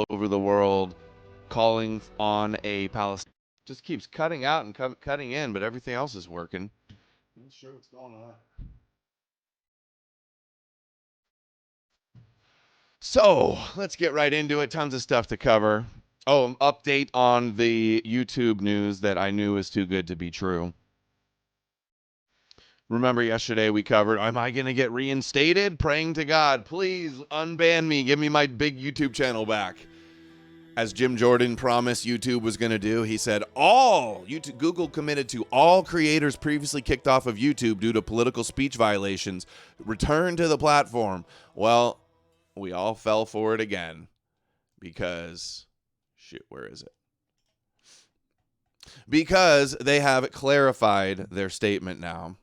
over the world calling on a Palestinian. Just keeps cutting out and cutting in, but everything else is working. I'm not sure what's going on. So let's get right into it. Tons of stuff to cover. Oh, an update on the YouTube news that I knew was too good to be true. Remember yesterday we covered, am I going to get reinstated? Praying to God, please unban me. Give me my big YouTube channel back. As Jim Jordan promised YouTube was going to do, he said Google committed to all creators previously kicked off of YouTube due to political speech violations return to the platform. Well, we all fell for it again because, where is it? Because they have clarified their statement now.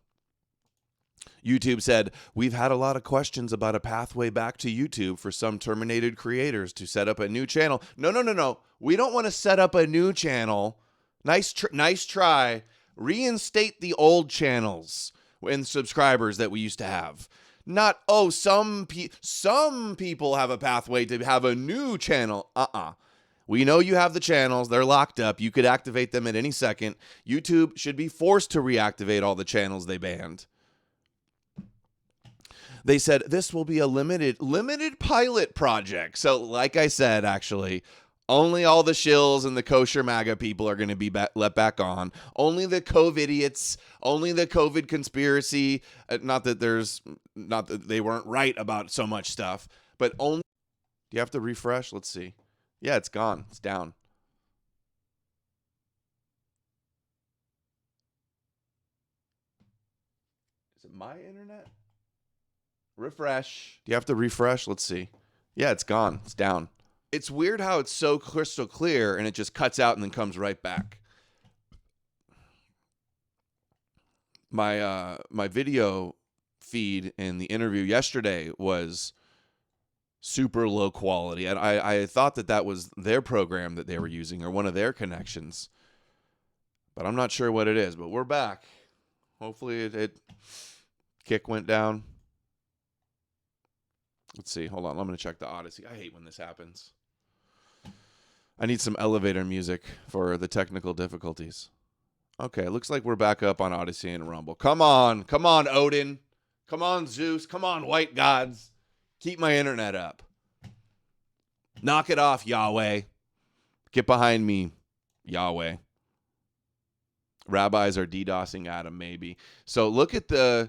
YouTube said, we've had a lot of questions about a pathway back to YouTube for some terminated creators to set up a new channel. No. We don't want to set up a new channel. Nice try. Reinstate the old channels and subscribers that we used to have. Not, some people have a pathway to have a new channel. We know you have the channels. They're locked up. You could activate them at any second. YouTube should be forced to reactivate all the channels they banned. They said this will be a limited pilot project. So like I said, actually, only all the shills and the kosher MAGA people are going to be let back on. Only the COVID idiots, only the COVID conspiracy. Not that they weren't right about so much stuff, but only. Do you have to refresh? Let's see. Yeah, it's gone. It's down. Is it my internet? Refresh. Do you have to refresh? Let's see. Yeah, it's gone. It's down. It's weird how it's so crystal clear and it just cuts out and then comes right back. My video feed in the interview yesterday was super low quality. And I thought that was their program that they were using or one of their connections. But I'm not sure what it is. But we're back. Hopefully it kick went down. Let's see. Hold on. I'm going to check the Odyssey. I hate when this happens. I need some elevator music for the technical difficulties. Okay. Looks like we're back up on Odyssey and Rumble. Come on. Come on, Odin. Come on, Zeus. Come on, white gods. Keep my internet up. Knock it off, Yahweh. Get behind me, Yahweh. Rabbis are DDoSing Adam, maybe. So look at the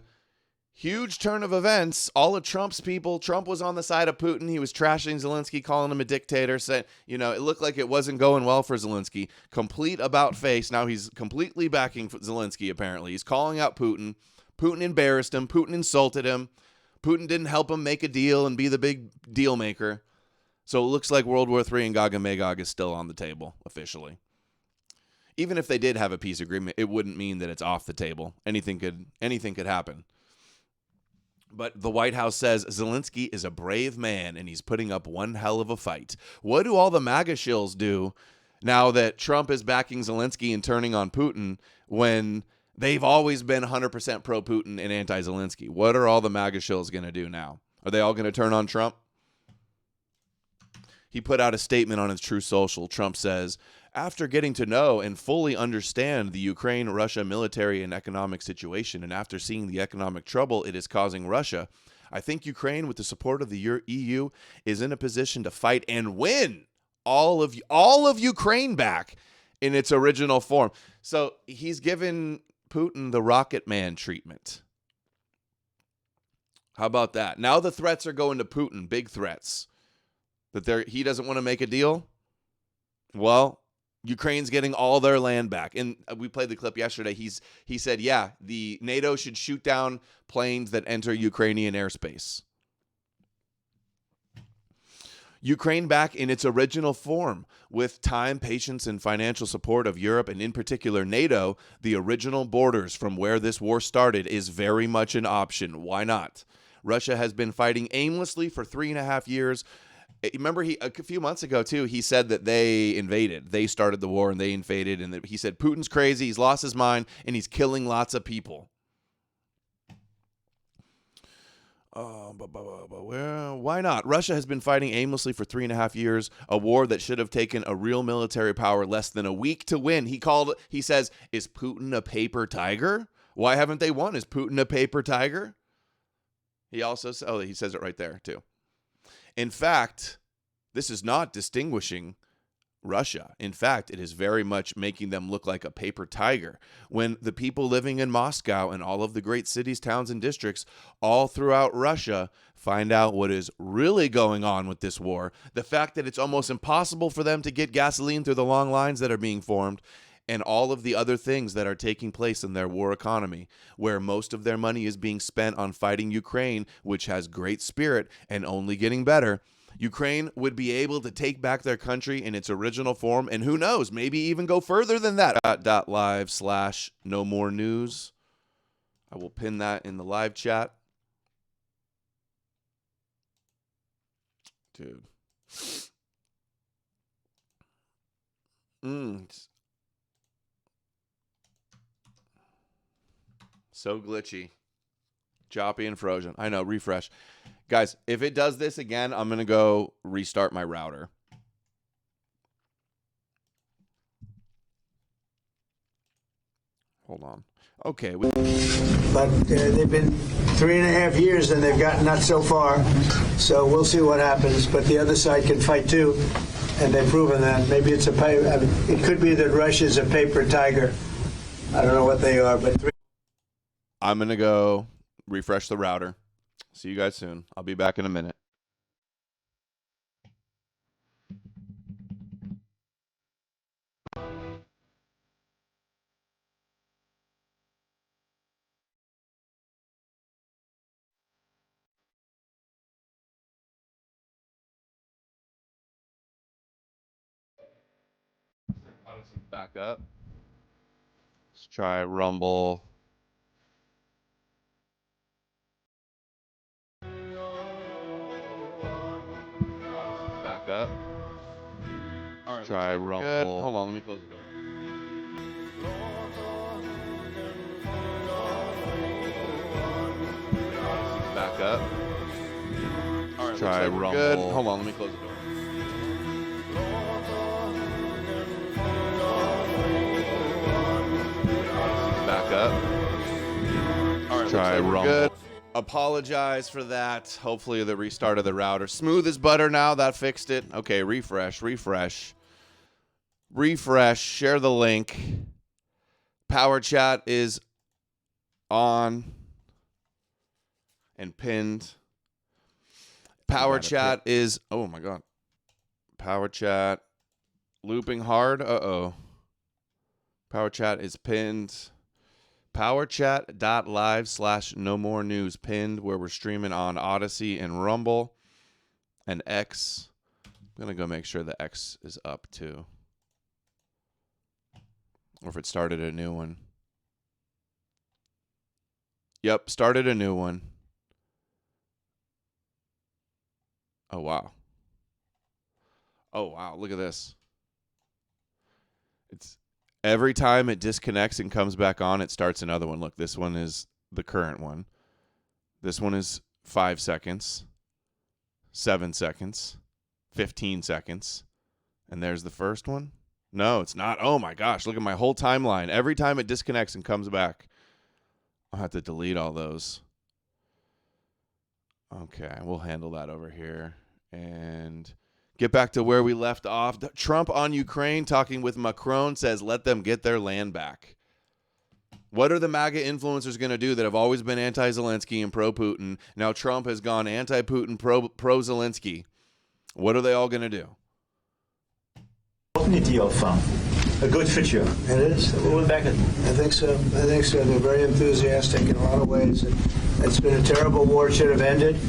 huge turn of events. All of Trump's people. Trump was on the side of Putin. He was trashing Zelensky, calling him a dictator. Said, it looked like it wasn't going well for Zelensky. Complete about face. Now he's completely backing Zelensky, apparently. He's calling out Putin. Putin embarrassed him. Putin insulted him. Putin didn't help him make a deal and be the big deal maker. So it looks like World War III and Gog and Magog is still on the table, officially. Even if they did have a peace agreement, it wouldn't mean that it's off the table. Anything could happen. But the White House says Zelensky is a brave man and he's putting up one hell of a fight. What do all the MAGA shills do now that Trump is backing Zelensky and turning on Putin when they've always been 100% pro-Putin and anti-Zelensky? What are all the MAGA shills going to do now? Are they all going to turn on Trump? He put out a statement on his True Social. Trump says, after getting to know and fully understand the Ukraine-Russia military and economic situation, and after seeing the economic trouble it is causing Russia, I think Ukraine, with the support of the EU, is in a position to fight and win all of Ukraine back in its original form. So he's given Putin the Rocket Man treatment. How about that? Now the threats are going to Putin, big threats. That he doesn't want to make a deal? Well, Ukraine's getting all their land back. And we played the clip yesterday. He said, yeah, the NATO should shoot down planes that enter Ukrainian airspace. Ukraine back in its original form with time, patience, and financial support of Europe, and in particular NATO, the original borders from where this war started is very much an option. Why not? Russia has been fighting aimlessly for 3.5 years. Remember, a few months ago, too, he said that they invaded. They started the war and they invaded. And he said, Putin's crazy. He's lost his mind and he's killing lots of what Why not? Russia has been fighting aimlessly for 3.5 years, a war that should have taken a real military power less than a week to win. He says, is Putin a paper tiger? Why haven't they won? Is Putin a paper tiger? He also he says it right there too. In fact, this is not distinguishing Russia. In fact, it is very much making them look like a paper tiger. When the people living in Moscow and all of the great cities, towns, and districts all throughout Russia find out what is really going on with this war, the fact that it's almost impossible for them to get gasoline through the long lines that are being formed, and all of the other things that are taking place in their war economy, where most of their money is being spent on fighting Ukraine, which has great spirit and only getting better. Ukraine would be able to take back their country in its original form, and who knows, maybe even go further than that. .live/no more news. I will pin that in the live chat. Dude. So glitchy. Choppy and frozen. I know, refresh. Guys, if it does this again, I'm going to go restart my router. Hold on. Okay. But they've been 3.5 years and they've gotten not so far. So we'll see what happens. But the other side can fight too. And they've proven that. Maybe it's it could be that Russia's a paper tiger. I don't know what they are, but I'm going to go refresh the router. See you guys soon. I'll be back in a minute. Back up. Let's try Rumble. Back up. All right, try Rumble. Good. Hold on, let me close the door. Back up. All right, try Rumble. Good. Hold on, let me close the door. Back up. All right, try Rumble. Good. Apologize for that. Hopefully the restart of the router. Smooth as butter now. That fixed it. Okay, refresh. Share the link. Power chat is on and pinned. Power chat is, oh my God. Power chat looping hard. Uh-oh. Power chat is pinned. Powerchat.live/no more news pinned, where we're streaming on Odyssey and Rumble and X. I'm going to go make sure the X is up too. Or if it started a new one. Yep, started a new one. Oh, wow. Look at this. It's every time it disconnects and comes back on, it starts another one. Look, this one is the current one. This one is 5 seconds, 7 seconds, 15 seconds. And there's the first one. No, it's not. Oh my gosh, look at my whole timeline. Every time it disconnects and comes back, I'll have to delete all those. Okay, we'll handle that over here. And get back to where we left off. Trump on Ukraine talking with Macron says, let them get their land back. What are the MAGA influencers going to do that have always been anti-Zelensky and pro-Putin? Now Trump has gone anti-Putin, pro-Zelensky. What are they all going to do? Opportunity of a good future. it is. We'll back it. I think so. They're very enthusiastic in a lot of ways. It's been a terrible war. It should have ended.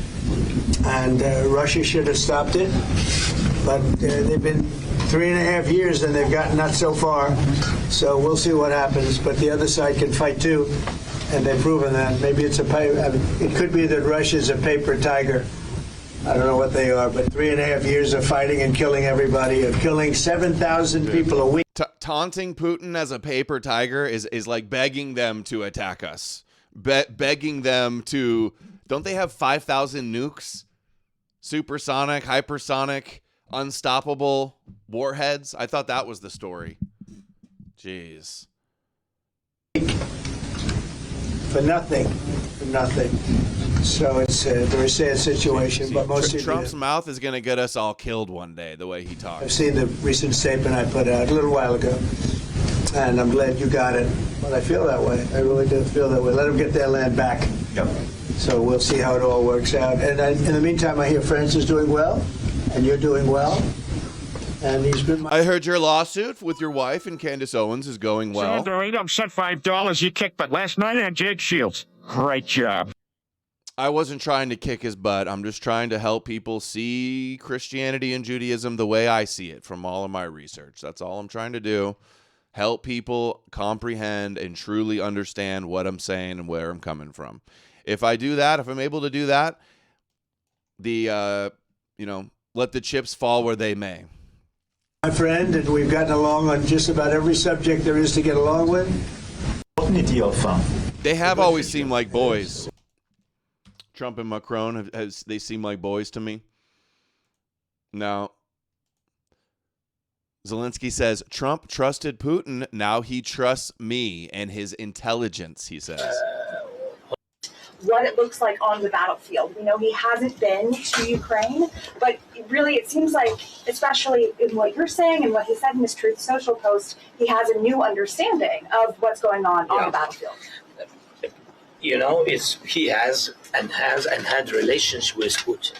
And Russia should have stopped it. But they've been 3.5 years and they've gotten not so far. So we'll see what happens. But the other side can fight too. And they've proven that. Maybe it could be that Russia's a paper tiger. I don't know what they are, but 3.5 years of fighting and killing everybody, of killing 7,000 people a week. Taunting Putin as a paper tiger is like begging them to attack us. Begging them to... Don't they have 5,000 nukes? supersonic, hypersonic, unstoppable warheads. I thought that was the story. Jeez. For nothing. So it's a very sad situation. But most of Trump's mouth is going to get us all killed one day, the way he talks. I've seen the recent statement I put out a little while ago, and I'm glad you got it. But I feel that way. I really do feel that way. Let them get their land back. Yep. So we'll see how it all works out. And in the meantime, I hear France is doing well, and you're doing well. And he's been. I heard your lawsuit with your wife and Candace Owens is going well. I'm set $5 you kicked, but last night on Jake Shields. Great job. I wasn't trying to kick his butt. I'm just trying to help people see Christianity and Judaism the way I see it from all of my research. That's all I'm trying to do. Help people comprehend and truly understand what I'm saying and where I'm coming from. If I do that, if I'm able to do that, let the chips fall where they may. My friend, and we've gotten along on just about every subject there is to get along with. Opportunity of They have always seemed like boys. Trump and Macron, they seem like boys to me. Now, Zelensky says, Trump trusted Putin, now he trusts me and his intelligence, he says. What it looks like on the battlefield. We know he hasn't been to Ukraine, but really it seems like, especially in what you're saying and what he said in his Truth Social post, he has a new understanding of what's going on the battlefield. You know, he has had relations with Putin.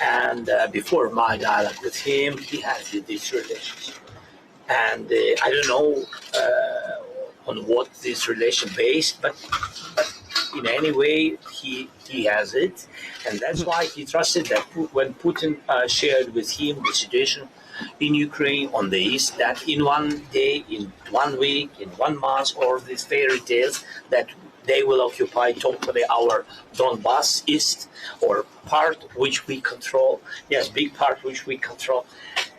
And before my dialogue with him, he had these relations. And I don't know on what this relation based, but in any way, he has it. And that's why he trusted that when Putin shared with him the situation in Ukraine on the East, that in one day, in 1 week, in 1 month, or these fairy tales that they will occupy totally our Donbass East, or part which we control. Yes, big part which we control.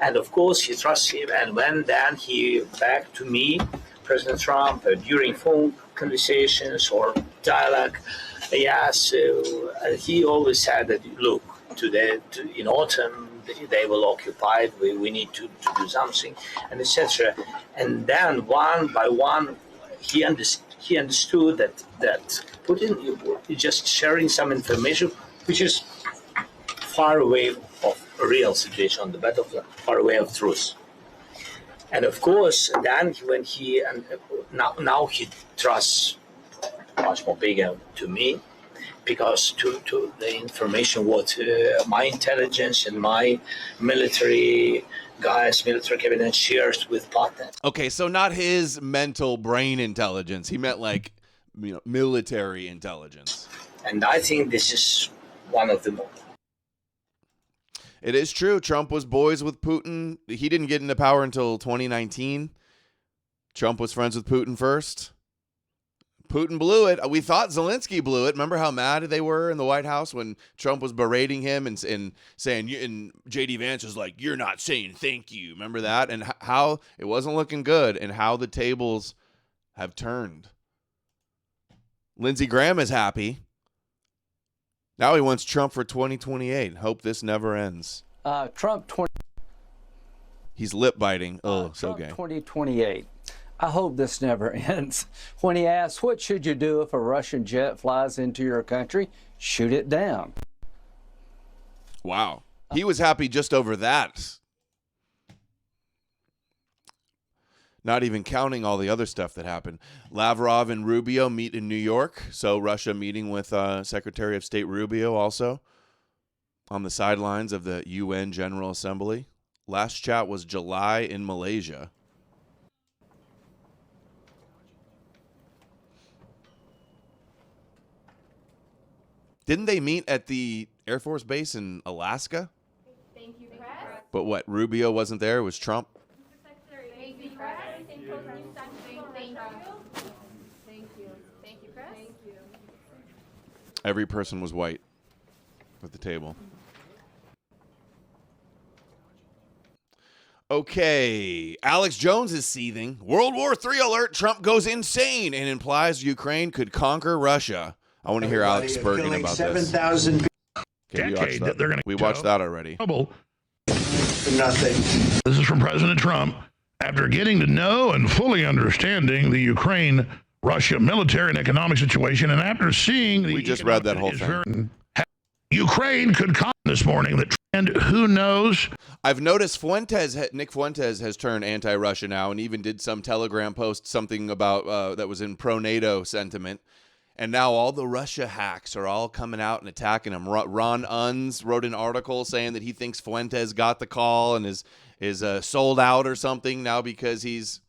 And of course, he trusts him. And when then he back to me, President Trump, during phone conversations or dialogue, yes, he always said that, look, in autumn, they will occupy it. We need to do something, and etc. And then one by one, he understood that Putin is just sharing some information which is far away of a real situation on the battlefield, far away of truth. And of course, then when now he trusts much more bigger to me, because to the information what my intelligence and my military cabinet shares with partners. Okay, so not his mental brain intelligence. He meant military intelligence. And I think this is one of the more. It is true. Trump was boys with Putin. He didn't get into power until 2019. Trump was friends with Putin first. Putin blew it. We thought Zelensky blew it. Remember how mad they were in the White House when Trump was berating him and saying, and J.D. Vance was like, you're not saying thank you. Remember that? And how it wasn't looking good and how the tables have turned. Lindsey Graham is happy. Now he wants Trump for 2028. Hope this never ends. He's lip biting. Oh, so gay. 2028. I hope this never ends. When he asks, what should you do if a Russian jet flies into your country? Shoot it down. Wow. He was happy just over that. Not even counting all the other stuff that happened. Lavrov and Rubio meet in New York. So Russia meeting with Secretary of State Rubio also on the sidelines of the UN General Assembly. Last chat was July in Malaysia. Didn't they meet at the Air Force Base in Alaska? Thank you, press. But what, Rubio wasn't there? It was Trump? Thank you, press. Thank you, press. Thank you. Every person was white at the table. Okay, Alex Jones is seething. World War III alert, Trump goes insane and implies Ukraine could conquer Russia. I want to hear Alex Spurgeon about this. 7,000. decade that they're going to We watched that already. trouble. Nothing. This is from President Trump. After getting to know and fully understanding the Ukraine-Russia military and economic situation, and after seeing the We just read that whole thing. Ukraine could comment this morning that trend, who knows? I've noticed Nick Fuentes has turned anti-Russia now, and even did some Telegram post, something about that was in pro-NATO sentiment. And now all the Russia hacks are all coming out and attacking him. Ron Unz wrote an article saying that he thinks Fuentes got the call and is sold out or something now because he's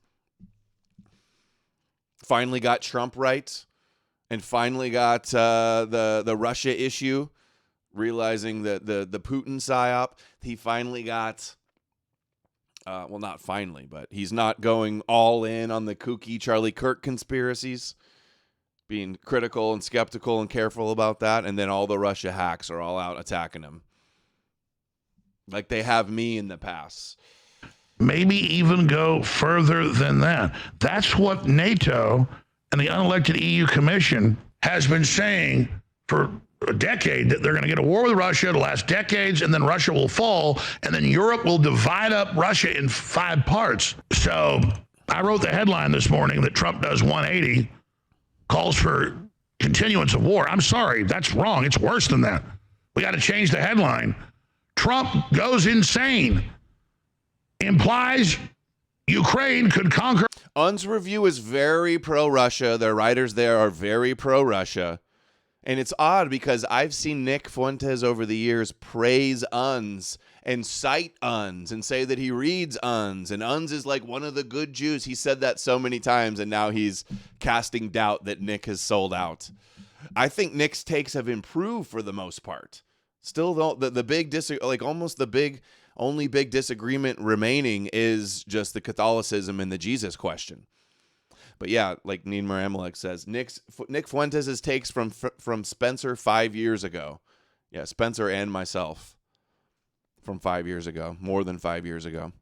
finally got Trump right and finally got the Russia issue, realizing that the Putin psyop. He finally got, well, not finally, but he's not going all in on the kooky Charlie Kirk conspiracies, being critical and skeptical and careful about that. And then all the Russia hacks are all out attacking him like they have me in the past. Maybe even go further than that. That's what NATO and the unelected EU Commission has been saying for a decade, that they're going to get a war with Russia. It'll last decades, and then Russia will fall, and then Europe will divide up Russia in 5 parts. So I wrote the headline this morning that Trump does 180, calls for continuance of war. I'm sorry, that's wrong. It's worse than that. We got to change the headline. Trump goes insane. Implies Ukraine could conquer. Un's review is very pro-Russia. Their writers there are very pro-Russia. And it's odd because I've seen Nick Fuentes over the years praise Unz and cite Unz and say that he reads Unz. And Unz is like one of the good Jews. He said that so many times, and now he's casting doubt that Nick has sold out. I think Nick's takes have improved for the most part. Still, though, the big only big disagreement remaining is just the Catholicism and the Jesus question. But yeah, like Needmar Amalek says, Nick Fuentes' takes from Spencer 5 years ago. Yeah, Spencer and myself from 5 years ago, more than 5 years ago.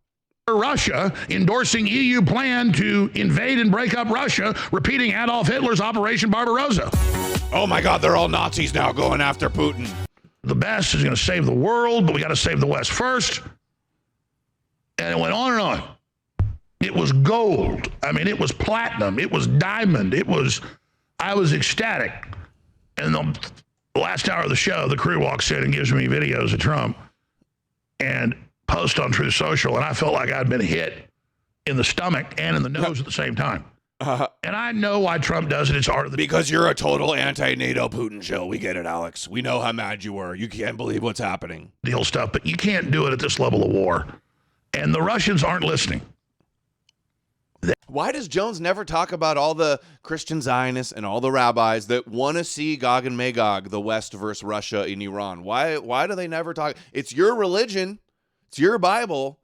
Russia, endorsing EU plan to invade and break up Russia, repeating Adolf Hitler's Operation Barbarossa. Oh my God, they're all Nazis now going after Putin. The best is going to save the world, but we got to save the West first. And it went on and on. It was gold. I mean, it was platinum. It was diamond. I was ecstatic. And the last hour of the show, the crew walks in and gives me videos of Trump and post on Truth Social, and I felt like I'd been hit in the stomach and in the nose at the same time. And I know why Trump does it. It's art of the... Because you're a total anti-NATO Putin show. We get it, Alex. We know how mad you were. You can't believe what's happening. Deal stuff, but you can't do it at this level of war. And the Russians aren't listening. Why does Jones never talk about all the Christian Zionists and all the rabbis that want to see Gog and Magog, the West versus Russia in Iran? Why do they never talk? It's your religion. It's your Bible.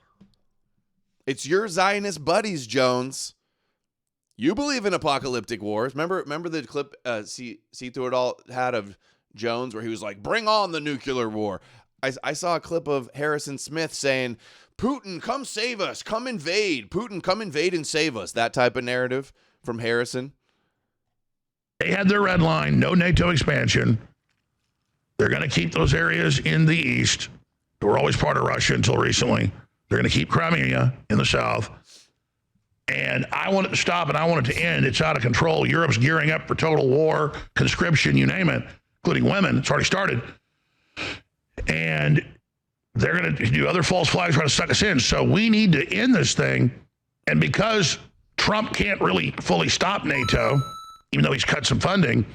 It's your Zionist buddies, Jones. You believe in apocalyptic wars. Remember the clip See Through It All had of Jones where he was like, bring on the nuclear war. I saw a clip of Harrison Smith saying, Putin, come save us. Come invade. Putin, come invade and save us. That type of narrative from Harrison. They had their red line, no NATO expansion. They're going to keep those areas in the east. They were always part of Russia until recently. They're going to keep Crimea in the south. And I want it to stop and I want it to end. It's out of control. Europe's gearing up for total war, conscription, you name it, including women. It's already started. And they're going to do other false flags trying to suck us in. So we need to end this thing. And because Trump can't really fully stop NATO, even though he's cut some funding.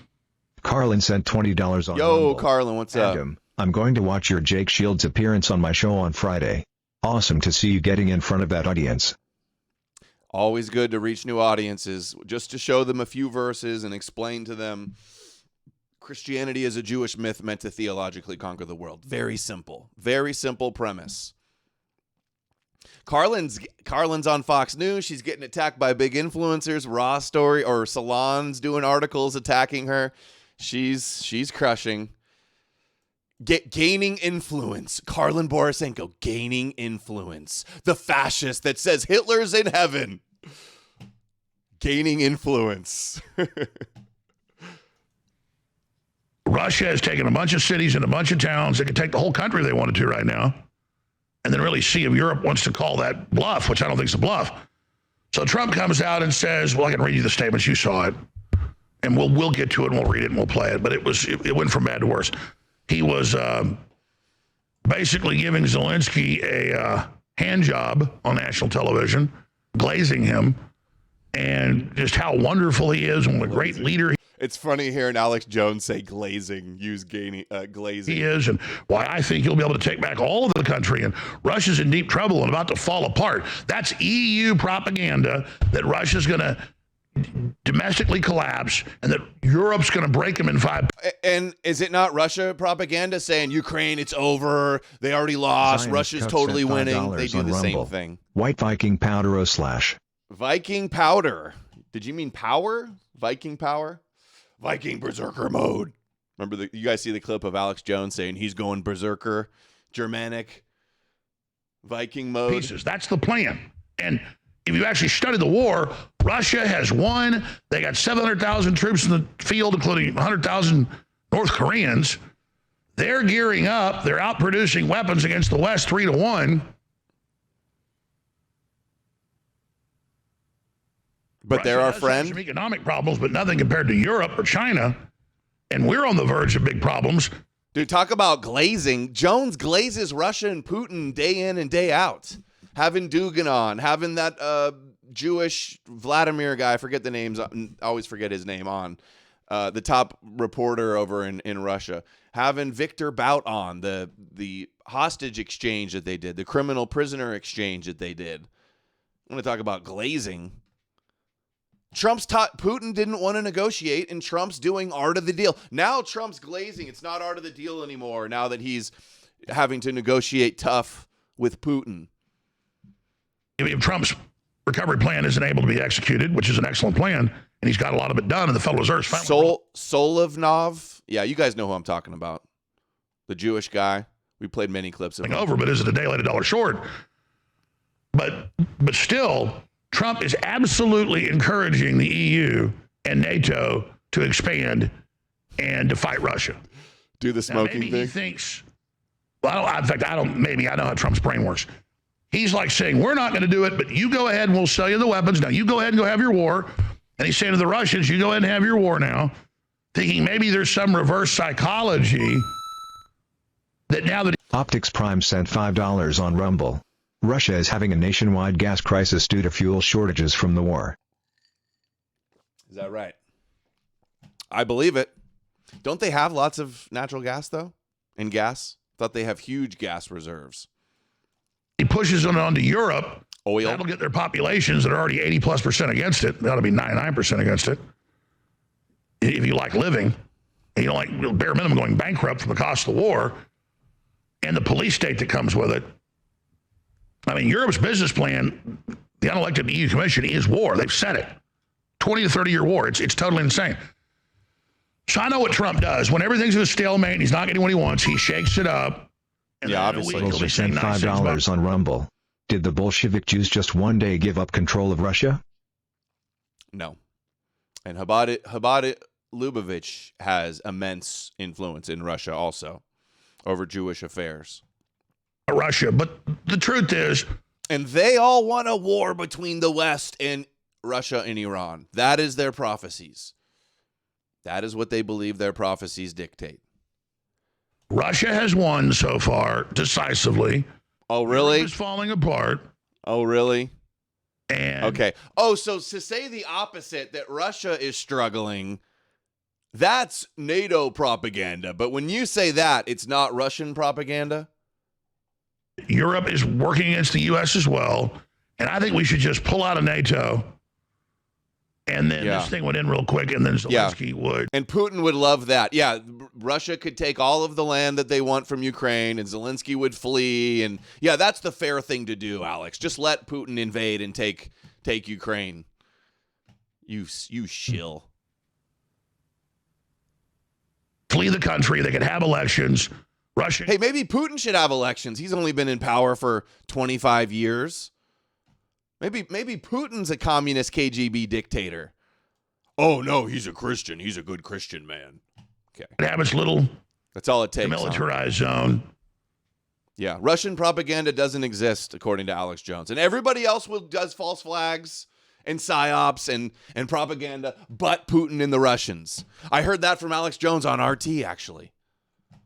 Carlin sent $20 on Yo, Rumble. Carlin, what's up? Adam, I'm going to watch your Jake Shields appearance on my show on Friday. Awesome to see you getting in front of that audience. Always good to reach new audiences, just to show them a few verses and explain to them Christianity is a Jewish myth meant to theologically conquer the world. Very simple premise. Carlin's on Fox News. She's getting attacked by big influencers. Raw Story or Salon's doing articles attacking her. She's crushing. Gaining influence. Carlin Borisenko gaining influence. The fascist that says Hitler's in heaven. Gaining influence. Russia has taken a bunch of cities and a bunch of towns. They could take the whole country if they wanted to right now, and then really see if Europe wants to call that bluff, which I don't think is a bluff. So Trump comes out and says, well, I can read you the statements. You saw it. And we'll get to it and we'll read it and we'll play it. But it went from bad to worse. He was basically giving Zelensky a hand job on national television, glazing him, and just how wonderful he is and what a great leader It's funny hearing Alex Jones say glazing, use glazing. he is, and why I think he'll be able to take back all of the country, and Russia's in deep trouble and about to fall apart. That's EU propaganda that Russia's going to domestically collapse and that Europe's going to break them in 5. And is it not Russia propaganda saying Ukraine, it's over, they already lost, Zionist Russia's cucks totally at winning? $5 They do on the same Rumble. thing. White Viking powder /. Viking powder. Did you mean power? Viking power? Viking berserker mode. Remember, you guys see the clip of Alex Jones saying he's going berserker, Germanic, Viking mode? Pieces. That's the plan. And if you actually study the war, Russia has won. They got 700,000 troops in the field, including 100,000 North Koreans. They're gearing up. They're outproducing weapons against the West 3-1. But they're Russia our does have friend. some economic problems, but nothing compared to Europe or China. And we're on the verge of big problems. Dude, talk about glazing. Jones glazes Russia and Putin day in and day out. Having Dugan on, having that Jewish Vladimir guy, I forget the names, I always forget his name, on, the top reporter over in Russia. Having Victor Bout on, the hostage exchange that they did, the criminal prisoner exchange that they did. I'm going to talk about glazing. Trump's taught Putin didn't want to negotiate, and Trump's doing art of the deal. Now Trump's glazing. It's not art of the deal anymore now that he's having to negotiate tough with Putin. If Trump's recovery plan isn't able to be executed, which is an excellent plan, and he's got a lot of it done, and the Federal Reserve's finally... Solovnov. Yeah, you guys know who I'm talking about. The Jewish guy. We played many clips of him. Over, but is it a day late, a dollar short? But still... Trump is absolutely encouraging the EU and NATO to expand and to fight Russia. Do the smoking maybe thing. He thinks, well, in fact, I know how Trump's brain works. He's like saying, we're not going to do it, but you go ahead and we'll sell you the weapons. Now you go ahead and go have your war. And he's saying to the Russians, you go ahead and have your war now, thinking maybe there's some reverse psychology that now that... Optics Prime sent $5 on Rumble. Russia is having a nationwide gas crisis due to fuel shortages from the war. Is that right? I believe it. Don't they have lots of natural gas, though? And gas? Thought they have huge gas reserves. He pushes it onto Europe. Oil. That'll get their populations that are already 80+% against it. That'll be 99% against it. If you like living, and you don't like bare minimum going bankrupt from the cost of the war and the police state that comes with it. I mean, Europe's business plan, the unelected EU Commission, is war. They've said it. 20 to 30-year war. It's totally insane. So I know what Trump does. When everything's in a stalemate and he's not getting what he wants, he shakes it up. And yeah, then obviously. he'll Rosie be saying sent nice things about $5 on Rumble. Did the Bolshevik Jews just one day give up control of Russia? No. And Chabad Lubavitch has immense influence in Russia also over Jewish affairs. Russia. But the truth is... And they all want a war between the West and Russia and Iran. That is their prophecies. That is what they believe their prophecies dictate. Russia has won so far decisively. Oh, really? Europe is falling apart. Oh, really? And okay. Oh, so to say the opposite, that Russia is struggling, that's NATO propaganda. But when you say that, it's not Russian propaganda? Europe is working against the U.S. as well. And I think we should just pull out of NATO. And then this thing would end real quick, and then Zelensky would. And Putin would love that. Yeah, Russia could take all of the land that they want from Ukraine, and Zelensky would flee. And yeah, that's the fair thing to do, Alex. Just let Putin invade and take Ukraine. You shill. Flee the country. They could have elections. Russia. Hey, maybe Putin should have elections. He's only been in power for 25 years. Maybe Putin's a communist KGB dictator. Oh, no, he's a Christian. He's a good Christian man. Okay. have its little That's all it takes. militarized zone. Yeah. Russian propaganda doesn't exist, according to Alex Jones. And everybody else does false flags and psyops and propaganda, but Putin and the Russians. I heard that from Alex Jones on RT, actually. I'm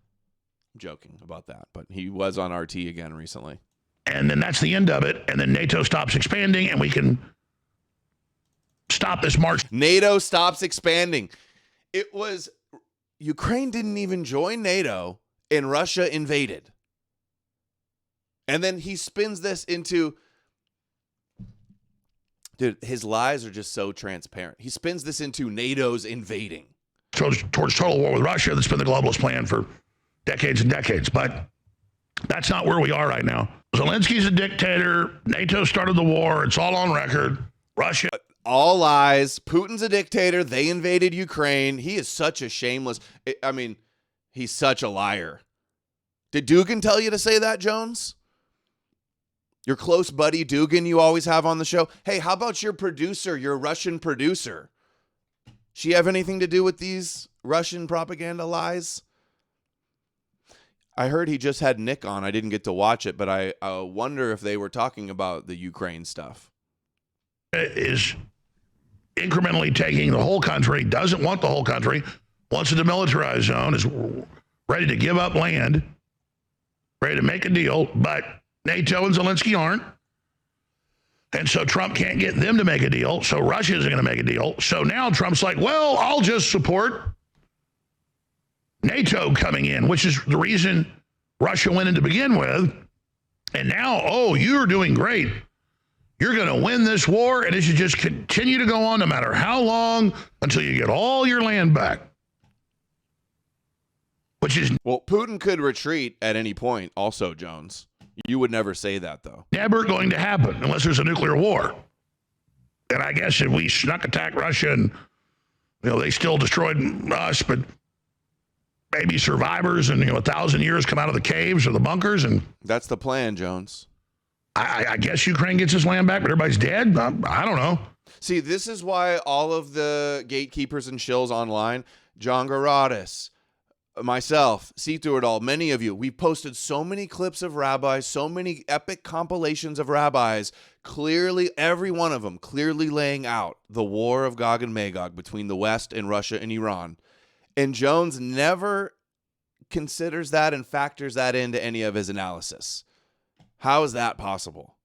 joking about that, but he was on RT again recently. And then that's the end of it. And then NATO stops expanding and we can stop this march. NATO stops expanding. It was Ukraine didn't even join NATO and Russia invaded. And then he spins this into, dude, his lies are just so transparent. He spins this into NATO's invading. Towards total war with Russia. That's been the globalist plan for decades and decades. But that's not where we are right now. Zelensky's a dictator. NATO started the war. It's all on record. Russia. All lies. Putin's a dictator. They invaded Ukraine. He is such a shameless, I mean, he's such a liar. Did Dugan tell you to say that, Jones? Your close buddy Dugan you always have on the show? Hey, how about your producer, your Russian producer? She have anything to do with these Russian propaganda lies? I heard he just had Nick on. I didn't get to watch it, but I wonder if they were talking about the Ukraine stuff. Is incrementally taking the whole country, doesn't want the whole country, wants a demilitarized zone, is ready to give up land, ready to make a deal, but NATO and Zelensky aren't. And so Trump can't get them to make a deal, so Russia isn't going to make a deal. So now Trump's like, well, I'll just support NATO coming in, which is the reason Russia went in to begin with. And now, oh, you're doing great. You're going to win this war, and it should just continue to go on no matter how long until you get all your land back. Which is... Well, Putin could retreat at any point also, Jones. You would never say that, though. Never going to happen unless there's a nuclear war. And I guess if we snuck attack Russia and, they still destroyed us, but maybe survivors in, 1,000 years come out of the caves or the bunkers. And that's the plan, Jones. I guess Ukraine gets its land back, but everybody's dead. I don't know. See, this is why all of the gatekeepers and shills online, John Garadis, myself, see through it all, many of you, we've posted so many clips of rabbis, so many epic compilations of rabbis, clearly, every one of them, clearly laying out the war of Gog and Magog between the West and Russia and Iran. And Jones never considers that and factors that into any of his analysis. How is that possible?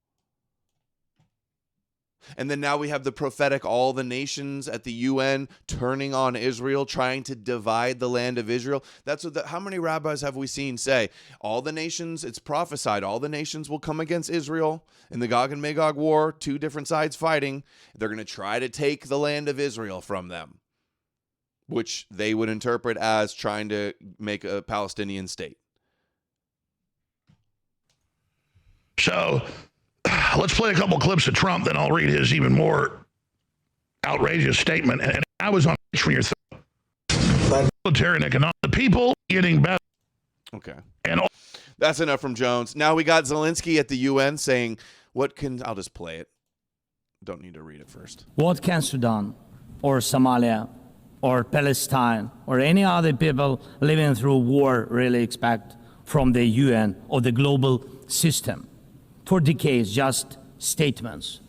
And then now we have the prophetic, all the nations at the UN turning on Israel, trying to divide the land of Israel. That's what how many rabbis have we seen say, all the nations, it's prophesied, all the nations will come against Israel in the Gog and Magog war, two different sides fighting. They're going to try to take the land of Israel from them, which they would interpret as trying to make a Palestinian state. So let's play a couple clips of Trump, then I'll read his even more outrageous statement. And I was on when you're military and economic. The people getting better. Okay. And that's enough from Jones. Now we got Zelensky at the UN saying, I'll just play it. Don't need to read it first. What can Sudan or Somalia or Palestine or any other people living through war really expect from the UN or the global system? For decades, just statements.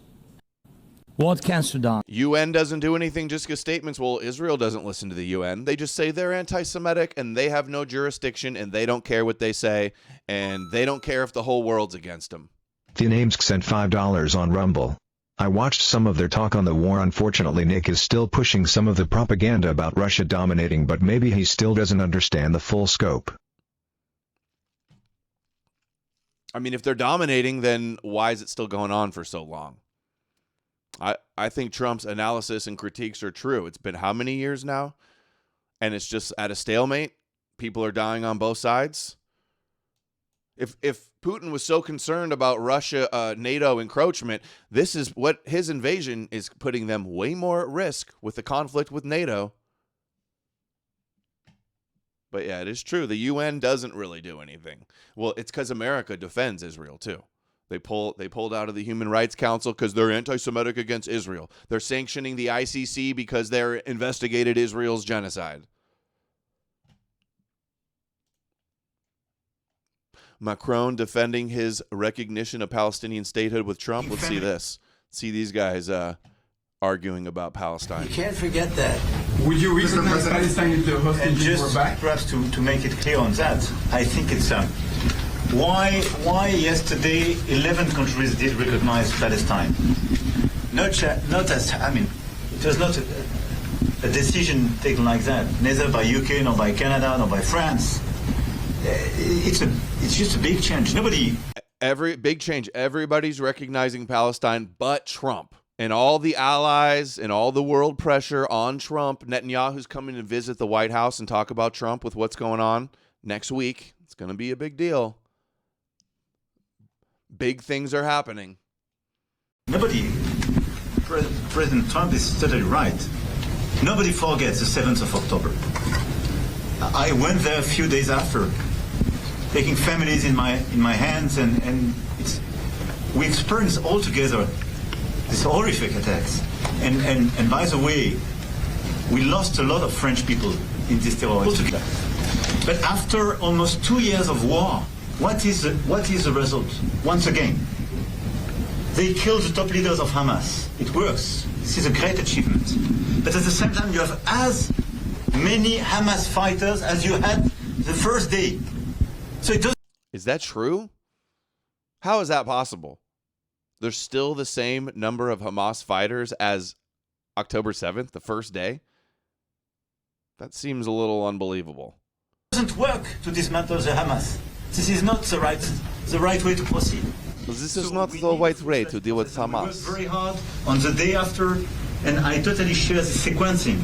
What can Sudan? UN doesn't do anything, just give statements. Well, Israel doesn't listen to the UN. They just say they're anti-Semitic and they have no jurisdiction and they don't care what they say and they don't care if the whole world's against them. The names sent $5 on Rumble. I watched some of their talk on the war. Unfortunately, Nick is still pushing some of the propaganda about Russia dominating, but maybe he still doesn't understand the full scope. I mean, if they're dominating, then why is it still going on for so long? I think Trump's analysis and critiques are true. It's been how many years now? And it's just at a stalemate. People are dying on both sides. If Putin was so concerned about Russia, NATO encroachment, this is what his invasion is putting them way more at risk with the conflict with NATO. But yeah, it is true. The UN doesn't really do anything. Well, it's because America defends Israel too. They pulled out of the Human Rights Council because they're anti-Semitic against Israel. They're sanctioning the ICC because they're investigated Israel's genocide. Macron defending his recognition of Palestinian statehood with Trump. Let's see this. See these guys arguing about Palestine. You can't forget that. Would you recognize Palestine if the hostages just were back? perhaps to make it clear on that, I think it's why yesterday 11 countries did recognize Palestine. Not as it was not a decision taken like that, neither by UK nor by Canada nor by France. It's just a big change. Big change. Everybody's recognizing Palestine but Trump. And all the allies and all the world pressure on Trump. Netanyahu's coming to visit the White House and talk about Trump with what's going on next week. It's going to be a big deal. Big things are happening. President Trump is totally right. Nobody forgets the 7th of October. I went there a few days after, taking families in my hands, and we experienced all together these horrific attacks. And by the way, we lost a lot of French people in this terrorism. But after almost 2 years of war, what is the result? Once again, they killed the top leaders of Hamas. It works. This is a great achievement. But at the same time, you have as many Hamas fighters as you had the first day. So it does. Is that true? How is that possible? There's still the same number of Hamas fighters as October 7th, the first day? That seems a little unbelievable. It doesn't work to dismantle the Hamas. This is not the right way to proceed. This is not the right way to deal with Hamas. We worked very hard on the day after, and I totally share the sequencing.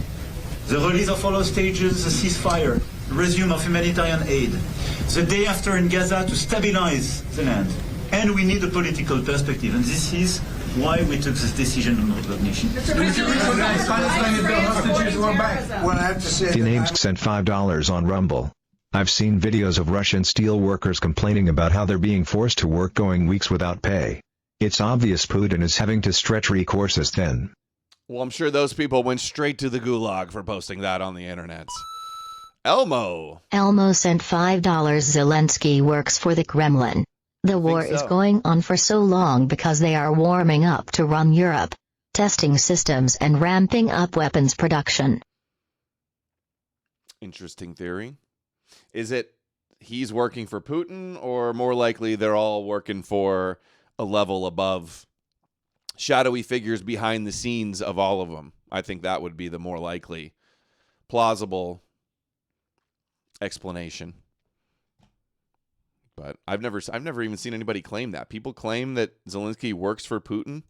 The release of all hostages, the ceasefire, resume of humanitarian aid. The day after in Gaza to stabilize the land. And we need a political perspective, and this is why we took this decision on recognition. Well, I have to say The names sent $5 on Rumble. I've seen videos of Russian steel workers complaining about how they're being forced to work going weeks without pay. It's obvious Putin is having to stretch recourses thin. Well, I'm sure those people went straight to the gulag for posting that on the internet. Elmo sent $5. Zelensky works for the Kremlin. The war is going on for so long because they are warming up to run Europe, testing systems and ramping up weapons production. Interesting theory. Is it he's working for Putin, or more likely they're all working for a level above, shadowy figures behind the scenes of all of them? I think that would be the more likely, plausible explanation. But I've never even seen anybody claim that. People claim that Zelensky works for Putin.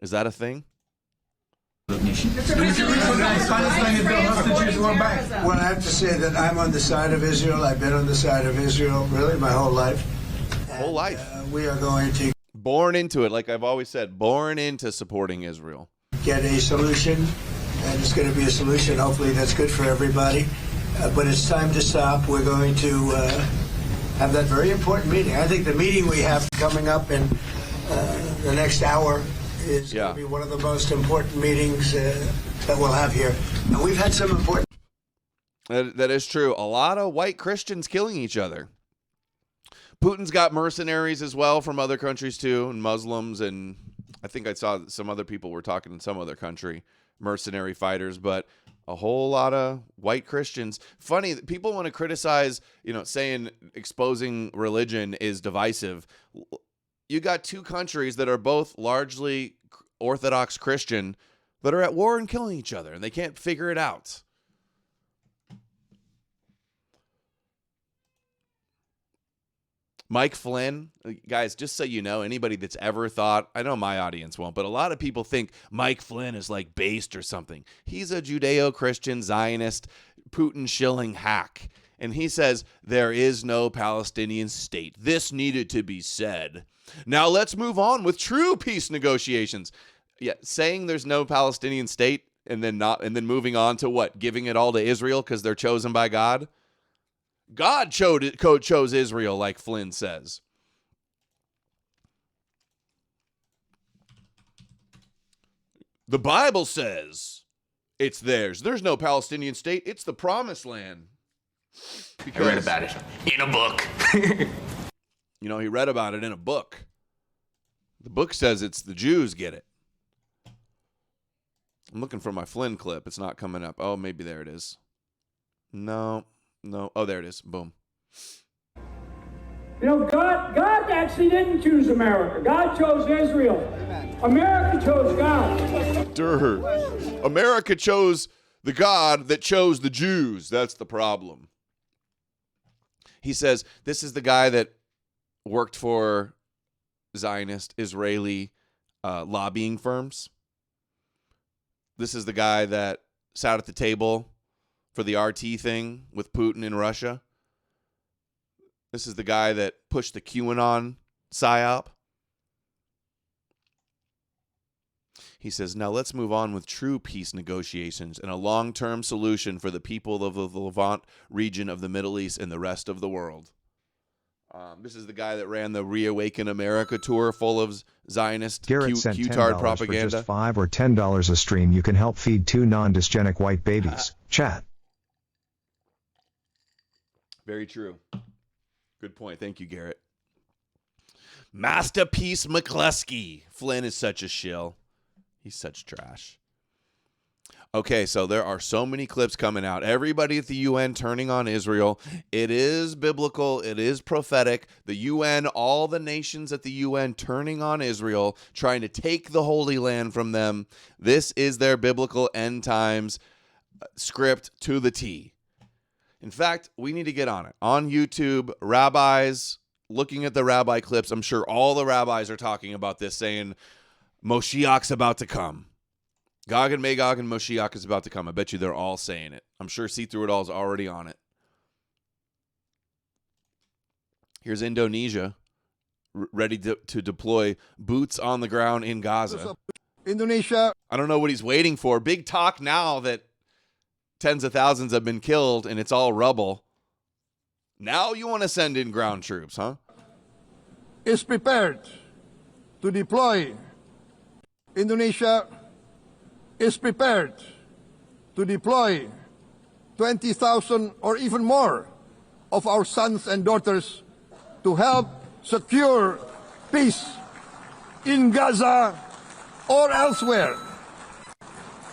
Is that a thing? Well, I have to say that I'm on the side of Israel. I've been on the side of Israel really my whole life. Whole life. We are going to born into it, like I've always said, born into supporting Israel. Get a solution, and it's going to be a solution, hopefully, that's good for everybody. But it's time to stop. We're going to have that very important meeting. I think the meeting we have coming up in the next hour is going to be one of the most important meetings that we'll have here. And we've had some important... That is true. A lot of white Christians killing each other. Putin's got mercenaries as well from other countries too, and Muslims, and I think I saw some other people were talking in some other country, mercenary fighters, but a whole lot of white Christians. Funny, people want to criticize, saying exposing religion is divisive. You got two countries that are both largely Orthodox Christian that are at war and killing each other, and they can't figure it out. Mike Flynn, guys, just so you know, anybody that's ever thought, I know my audience won't, but a lot of people think Mike Flynn is like based or something. He's a Judeo-Christian Zionist, Putin-shilling hack. And he says, there is no Palestinian state. This needed to be said. Now let's move on with true peace negotiations. Yeah, saying there's no Palestinian state and then moving on to what? Giving it all to Israel because they're chosen by God? God chose Israel, like Flynn says. The Bible says it's theirs. There's no Palestinian state. It's the promised land. I read about it in a book. You know, he read about it in a book. The book says it's the Jews get it. I'm looking for my Flynn clip. It's not coming up. Oh, maybe there it is. No. Oh, there it is. Boom. You know, God actually didn't choose America. God chose Israel. America chose God. America chose the God that chose the Jews. That's the problem. He says this is the guy that worked for Zionist Israeli lobbying firms. This is the guy that sat at the table for the RT thing with Putin in Russia. This is the guy that pushed the QAnon psyop. He says, now let's move on with true peace negotiations and a long-term solution for the people of the Levant region of the Middle East and the rest of the world. This is the guy that ran the Reawaken America tour full of Zionist Q-tard propaganda. For just $5 or $10 a stream, you can help feed 2 non-dysgenic white babies. Chat. Very true. Good point. Thank you, Garrett. Masterpiece McCluskey. Flynn is such a shill. He's such trash. Okay, so there are so many clips coming out. Everybody at the UN turning on Israel. It is biblical. It is prophetic. The UN, all the nations at the UN turning on Israel, trying to take the Holy Land from them. This is their biblical end times script to the T. In fact, we need to get on it. On YouTube, rabbis, looking at the rabbi clips, I'm sure all the rabbis are talking about this, saying Moshiach's about to come. Gog and Magog and Moshiach is about to come. I bet you they're all saying it. I'm sure See Through It All is already on it. Here's Indonesia, ready to deploy boots on the ground in Gaza. Indonesia. I don't know what he's waiting for. Big talk now that tens of thousands have been killed and it's all rubble. Now you want to send in ground troops, huh? Is prepared to deploy. Indonesia is prepared to deploy 20,000 or even more of our sons and daughters to help secure peace in Gaza or elsewhere.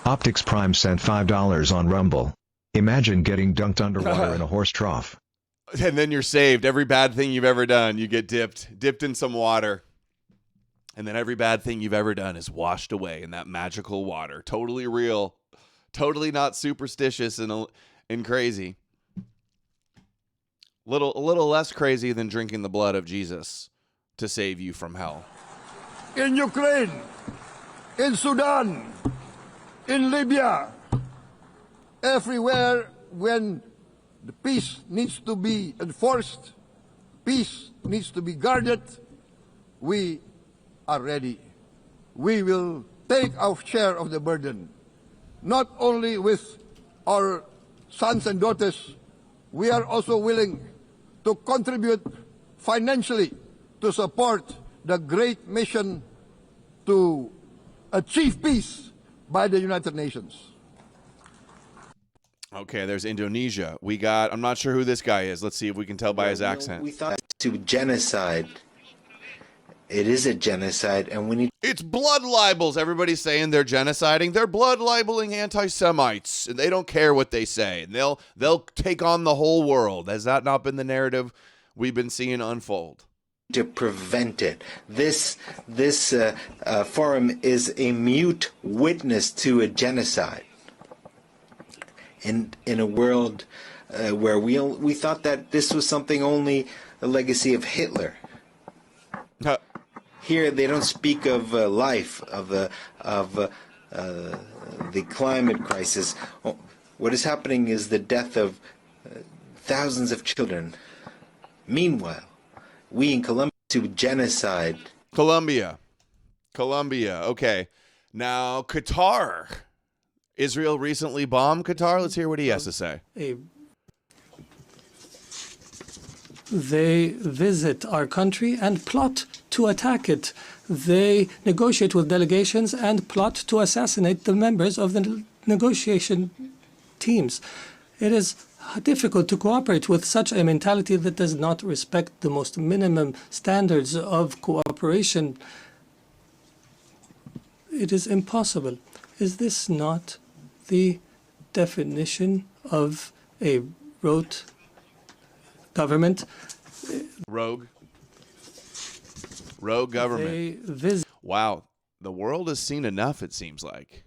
Optics Prime sent $5 on Rumble. Imagine getting dunked underwater in a horse trough. And then you're saved. Every bad thing you've ever done, you get dipped in some water. And then every bad thing you've ever done is washed away in that magical water. Totally real. Totally not superstitious and crazy. A little less crazy than drinking the blood of Jesus to save you from hell. In Ukraine, in Sudan, in Libya, everywhere when the peace needs to be enforced, peace needs to be guarded, we are ready. We will take our share of the burden, not only with our sons and daughters, we are also willing to contribute financially to support the great mission to achieve peace by the United Nations. Okay, there's Indonesia. We got, I'm not sure who this guy is. Let's see if we can tell by his accent. We thought to genocide. It is a genocide, and we need... It's blood libels. Everybody's saying they're genociding. They're blood libeling anti-Semites, and they don't care what they say. And they'll take on the whole world. Has that not been the narrative we've been seeing unfold? To prevent it. This forum is a mute witness to a genocide. In a world where we thought that this was something only a legacy of Hitler. Here they don't speak of life, of the climate crisis. What is happening is the death of thousands of children. Meanwhile, we in Colombia to genocide. Colombia. Okay. Now, Qatar. Israel recently bombed Qatar. Let's hear what he has to say. They visit our country and plot to attack it. They negotiate with delegations and plot to assassinate the members of the negotiation teams. It is difficult to cooperate with such a mentality that does not respect the most minimum standards of cooperation. It is impossible. Is this not the definition of a rote government? Rogue government. Wow. The world has seen enough, it seems like.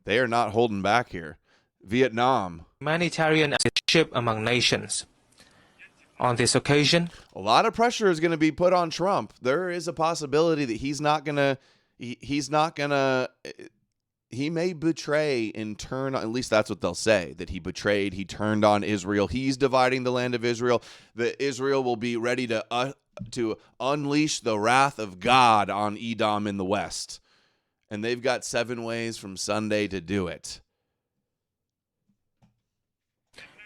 They are not holding back here. Vietnam. Humanitarian ship among nations. On this occasion, a lot of pressure is going to be put on Trump. There is a possibility that he may betray in turn, at least that's what they'll say, that he betrayed, he turned on Israel. He's dividing the land of Israel. That Israel will be ready to unleash the wrath of God on Edom in the west. And they've got 7 ways from Sunday to do it.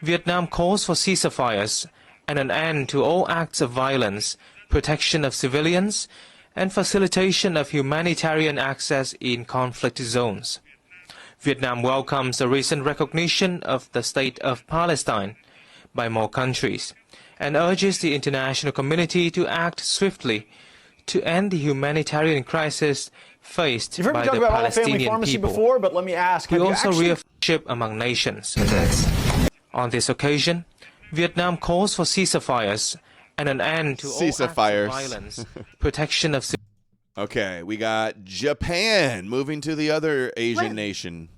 Vietnam calls for ceasefires and an end to all acts of violence, protection of civilians, and facilitation of humanitarian access in conflict zones. Vietnam welcomes the recent recognition of the State of Palestine by more countries and urges the international community to act swiftly to end the humanitarian crisis faced You've heard by me talk the about all-family Palestinian pharmacy people. before, but let me ask, We have you also actually... reaffirm among nations. On this occasion, Vietnam calls for ceasefires and an end to all acts of violence, protection of. Okay, we got Japan moving to the other Asian nation.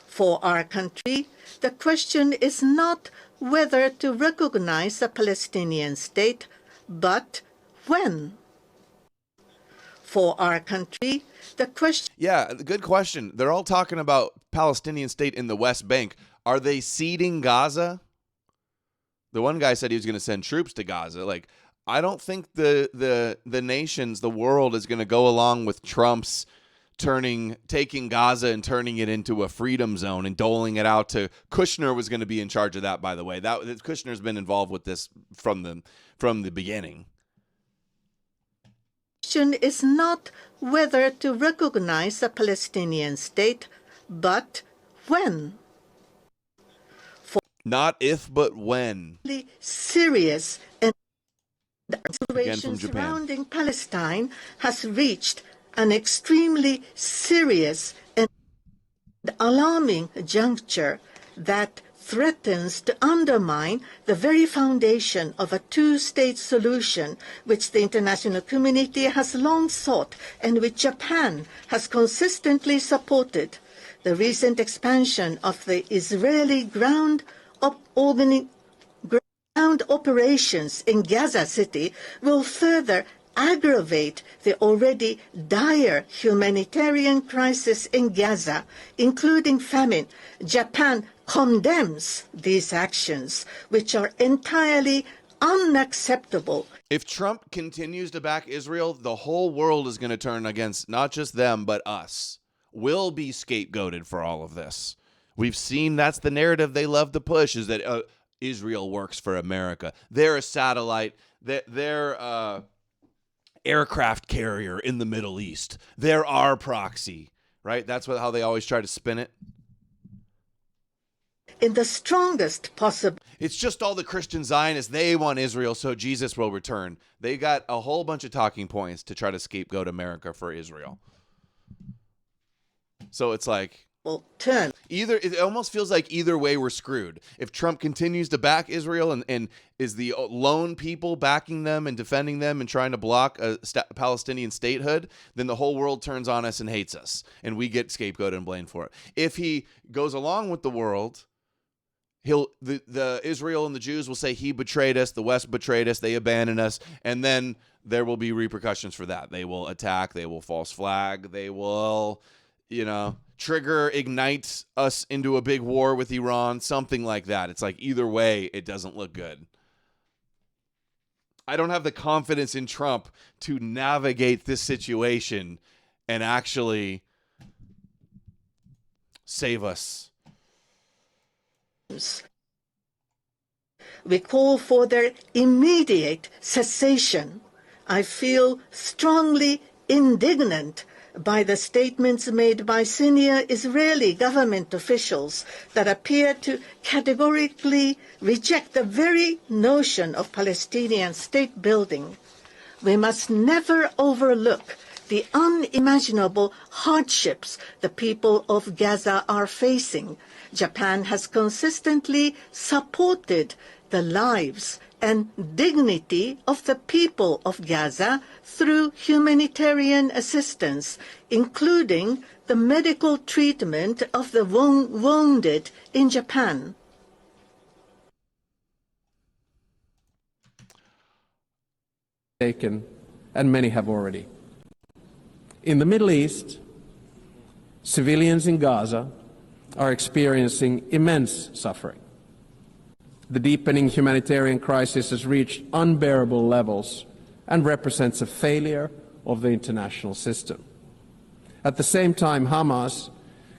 For our country, the question is not whether to recognize a Palestinian state, but when. For our country, the question... Yeah, good question. They're all talking about Palestinian state in the West Bank. Are they ceding Gaza? The one guy said he was going to send troops to Gaza. Like, I don't think the nations, the world is going to go along with Trump's taking Gaza and turning it into a freedom zone and doling it out to Kushner was going to be in charge of that, by the way. Kushner's been involved with this from the beginning. The question is not whether to recognize a Palestinian state, but when. Not if, but when. Serious and the Again situation from Japan. surrounding Palestine has reached an extremely serious and alarming juncture that threatens to undermine the very foundation of a two-state solution which the international community has long sought and which Japan has consistently supported. The recent expansion of the Israeli ground operations in Gaza City will further aggravate the already dire humanitarian crisis in Gaza, including famine. Japan condemns these actions, which are entirely unacceptable. If Trump continues to back Israel, the whole world is going to turn against not just them, but us. We'll be scapegoated for all of this. We've seen that's the narrative they love to push, is that Israel works for America. They're a satellite. They're aircraft carrier in the Middle East. They're our proxy, right? That's how they always try to spin it. In the strongest possible. It's just all the Christian Zionists. They want Israel so Jesus will return. They got a whole bunch of talking points to try to scapegoat America for Israel. So it's like... it almost feels like either way we're screwed. If Trump continues to back Israel and is the lone people backing them and defending them and trying to block a Palestinian statehood, then the whole world turns on us and hates us, and we get scapegoated and blamed for it. If he goes along with the world, the Israel and the Jews will say he betrayed us, the West betrayed us, they abandoned us, and then there will be repercussions for that. They will attack, they will false flag, they will, ignite us into a big war with Iran, something like that. It's like either way, it doesn't look good. I don't have the confidence in Trump to navigate this situation and actually save us. We call for their immediate cessation. I feel strongly indignant by the statements made by senior Israeli government officials that appear to categorically reject the very notion of Palestinian state building, we must never overlook the unimaginable hardships the people of Gaza are facing. Japan has consistently supported the lives and dignity of the people of Gaza through humanitarian assistance, including the medical treatment of the wounded in Japan. Taken, and many have already. In the Middle East, civilians in Gaza are experiencing immense suffering. The deepening humanitarian crisis has reached unbearable levels and represents a failure of the international system. At the same time, Hamas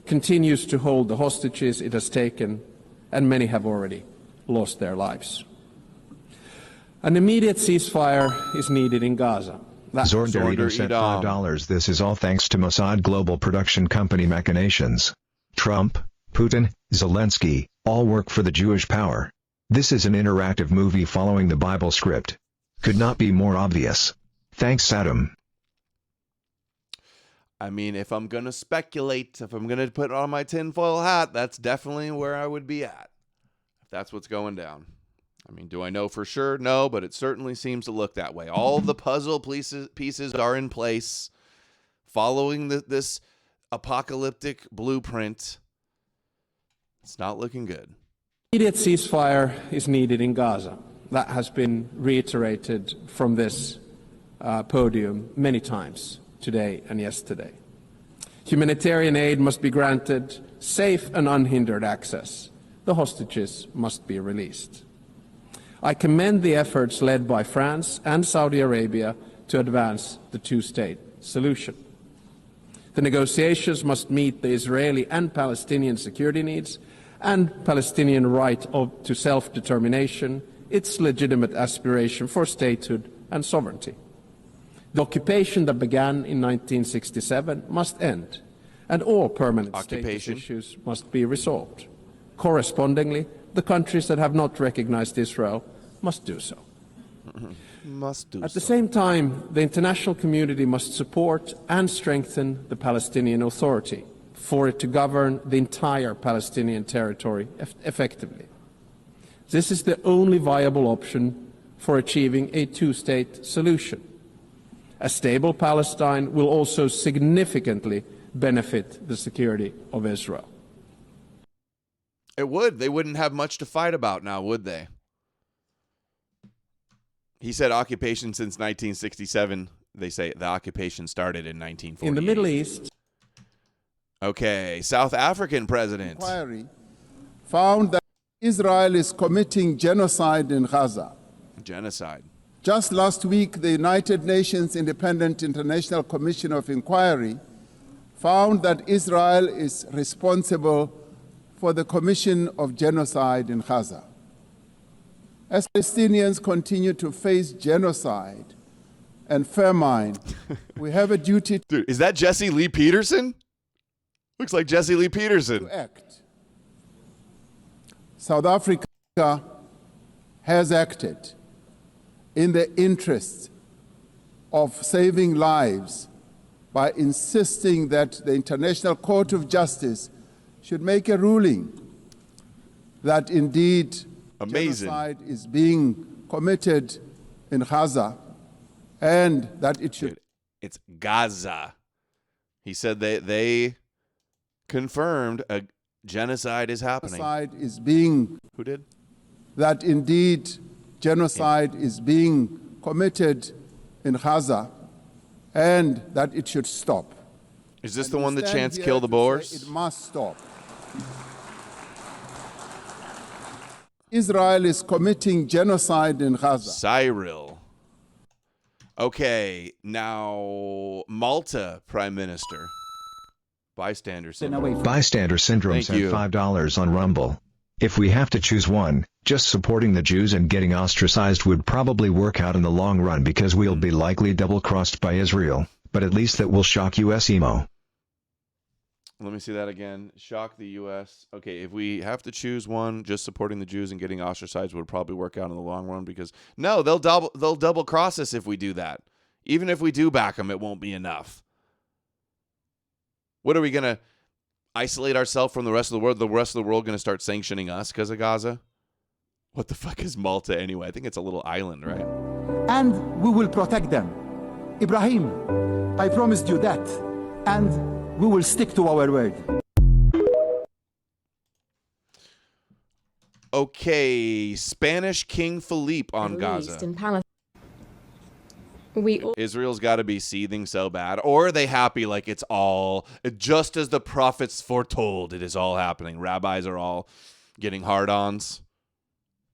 continues to hold the hostages it has taken, and many have already lost their lives. An immediate ceasefire is needed in Gaza. Zorder sent $5. This is all thanks to Mossad Global Production Company machinations. Trump, Putin, Zelensky, all work for the Jewish power. This is an interactive movie following the Bible script. Could not be more obvious. Thanks, Adam. I mean, if I'm going to speculate, if I'm going to put on my tinfoil hat, that's definitely where I would be at. If that's what's going down. I mean, do I know for sure? No, but it certainly seems to look that way. All the puzzle pieces are in place, following this apocalyptic blueprint. It's not looking good. Immediate ceasefire is needed in Gaza. That has been reiterated from this podium many times today and yesterday. Humanitarian aid must be granted safe and unhindered access. The hostages must be released. I commend the efforts led by France and Saudi Arabia to advance the two-state solution. The negotiations must meet the Israeli and Palestinian security needs and Palestinian right to self-determination, its legitimate aspiration for statehood and sovereignty. The occupation that began in 1967 must end, and all permanent status issues must be resolved. Correspondingly, the countries that have not recognized Israel must do so. At the same time, the international community must support and strengthen the Palestinian Authority for it to govern the entire Palestinian territory effectively. This is the only viable option for achieving a two-state solution. A stable Palestine will also significantly benefit the security of Israel. It would. They wouldn't have much to fight about now, would they? He said occupation since 1967. They say the occupation started in 1948. In the Middle East. Okay, South African president. Inquiry found that Israel is committing genocide in Gaza. Genocide. Just last week, the United Nations Independent International Commission of Inquiry found that Israel is responsible for the commission of genocide in Gaza. As Palestinians continue to face genocide and famine, we have a duty to Dude, is that Jesse Lee Peterson? Looks like Jesse Lee Peterson. act. South Africa has acted in the interest of saving lives by insisting that the International Court of Justice should make a ruling that indeed genocide is being committed in Gaza and that it should... Dude, it's Gaza. He said they confirmed a genocide is happening. Genocide is being... Who did? That indeed genocide is being committed in Gaza and that it should stop. Is this the one that chants kill the Boers? It must stop. Israel is committing genocide in Gaza. Cyril. Okay, now Malta Prime Minister. Bystander syndrome. Bystander syndrome Thank sent you. $5 on Rumble. If we have to choose one, just supporting the Jews and getting ostracized would probably work out in the long run because we'll be likely double-crossed by Israel. but at least that will shock US emo. Let me see that again. Shock the U.S. Okay, if we have to choose one, just supporting the Jews and getting ostracized would probably work out in the long run, because no, they'll double cross us if we do that. Even if we do back them, it won't be enough. What are we gonna isolate ourselves from the rest of the world? The rest of the world gonna start sanctioning us because of Gaza? What the fuck is Malta anyway? I think it's a little island, right? And we will protect them. Ibrahim, I promised you that, and we will stick to our word. Okay, Spanish King Philippe on Gaza. Israel's got to be seething so bad. Or are they happy like it's all, just as the prophets foretold, it is all happening? Rabbis are all getting hard-ons.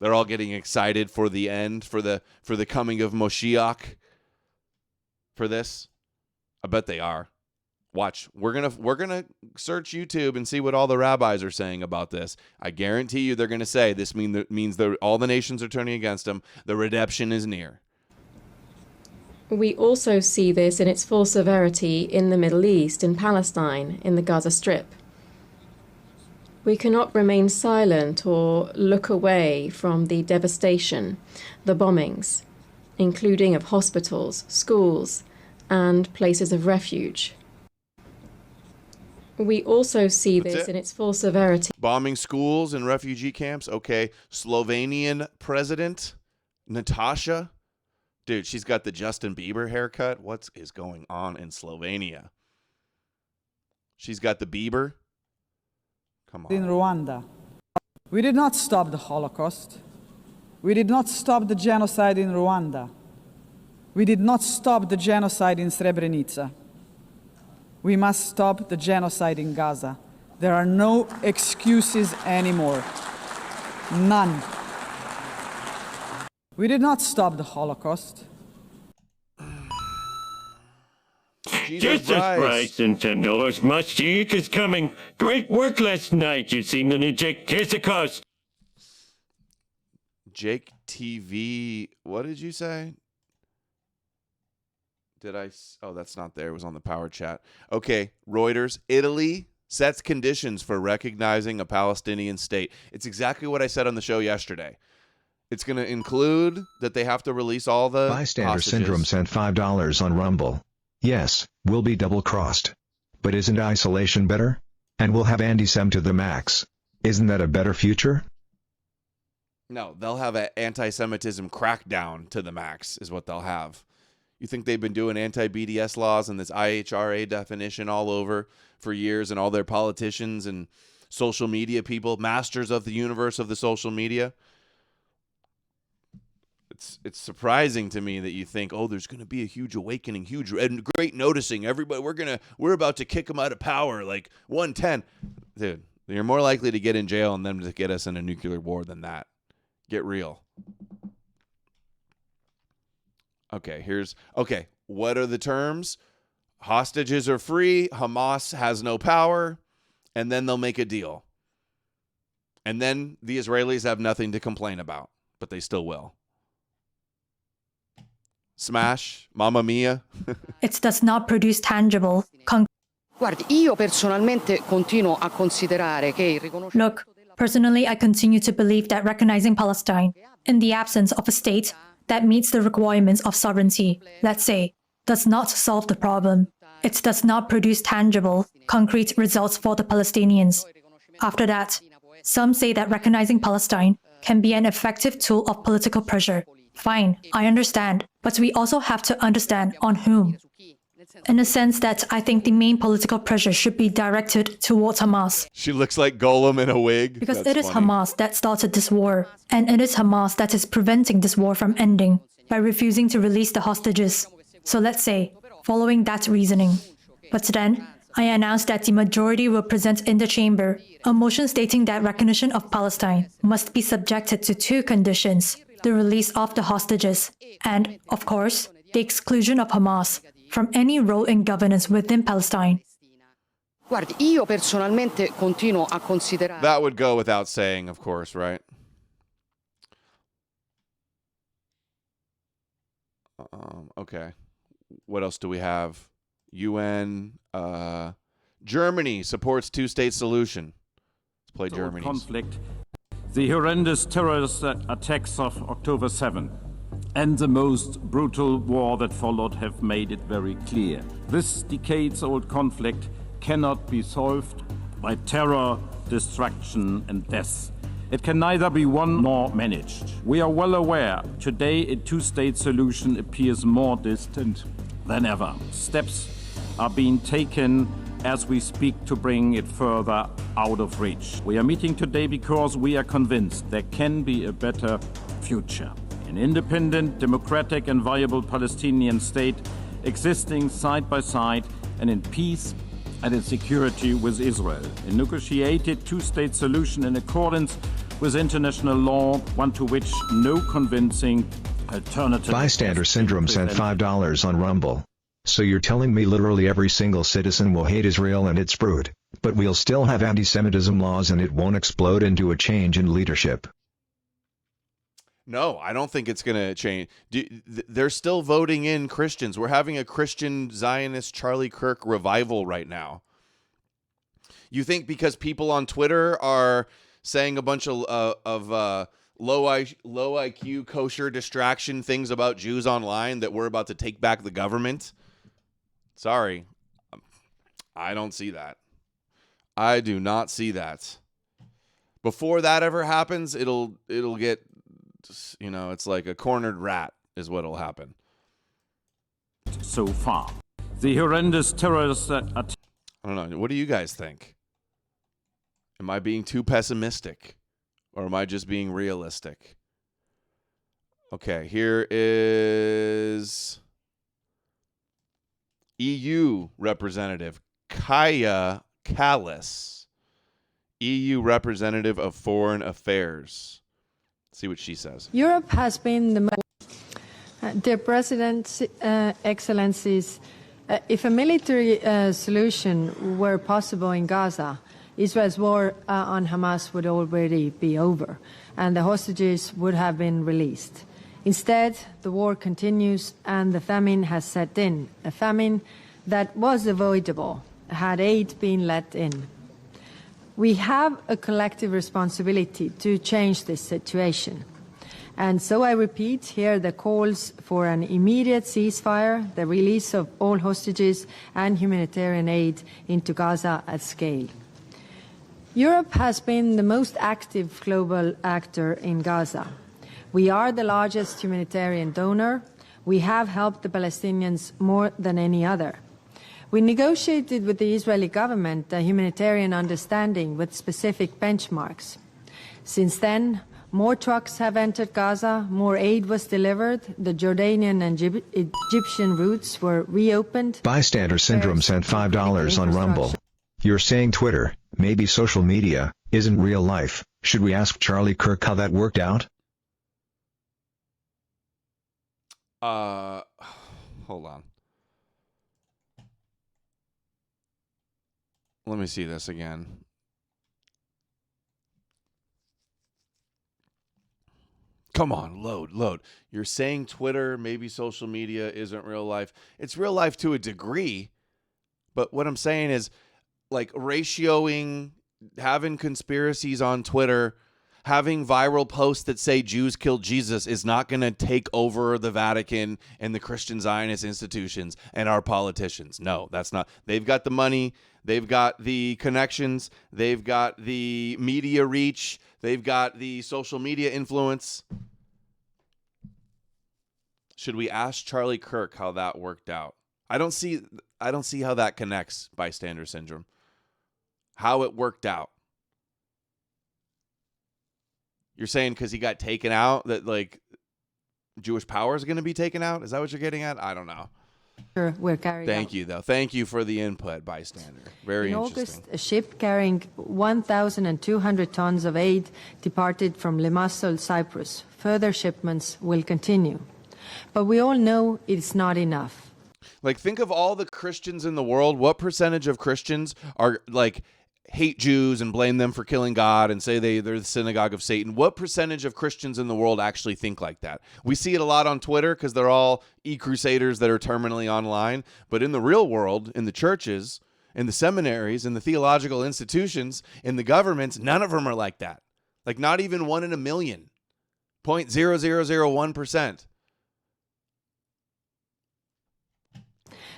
They're all getting excited for the end, for the coming of Moshiach. For this, I bet they are. Watch, we're gonna search YouTube and see what all the rabbis are saying about this. I guarantee you, they're gonna say this means that all the nations are turning against them. The redemption is near. We also see this in its full severity in the Middle East, in Palestine, in the Gaza Strip. We cannot remain silent or look away from the devastation, the bombings, including of hospitals, schools, and places of refuge. We also see this in its full severity. Bombing schools and refugee camps. Okay, Slovenian president, Natasha. Dude, she's got the Justin Bieber haircut. What is going on in Slovenia? She's got the Bieber. Come on. In Rwanda, we did not stop the Holocaust. We did not stop the genocide in Rwanda. We did not stop the genocide in Srebrenica. We must stop the genocide in Gaza. There are no excuses anymore. None. We did not stop the Holocaust. Jesus Christ and $10. Mashiach is coming. Great work last night. You seen the new Jake? Here's the cost. Jake TV. What did you say? Oh, that's not there. It was on the power chat. Okay, Reuters. Italy sets conditions for recognizing a Palestinian state. It's exactly what I said on the show yesterday. It's going to include that they have to release all the Bystander hostages. Syndrome sent $5 on Rumble. Yes, we'll be double-crossed. But isn't isolation better? And we'll have anti-Sem to the max. Isn't that a better future? No, they'll have an anti-Semitism crackdown to the max is what they'll have. You think they've been doing anti-BDS laws and this IHRA definition all over for years, and all their politicians and social media people, masters of the universe of the social media? It's surprising to me that you think, oh, there's going to be a huge awakening, huge and great noticing. Everybody, we're about to kick them out of power like 110. Dude, you're more likely to get in jail and them to get us in a nuclear war than that. Get real. Okay, what are the terms? Hostages are free, Hamas has no power, and then they'll make a deal. And then the Israelis have nothing to complain about, but they still will. Smash, Mamma Mia. It does not produce tangible. Guardi, io personalmente continuo a considerare che il riconoscimento. Look, personally, I continue to believe that recognizing Palestine, in the absence of a state that meets the requirements of sovereignty, let's say, does not solve the problem. It does not produce tangible, concrete results for the Palestinians. After that, some say that recognizing Palestine can be an effective tool of political pressure. Fine, I understand, but we also have to understand on whom. In a sense that I think the main political pressure should be directed towards Hamas. She looks like Golem in a wig. Because That's it is funny. Hamas that started this war, and it is Hamas that is preventing this war from ending by refusing to release the hostages. So let's say, following that reasoning. But then, I announced that the majority will present in the chamber a motion stating that recognition of Palestine must be subjected to two conditions: the release of the hostages, and, of course, the exclusion of Hamas from any role in governance within Palestine. Guardi, io personalmente continuo a considerare. That would go without saying, of course, right? Okay. What else do we have? UN. Germany supports two-state solution. Let's play Germany. Conflict, the horrendous terrorist attacks of October 7 and the most brutal war that followed have made it very clear. This decades-old conflict cannot be solved by terror, destruction, and death. It can neither be won nor managed. We are well aware today a two-state solution appears more distant than ever. Steps are being taken as we speak to bring it further out of reach. We are meeting today because we are convinced there can be a better future. An independent, democratic, and viable Palestinian state existing side by side and in peace and in security with Israel. A negotiated two-state solution in accordance with international law, one to which no convincing alternative... Bystander Syndrome sent $5 on Rumble. So you're telling me literally every single citizen will hate Israel and its brood, but we'll still have anti-Semitism laws and it won't explode into a change in leadership? No, I don't think it's going to change. They're still voting in Christians. We're having a Christian Zionist Charlie Kirk revival right now. You think because people on Twitter are saying a bunch of low IQ kosher distraction things about Jews online that we're about to take back the government? Sorry, I don't see that. I do not see that. Before that ever happens, it'll get, you know, it's like a cornered rat is what'll happen. So far, the horrendous terrorist I don't know. What do you guys think? Am I being too pessimistic, or am I just being realistic? Okay, here is EU Representative Kaya Kallas, EU Representative of Foreign Affairs. Let's see what she says. Europe has been the Dear President, Excellencies, if a military solution were possible in Gaza, Israel's war on Hamas would already be over, and the hostages would have been released. Instead, the war continues, and the famine has set in, a famine that was avoidable had aid been let in. We have a collective responsibility to change this situation. And so I repeat here the calls for an immediate ceasefire, the release of all hostages, and humanitarian aid into Gaza at scale. Europe has been the most active global actor in Gaza. We are the largest humanitarian donor. We have helped the Palestinians more than any other. We negotiated with the Israeli government a humanitarian understanding with specific benchmarks. Since then, more trucks have entered Gaza, more aid was delivered, the Jordanian and Egyptian routes were reopened. Bystander Syndrome sent $5 on Rumble. You're saying Twitter, maybe social media, isn't real life. Should we ask Charlie Kirk how that worked out? Hold on. Let me see this again. Come on, load. You're saying Twitter, maybe social media isn't real life. It's real life to a degree. But what I'm saying is, like, ratioing, having conspiracies on Twitter, having viral posts that say Jews killed Jesus is not going to take over the Vatican and the Christian Zionist institutions and our politicians. No, that's not. They've got the money. They've got the connections. They've got the media reach. They've got the social media influence. Should we ask Charlie Kirk how that worked out? I don't see how that connects, Bystander Syndrome. How it worked out. You're saying because he got taken out that, like, Jewish power is going to be taken out? Is that what you're getting at? I don't know. Sure, we're carrying Thank you, though. Thank you for the input, Bystander. Very interesting. In August, a ship carrying 1,200 tons of aid departed from Limassol, Cyprus. Further shipments will continue. But we all know it's not enough. Like, think of all the Christians in the world. What percentage of Christians are, like, hate Jews and blame them for killing God and say they're the synagogue of Satan. What percentage of Christians in the world actually think like that? We see it a lot on Twitter because they're all e-crusaders that are terminally online. But in the real world, in the churches, in the seminaries, in the theological institutions, in the governments, none of them are like that. Like not even 1 in a million. 0.0001%.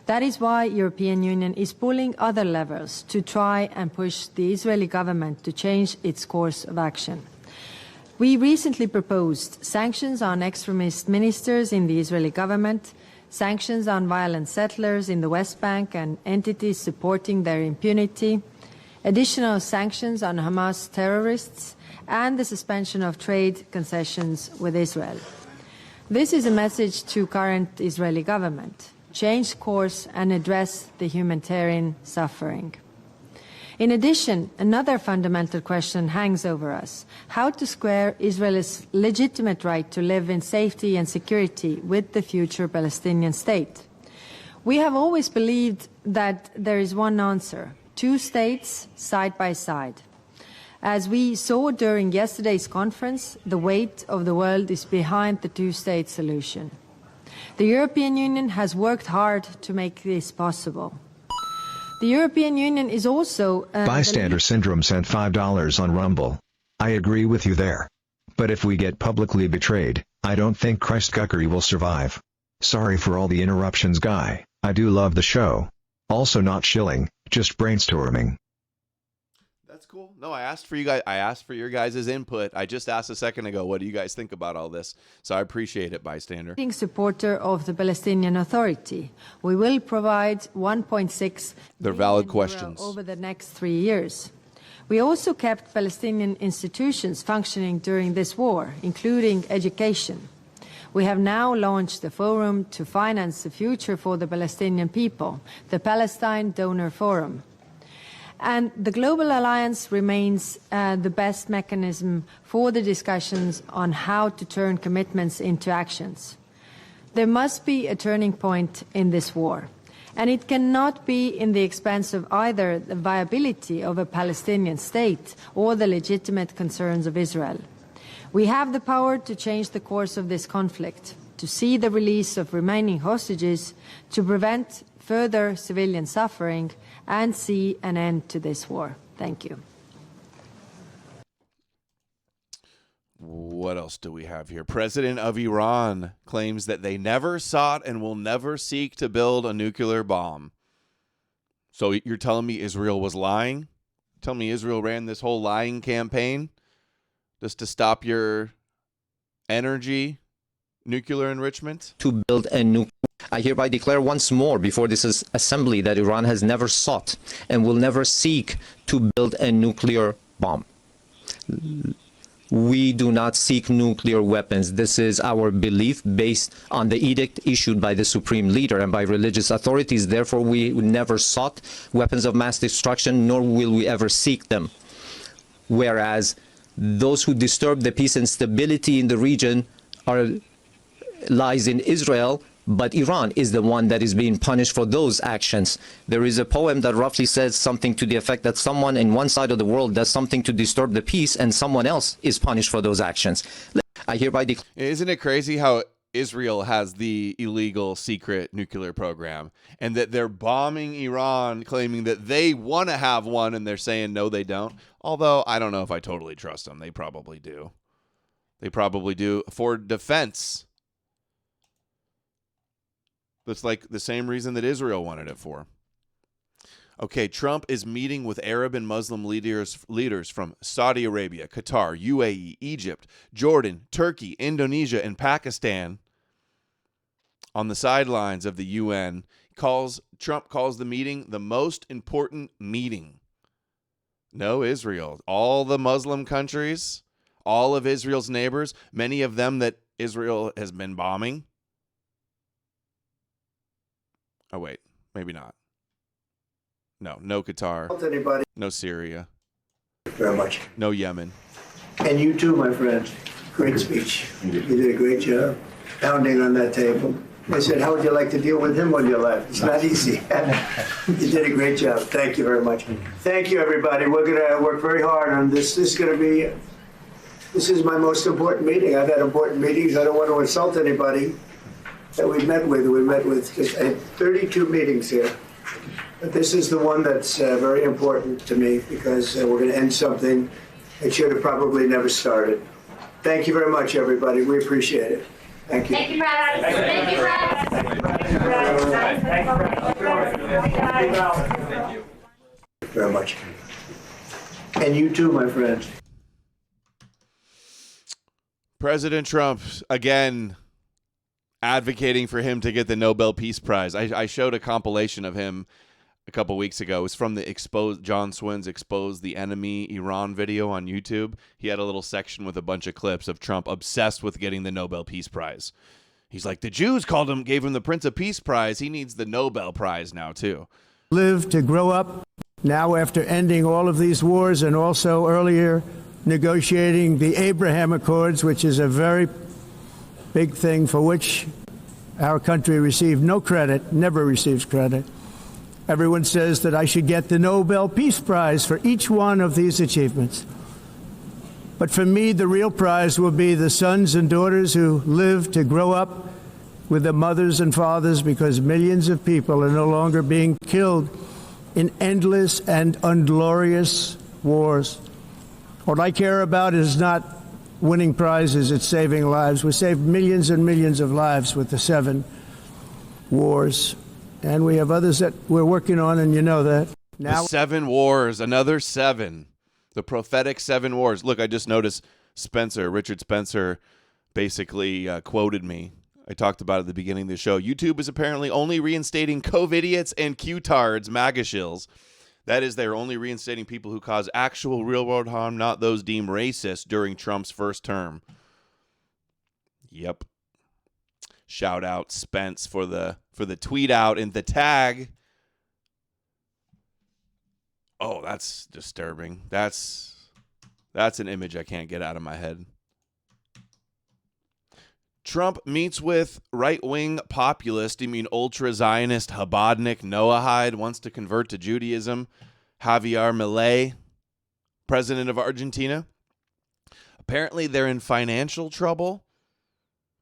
That is why European Union is pulling other levers to try and push the Israeli government to change its course of action. We recently proposed sanctions on extremist ministers in the Israeli government, sanctions on violent settlers in the West Bank and entities supporting their impunity, additional sanctions on Hamas terrorists, and the suspension of trade concessions with Israel. This is a message to current Israeli government. Change course and address the humanitarian suffering. In addition, another fundamental question hangs over us: how to square Israel's legitimate right to live in safety and security with the future Palestinian state. We have always believed that there is one answer: 2 states side by side. As we saw during yesterday's conference, the weight of the world is behind the 2-state solution. The European Union has worked hard to make this possible. The European Union is also... Bystander Syndrome sent $5 on Rumble. I agree with you there. But if we get publicly betrayed, I don't think Christcuckery will survive. Sorry for all the interruptions, guy. I do love the show. Also not shilling, just brainstorming. That's cool. No, I asked for you guys. I asked for your guys' input. I just asked a second ago, what do you guys think about all this? So I appreciate it, bystander. Being supporter of the Palestinian Authority, we will provide 1.6 They're valid questions over the next 3 years. We also kept Palestinian institutions functioning during this war, including education. We have now launched a forum to finance the future for the Palestinian people, the Palestine Donor Forum. And the Global Alliance remains the best mechanism for the discussions on how to turn commitments into actions. There must be a turning point in this war, and it cannot be in the expense of either the viability of a Palestinian state or the legitimate concerns of Israel. We have the power to change the course of this conflict, to see the release of remaining hostages, to prevent further civilian suffering, and see an end to this war. Thank you. What else do we have here? President of Iran claims that they never sought and will never seek to build a nuclear bomb. So you're telling me Israel was lying? Tell me Israel ran this whole lying campaign just to stop your energy, nuclear enrichment? To build a nuclear. I hereby declare once more before this assembly that Iran has never sought and will never seek to build a nuclear bomb. We do not seek nuclear weapons. This is our belief based on the edict issued by the Supreme Leader and by religious authorities. Therefore, we never sought weapons of mass destruction, nor will we ever seek them. Whereas those who disturb the peace and stability in the region lies in Israel, but Iran is the one that is being punished for those actions. There is a poem that roughly says something to the effect that someone in one side of the world does something to disturb the peace and someone else is punished for those actions. I hereby declare... Isn't it crazy how Israel has the illegal secret nuclear program and that they're bombing Iran, claiming that they want to have one, and they're saying no, they don't? Although I don't know if I totally trust them. They probably do. They probably do for defense. That's like the same reason that Israel wanted it for. Okay, Trump is meeting with Arab and Muslim leaders from Saudi Arabia, Qatar, UAE, Egypt, Jordan, Turkey, Indonesia, and Pakistan on the sidelines of the UN. Trump calls the meeting the most important meeting. No, Israel. All the Muslim countries, all of Israel's neighbors, many of them that Israel has been bombing. Oh, wait, maybe not. No Qatar. Anybody. No Syria. Very much. No Yemen. And you too, my friend. Great speech. You did a great job pounding on that table. I said, how would you like to deal with him when you left? It's not easy. You did a great job. Thank you very much. Thank you, everybody. We're going to work very hard on this. This is my most important meeting. I've had important meetings. I don't want to insult anybody that we've met with. We met with just 32 meetings here. But this is the one that's very important to me because we're going to end something that should have probably never started. Thank you very much, everybody. We appreciate it. Thank you. Thank you, Brad. Thank you, Brad. Thank you very much. And you too, my friend. President Trump, again, advocating for him to get the Nobel Peace Prize. I showed a compilation of him a couple weeks ago. It was from the John Swinn's Expose the Enemy Iran video on YouTube. He had a little section with a bunch of clips of Trump obsessed with getting the Nobel Peace Prize. He's like, the Jews gave him the Prince of Peace Prize. He needs the Nobel Prize now, too. Live to grow up now after ending all of these wars and also earlier negotiating the Abraham Accords, which is a very big thing for which our country received no credit, never receives credit. Everyone says that I should get the Nobel Peace Prize for each one of these achievements. But for me, the real prize will be the sons and daughters who live to grow up with the mothers and fathers, because millions of people are no longer being killed in endless and unglorious wars. What I care about is not winning prizes, it's saving lives. We saved millions and millions of lives with the 7 wars. And we have others that we're working on, and you know that. Now, the 7 wars, another 7. The prophetic 7 wars. Look, I just noticed Richard Spencer basically quoted me. I talked about it at the beginning of the show. YouTube is apparently only reinstating COVIDiots and Q-tards, MAGA shills. That is, they're only reinstating people who cause actual real-world harm, not those deemed racist during Trump's first term. Yep. Shout out Spence for the tweet out and the tag. Oh, that's disturbing. That's an image I can't get out of my head. Trump meets with right-wing populist, ultra-Zionist Chabadnik Noahide, wants to convert to Judaism. Javier Milei, president of Argentina. Apparently they're in financial trouble.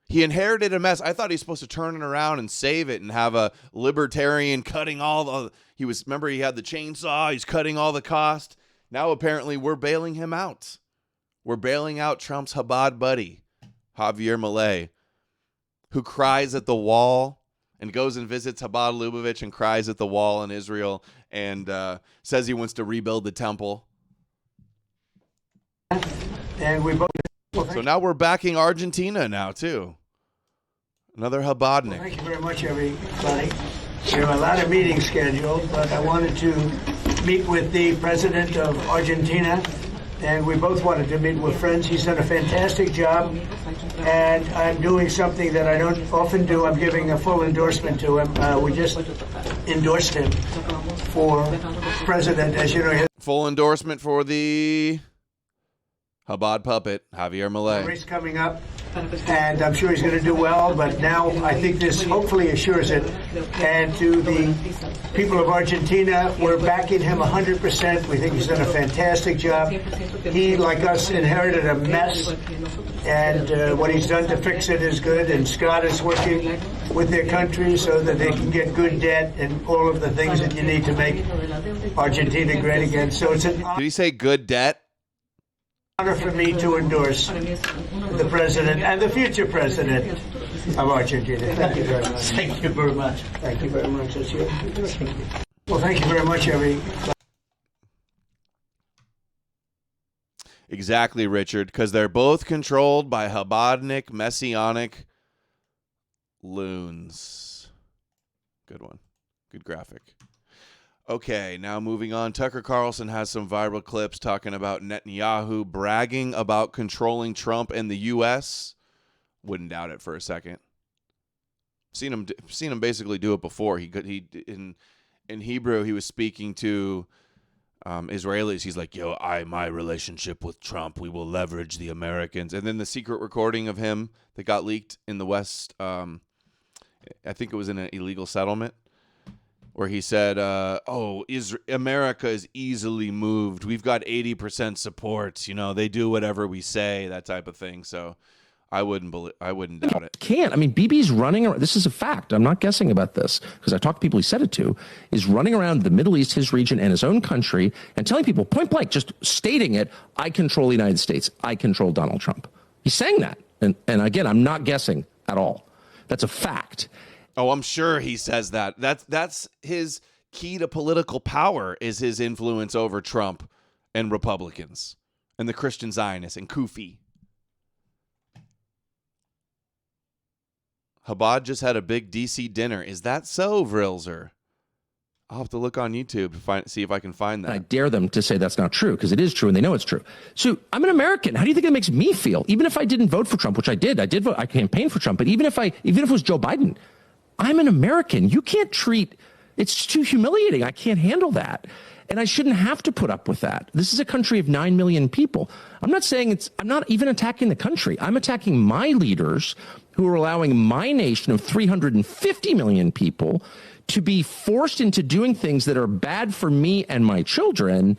He inherited a mess. I thought he's supposed to turn it around and save it and have a libertarian cutting all the... Remember he had the chainsaw, he's cutting all the cost. Now apparently we're bailing him out. We're bailing out Trump's Chabad buddy, Javier Milei, who cries at the wall and goes and visits Chabad Lubavitch and cries at the wall in Israel and says he wants to rebuild the temple. And we both... So now we're backing Argentina now, too. Another Chabadnik. Well, thank you very much, everybody. There are a lot of meetings scheduled, but I wanted to meet with the president of Argentina, and we both wanted to meet with friends. He's done a fantastic job, and I'm doing something that I don't often do. I'm giving a full endorsement to him. We just endorsed him for president, as you know. Full endorsement for the Chabad puppet, Javier Milei. Race coming up, and I'm sure he's going to do well, but now I think this hopefully assures it. And to the people of Argentina, we're backing him 100%. We think he's done a fantastic job. He, like us, inherited a mess, and what he's done to fix it is good, and Scott is working with their country so that they can get good debt and all of the things that you need to make Argentina great again. So it's an honor. Did he say good debt? Honor for me to endorse the president and the future president of Argentina. Thank you very much. Thank you very much. Thank you very much. That's you. Well, thank you very much, everybody. Exactly, Richard, because they're both controlled by Chabadnik, messianic loons. Good one. Good graphic. Okay, now moving on. Tucker Carlson has some viral clips talking about Netanyahu bragging about controlling Trump and the U.S. Wouldn't doubt it for a second. Seen him basically do it before. In Hebrew he was speaking to Israelis. He's like, my relationship with Trump, we will leverage the Americans. And then the secret recording of him that got leaked in the West, in I think it was in an illegal settlement, where he said, America is easily moved. We've got 80% support. You know, they do whatever we say, that type of thing. So I wouldn't doubt it. Can't. I mean, Bibi's running around. This is a fact. I'm not guessing about this because I talked to people he said it to, is running around the Middle East, his region, and his own country and telling people point blank, just stating it, I control the United States. I control Donald Trump. He's saying that. And again, I'm not guessing at all. That's a fact. Oh, I'm sure he says that. That's his key to political power, is his influence over Trump and Republicans and the Christian Zionists and Kufi. Chabad just had a big DC dinner. Is that so, Vrilzer? I'll have to look on YouTube to see if I can find that. I dare them to say that's not true, because it is true and they know it's true. So I'm an American. How do you think it makes me feel? Even if I didn't vote for Trump, which I did vote, I campaigned for Trump, but even if it was Joe Biden, I'm an American. You can't it's too humiliating. I can't handle that. And I shouldn't have to put up with that. This is a country of 9 million people. I'm not even attacking the country. I'm attacking my leaders who are allowing my nation of 350 million people to be forced into doing things that are bad for me and my children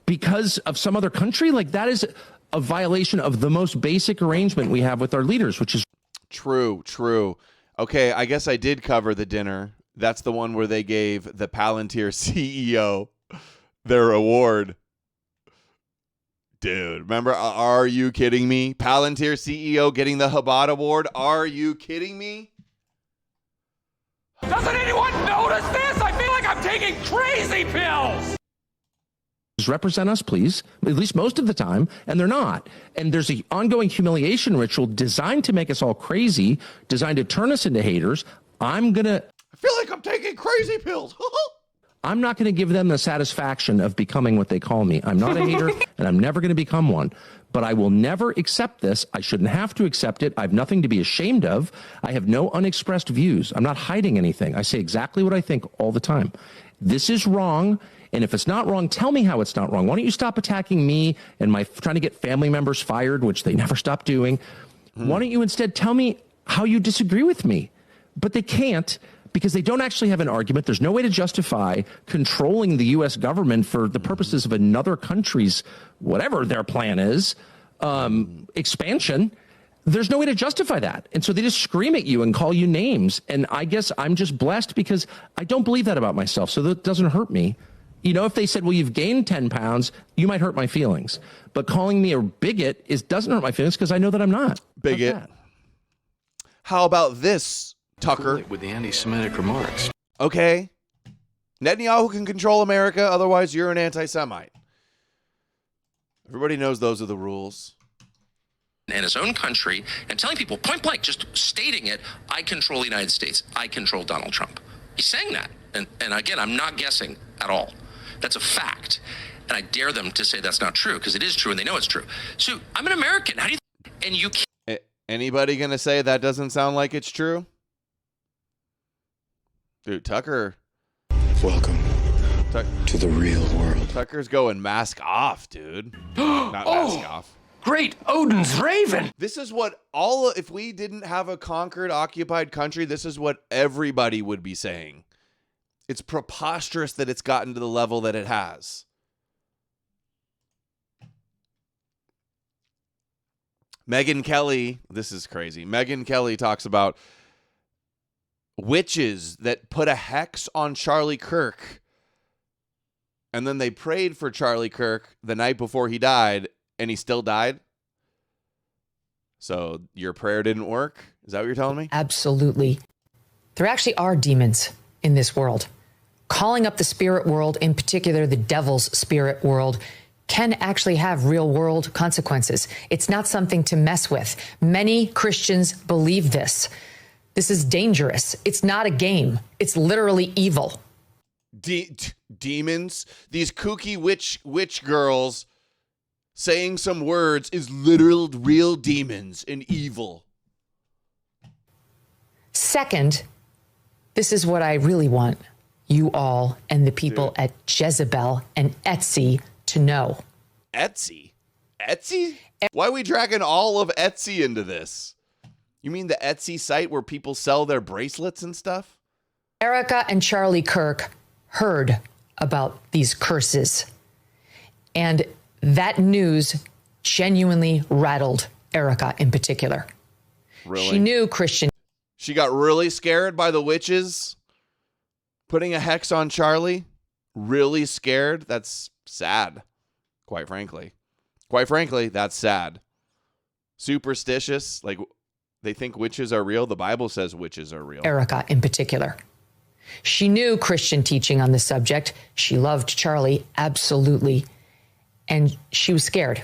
because of some other country. Like, that is a violation of the most basic arrangement we have with our leaders, which is true. Okay, I guess I did cover the dinner. That's the one where they gave the Palantir CEO their award. Dude, remember, are you kidding me? Palantir CEO getting the Chabad Award? Are you kidding me? Doesn't anyone notice this? I feel like I'm taking crazy pills. Represent us, please, at least most of the time, and they're not. And there's an ongoing humiliation ritual designed to make us all crazy, designed to turn us into haters. I feel like I'm taking crazy pills. I'm not going to give them the satisfaction of becoming what they call me. I'm not a hater, and I'm never going to become one. But I will never accept this. I shouldn't have to accept it. I have nothing to be ashamed of. I have no unexpressed views. I'm not hiding anything. I say exactly what I think all the time. This is wrong. And if it's not wrong, tell me how it's not wrong. Why don't you stop attacking me and trying to get family members fired, which they never stop doing? Why don't you instead tell me how you disagree with me? But they can't, because they don't actually have an argument. There's no way to justify controlling the U.S. government for the purposes of another country's, whatever their plan is, expansion. There's no way to justify that. And so they just scream at you and call you names. And I guess I'm just blessed because I don't believe that about myself. So that doesn't hurt me. You know, if they said, well, you've gained 10 pounds, you might hurt my feelings. But calling me a bigot doesn't hurt my feelings because I know that I'm not. Bigot. How about this, Tucker? With the anti-Semitic remarks. Okay. Netanyahu can control America, otherwise you're an anti-Semite. Everybody knows those are the rules. In his own country and telling people point blank, just stating it, I control the United States. I control Donald Trump. He's saying that. And again, I'm not guessing at all. That's a fact. And I dare them to say that's not true because it is true and they know it's true. So I'm an American. How do you and you can't. Anybody going to say that doesn't sound like it's true? Dude, Tucker. Welcome to the real world. Tucker's going mask off, dude. Not mask off. Great Odin's Raven. This is what if we didn't have a conquered, occupied country, this is what everybody would be saying. It's preposterous that it's gotten to the level that it has. Megyn Kelly, this is crazy. Megyn Kelly talks about witches that put a hex on Charlie Kirk. And then they prayed for Charlie Kirk the night before he died, and he still died. So your prayer didn't work? Is that what you're telling me? Absolutely. There actually are demons in this world. Calling up the spirit world, in particular the devil's spirit world, can actually have real world consequences. It's not something to mess with. Many Christians believe this. This is dangerous. It's not a game. It's literally evil. Demons? These kooky witch girls saying some words is literal real demons and evil. Second, this is what I really want you all and the people at Jezebel and Etsy to know. Etsy? Etsy? Why are we dragging all of Etsy into this? You mean the Etsy site where people sell their bracelets and stuff? Erica and Charlie Kirk heard about these curses. And that news genuinely rattled Erica in particular. Really? She knew Christian. She got really scared by the witches putting a hex on Charlie. Really scared. That's sad, quite frankly. Quite frankly, that's sad. Superstitious, like they think witches are real. The Bible says witches are real. Erica in particular. She knew Christian teaching on the subject. She loved Charlie, absolutely. And she was scared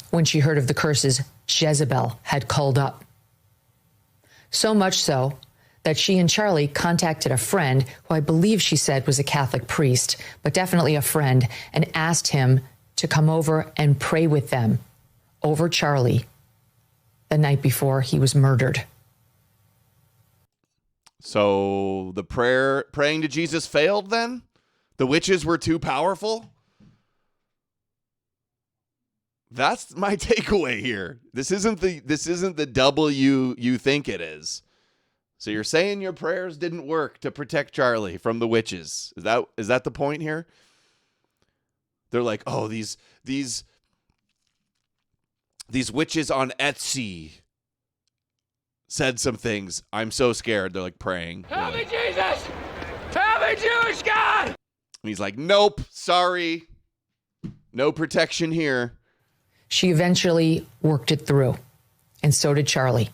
when she heard of the curses Jezebel had called up. So much so that she and Charlie contacted a friend who I believe she said was a Catholic priest, but definitely a friend, and asked him to come over and pray with them over Charlie the night before he was murdered. So the praying to Jesus failed then? The witches were too powerful? That's my takeaway here. This isn't the W you think it is. So you're saying your prayers didn't work to protect Charlie from the witches. Is that the point here? They're like, "Oh, these witches on Etsy said some things. I'm so scared." They're like praying. Help me, Jesus! Help me, Jewish God! And he's like, "Nope, sorry. No protection here." She eventually worked it through, and so did Charlie.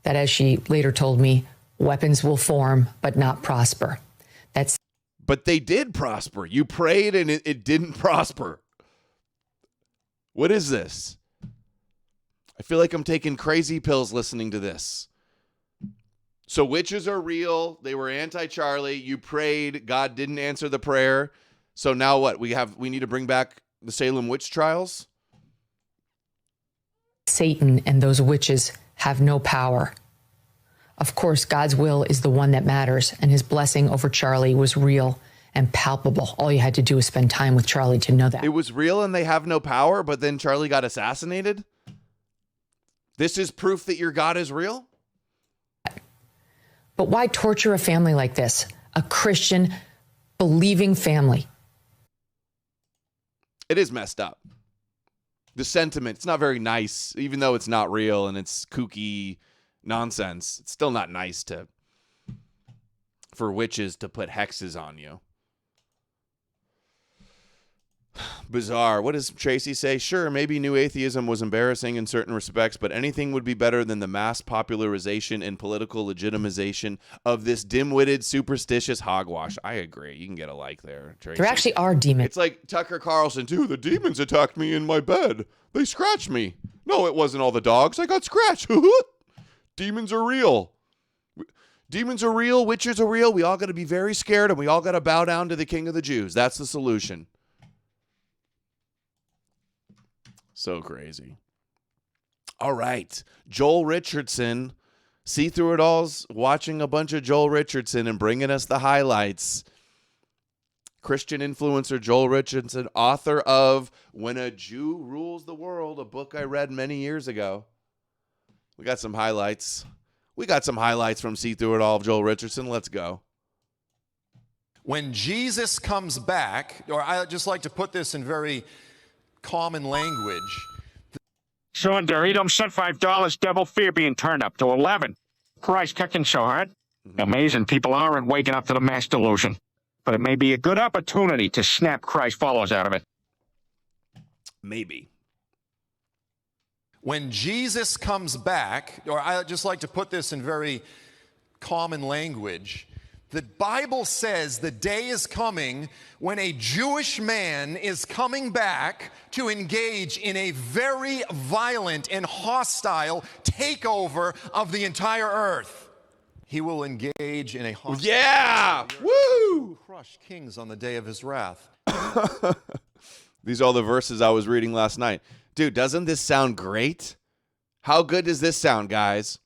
That, as she later told me, weapons will form but not prosper. But they did prosper. You prayed and it didn't prosper. What is this? I feel like I'm taking crazy pills listening to this. So witches are real. They were anti-Charlie. You prayed. God didn't answer the prayer. So now what? We need to bring back the Salem witch trials? Satan and those witches have no power. Of course, God's will is the one that matters, and his blessing over Charlie was real and palpable. All you had to do was spend time with Charlie to know that. It was real and they have no power, but then Charlie got assassinated? This is proof that your God is real? But why torture a family like this? A Christian, believing family. It is messed up. The sentiment, it's not very nice, even though it's not real and it's kooky nonsense. It's still not nice for witches to put hexes on you. Bizarre. What does Tracy say? Sure, maybe new atheism was embarrassing in certain respects, but anything would be better than the mass popularization and political legitimization of this dim-witted, superstitious hogwash. I agree. You can get a like there, Tracy. There actually are demons. It's like Tucker Carlson, too. The demons attacked me in my bed. They scratched me. No, it wasn't all the dogs. I got scratched. Demons are real. Demons are real. Witches are real. We all got to be very scared, and we all got to bow down to the King of the Jews. That's the solution. So crazy. All right. Joel Richardson. See Through It All's watching a bunch of Joel Richardson and bringing us the highlights. Christian influencer Joel Richardson, author of When a Jew Rules the World, a book I read many years ago. We got some highlights. We got some highlights from See Through It All of Joel Richardson. Let's go. When Jesus comes back, or I just like to put this in very common language. Sean Dorito sent $5, double fear being turned up to 11. Christ kicking so hard. Amazing people aren't waking up to the mass delusion. But it may be a good opportunity to snap Christ followers out of it. Maybe. When Jesus comes back, or I just like to put this in very common language, the Bible says the day is coming when a Jewish man is coming back to engage in a very violent and hostile takeover of the entire earth. He will engage in a hostile Woo! Crush kings on the day of his wrath. These are all the verses I was reading last night. Dude, doesn't this sound great? How good does this sound, guys?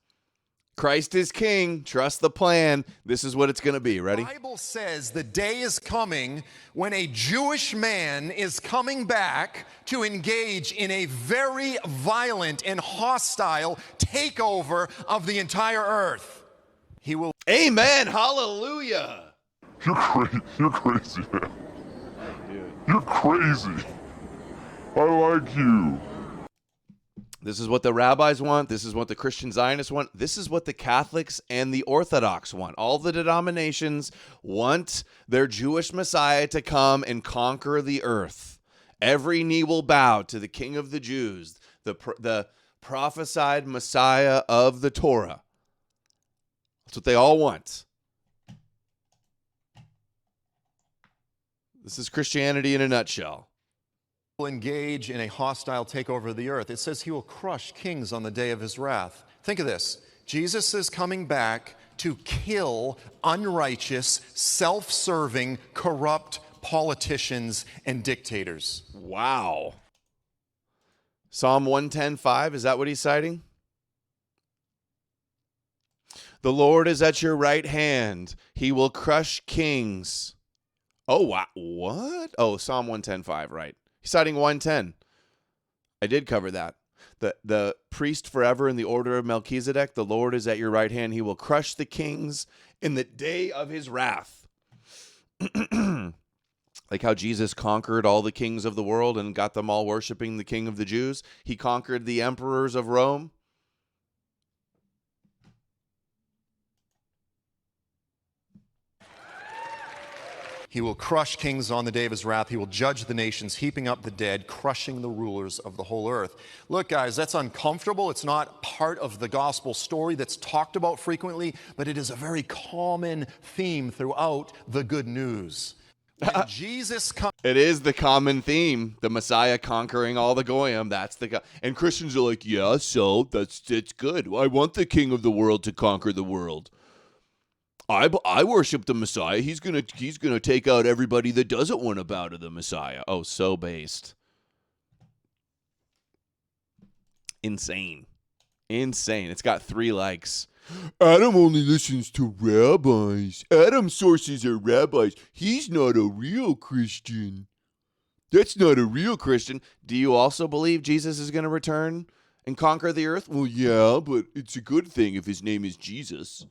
Christ is king. Trust the plan. This is what it's going to be. Ready? The Bible says the day is coming when a Jewish man is coming back to engage in a very violent and hostile takeover of the entire earth. He will. Amen. Hallelujah. You're crazy. You're crazy, man. You're crazy. I like you. This is what the rabbis want. This is what the Christian Zionists want. This is what the Catholics and the Orthodox want. All the denominations want their Jewish Messiah to come and conquer the earth. Every knee will bow to the King of the Jews, the prophesied Messiah of the Torah. That's what they all want. This is Christianity in a nutshell. Will engage in a hostile takeover of the earth. It says he will crush kings on the day of his wrath. Think of this. Jesus is coming back to kill unrighteous, self-serving, corrupt politicians and dictators. Wow. Psalm 110:5, is that what he's citing? The Lord is at your right hand. He will crush kings. Oh, wow. What? Oh, Psalm 110:5, right. He's citing 110. I did cover that. The priest forever in the order of Melchizedek, the Lord is at your right hand. He will crush the kings in the day of his wrath. Like how Jesus conquered all the kings of the world and got them all worshiping the King of the Jews. He conquered the emperors of Rome. He will crush kings on the day of his wrath. He will judge the nations, heaping up the dead, crushing the rulers of the whole earth. Look, guys, that's uncomfortable. It's not part of the gospel story that's talked about frequently, but it is a very common theme throughout the good news. When Jesus comes. It is the common theme. The Messiah conquering all the goyim. That's the and Christians are like, yeah, so it's good. I want the King of the world to conquer the world. I worship the Messiah. He's gonna take out everybody that doesn't want to bow to the Messiah. Oh, so based. Insane. It's got 3 likes. Adam only listens to rabbis. Adam's sources are rabbis. He's not a real Christian. That's not a real Christian. Do you also believe Jesus is going to return and conquer the earth? Well, yeah, but it's a good thing if his name is Jesus.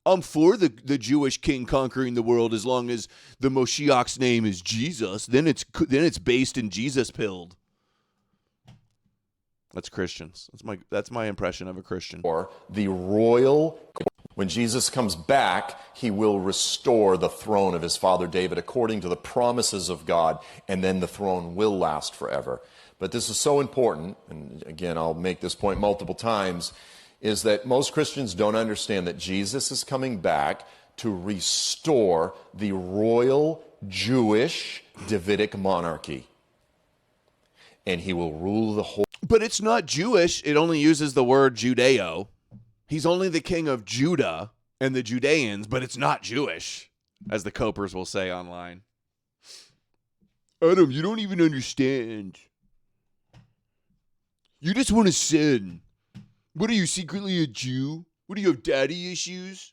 I'm for the Jewish king conquering the world as long as the Moshiach's name is Jesus. Then it's based in Jesus pilled. That's Christians. That's my impression of a Christian. Or the royal, when Jesus comes back, he will restore the throne of his father David according to the promises of God, and then the throne will last forever. But this is so important, and again, I'll make this point multiple times, is that most Christians don't understand that Jesus is coming back to restore the royal Jewish Davidic monarchy. And he will rule the whole. But it's not Jewish. It only uses the word Judeo. He's only the king of Judah and the Judeans, but it's not Jewish, as the Copers will say online. Adam, you don't even understand. You just want to sin. What are you, secretly a Jew? What do you have, daddy issues?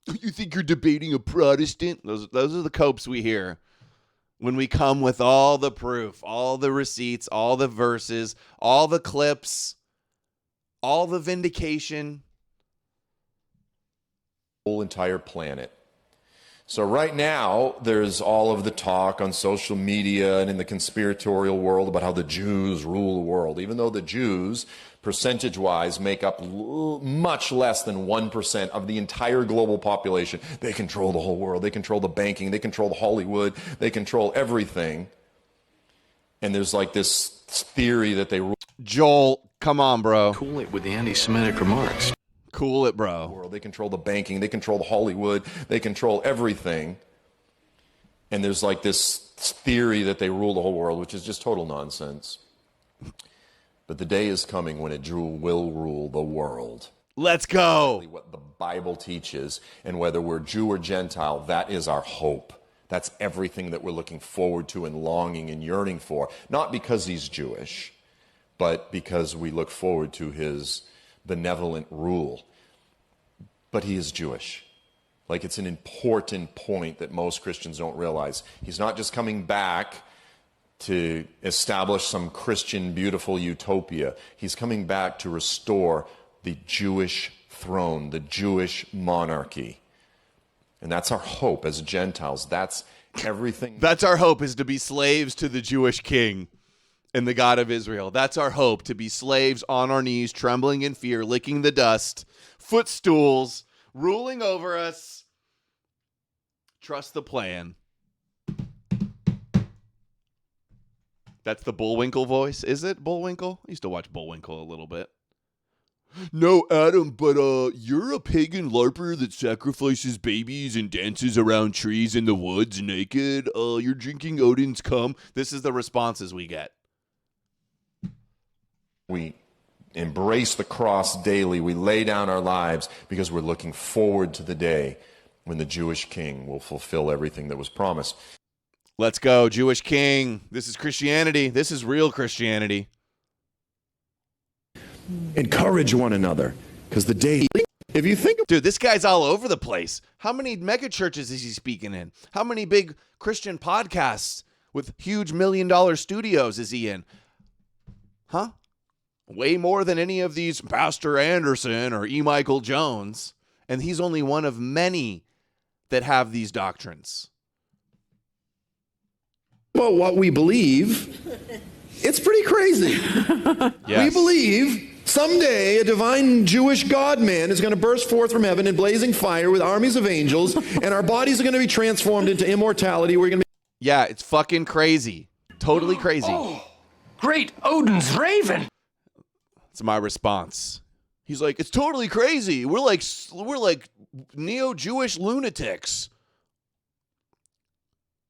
You think you're debating a Protestant? Those are the copes we hear when we come with all the proof, all the receipts, all the verses, all the clips, all the vindication. Whole entire planet. So right now, there's all of the talk on social media and in the conspiratorial world about how the Jews rule the world, even though the Jews, percentage-wise, make up much less than 1% of the entire global population. They control the whole world. They control the banking. They control the Hollywood. They control everything. And there's like this theory that they rule. Joel, come on, bro. Cool it with the anti-Semitic remarks. Cool it, bro. They control the banking. They control the Hollywood. They control everything. And there's like this theory that they rule the whole world, which is just total nonsense. But the day is coming when a Jew will rule the world. Let's go. What the Bible teaches, and whether we're Jew or Gentile, that is our hope. That's everything that we're looking forward to and longing and yearning for. Not because he's Jewish, but because we look forward to his benevolent rule. But he is Jewish. Like, it's an important point that most Christians don't realize. He's not just coming back to establish some Christian beautiful utopia. He's coming back to restore the Jewish throne, the Jewish monarchy. And that's our hope as Gentiles. That's everything. That's our hope, is to be slaves to the Jewish king and the God of Israel. That's our hope, to be slaves on our knees, trembling in fear, licking the dust, footstools, ruling over us. Trust the plan. That's the Bullwinkle voice, is it? Bullwinkle? I used to watch Bullwinkle a little bit. No, Adam, but you're a pagan LARPer that sacrifices babies and dances around trees in the woods naked. You're drinking Odin's cum. This is the responses we get. We embrace the cross daily. We lay down our lives because we're looking forward to the day when the Jewish king will fulfill everything that was promised. Let's go, Jewish king. This is Christianity. This is real Christianity. Encourage one another, because the day, if you think, dude, this guy's all over the place. How many mega churches is he speaking in? How many big Christian podcasts with huge $1 million studios is he in? Huh? Way more than any of these Pastor Anderson or E. Michael Jones. And he's only one of many that have these doctrines. Well, what we believe, it's pretty crazy. Yes. We believe someday a divine Jewish God-man is going to burst forth from heaven in blazing fire with armies of angels, and our bodies are going to be transformed into immortality. We're going to be... Yeah, it's fucking crazy. Totally crazy. Oh, great Odin's raven. It's my response. He's like, it's totally crazy. We're like neo-Jewish lunatics.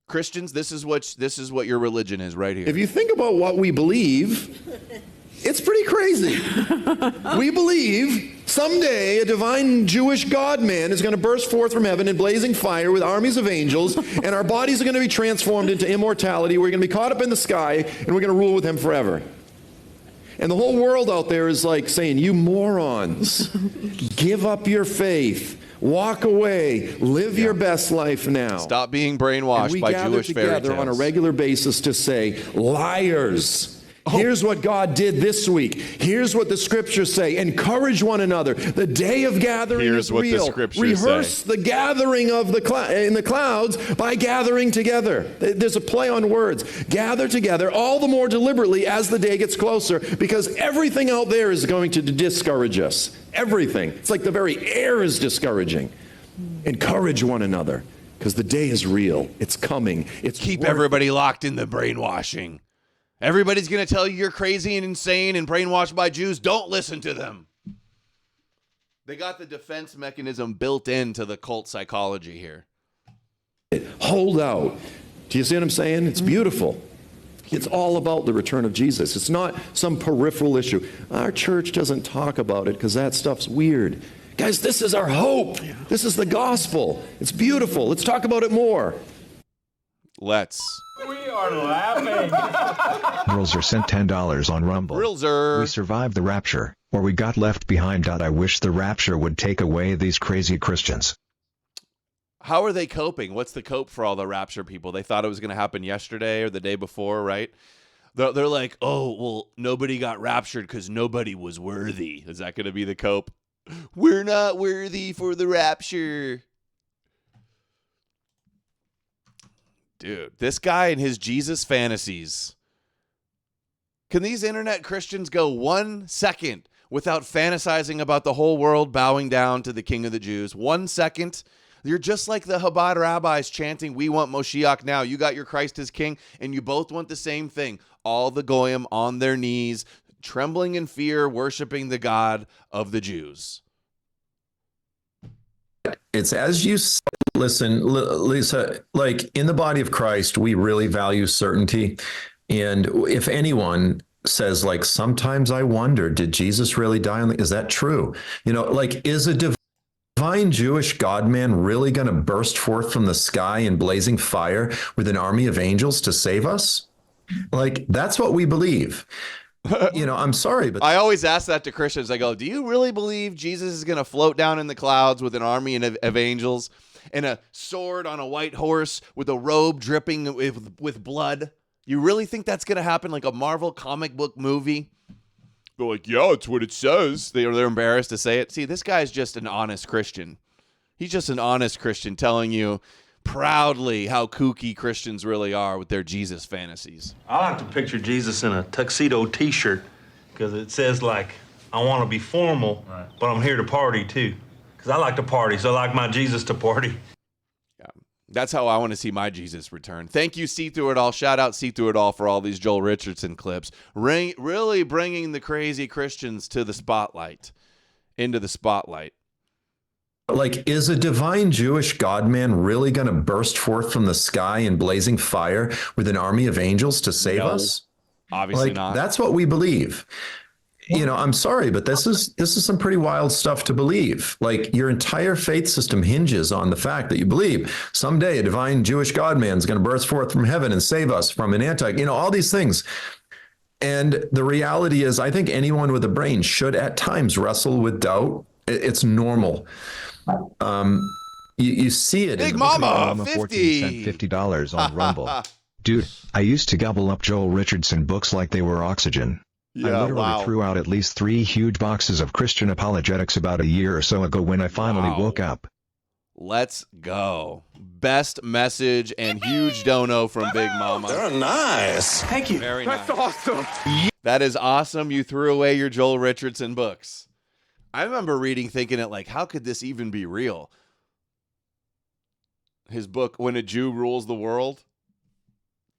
Christians, this is what your religion is right here. If you think about what we believe, it's pretty crazy. We believe someday a divine Jewish God-man is going to burst forth from heaven in blazing fire with armies of angels, and our bodies are going to be transformed into immortality. We're going to be caught up in the sky, and we're going to rule with him forever. And the whole world out there is like saying, you morons, give up your faith. Walk away. Live your best life now. Stop being brainwashed by Jewish fairy tales. We gather together on a regular basis to say, liars. Here's what God did this week. Here's what the scriptures say. Encourage one another. The day of gathering is real. Here's what the scriptures Rehearse say. the gathering of in the clouds by gathering together. There's a play on words. Gather together all the more deliberately as the day gets closer, because everything out there is going to discourage us. Everything. It's like the very air is discouraging. Encourage one another, because the day is real. It's coming. Keep everybody locked in the brainwashing. Everybody's going to tell you you're crazy and insane and brainwashed by Jews. Don't listen to them. They got the defense mechanism built into the cult psychology here. Hold out. Do you see what I'm saying? It's beautiful. It's all about the return of Jesus. It's not some peripheral issue. Our church doesn't talk about it because that stuff's weird. Guys, this is our hope. This is the gospel. It's beautiful. Let's talk about it more. Let's. We are laughing. Brilzer sent $10 on Rumble. Brilzer. We survived the rapture, or we got left behind. I wish the rapture would take away these crazy Christians. How are they coping? What's the cope for all the rapture people? They thought it was going to happen yesterday or the day before, right? They're like, oh, well, nobody got raptured because nobody was worthy. Is that going to be the cope? We're not worthy for the rapture. Dude, this guy and his Jesus fantasies. Can these internet Christians go 1 second without fantasizing about the whole world bowing down to the King of the Jews? 1 second. You're just like the Chabad rabbis chanting, we want Moshiach now. You got your Christ as king, and you both want the same thing. All the goyim on their knees, trembling in fear, worshiping the God of the Jews. It's as you listen, Lisa, like in the body of Christ, we really value certainty. And if anyone says, like, sometimes I wonder, did Jesus really die on is that true? You know, like, is a divine Jewish God-man really going to burst forth from the sky in blazing fire with an army of angels to save us? Like, that's what we believe. I'm sorry, but I always ask that to Christians. I go, do you really believe Jesus is going to float down in the clouds with an army of angels and a sword on a white horse with a robe dripping with blood? You really think that's going to happen like a Marvel comic book movie? They're like, yeah, it's what it says. They're embarrassed to say it. See, this guy's just an honest Christian. He's just an honest Christian telling you proudly how kooky Christians really are with their Jesus fantasies. I like to picture Jesus in a tuxedo t-shirt because it says, like, I want to be formal, but I'm here to party, too. Because I like to party, so I like my Jesus to party. Yeah, that's how I want to see my Jesus return. Thank you, See Through It All. Shout out See Through It All for all these Joel Richardson clips. Really bringing the crazy Christians to the spotlight, into the spotlight. Like, is a divine Jewish God-man really going to burst forth from the sky in blazing fire with an army of angels to save us? Obviously not. That's what we believe. I'm sorry, but this is some pretty wild stuff to believe. Like, your entire faith system hinges on the fact that you believe someday a divine Jewish God-man is going to burst forth from heaven and save us from an all these things. And the reality is, I think anyone with a brain should at times wrestle with doubt. It's normal. You see it. Big Mama, 14 cent $50 on Rumble. Dude, I used to gobble up Joel Richardson books like they were oxygen. Yeah, I literally threw out at least 3 huge boxes of Christian apologetics about a year or so ago when I finally woke up. Let's go. Best message and huge dono from Big Mama. They're nice. Thank you. Very nice. That's awesome. That is awesome. You threw away your Joel Richardson books. I remember reading, thinking it like, how could this even be real? His book, When a Jew Rules the World.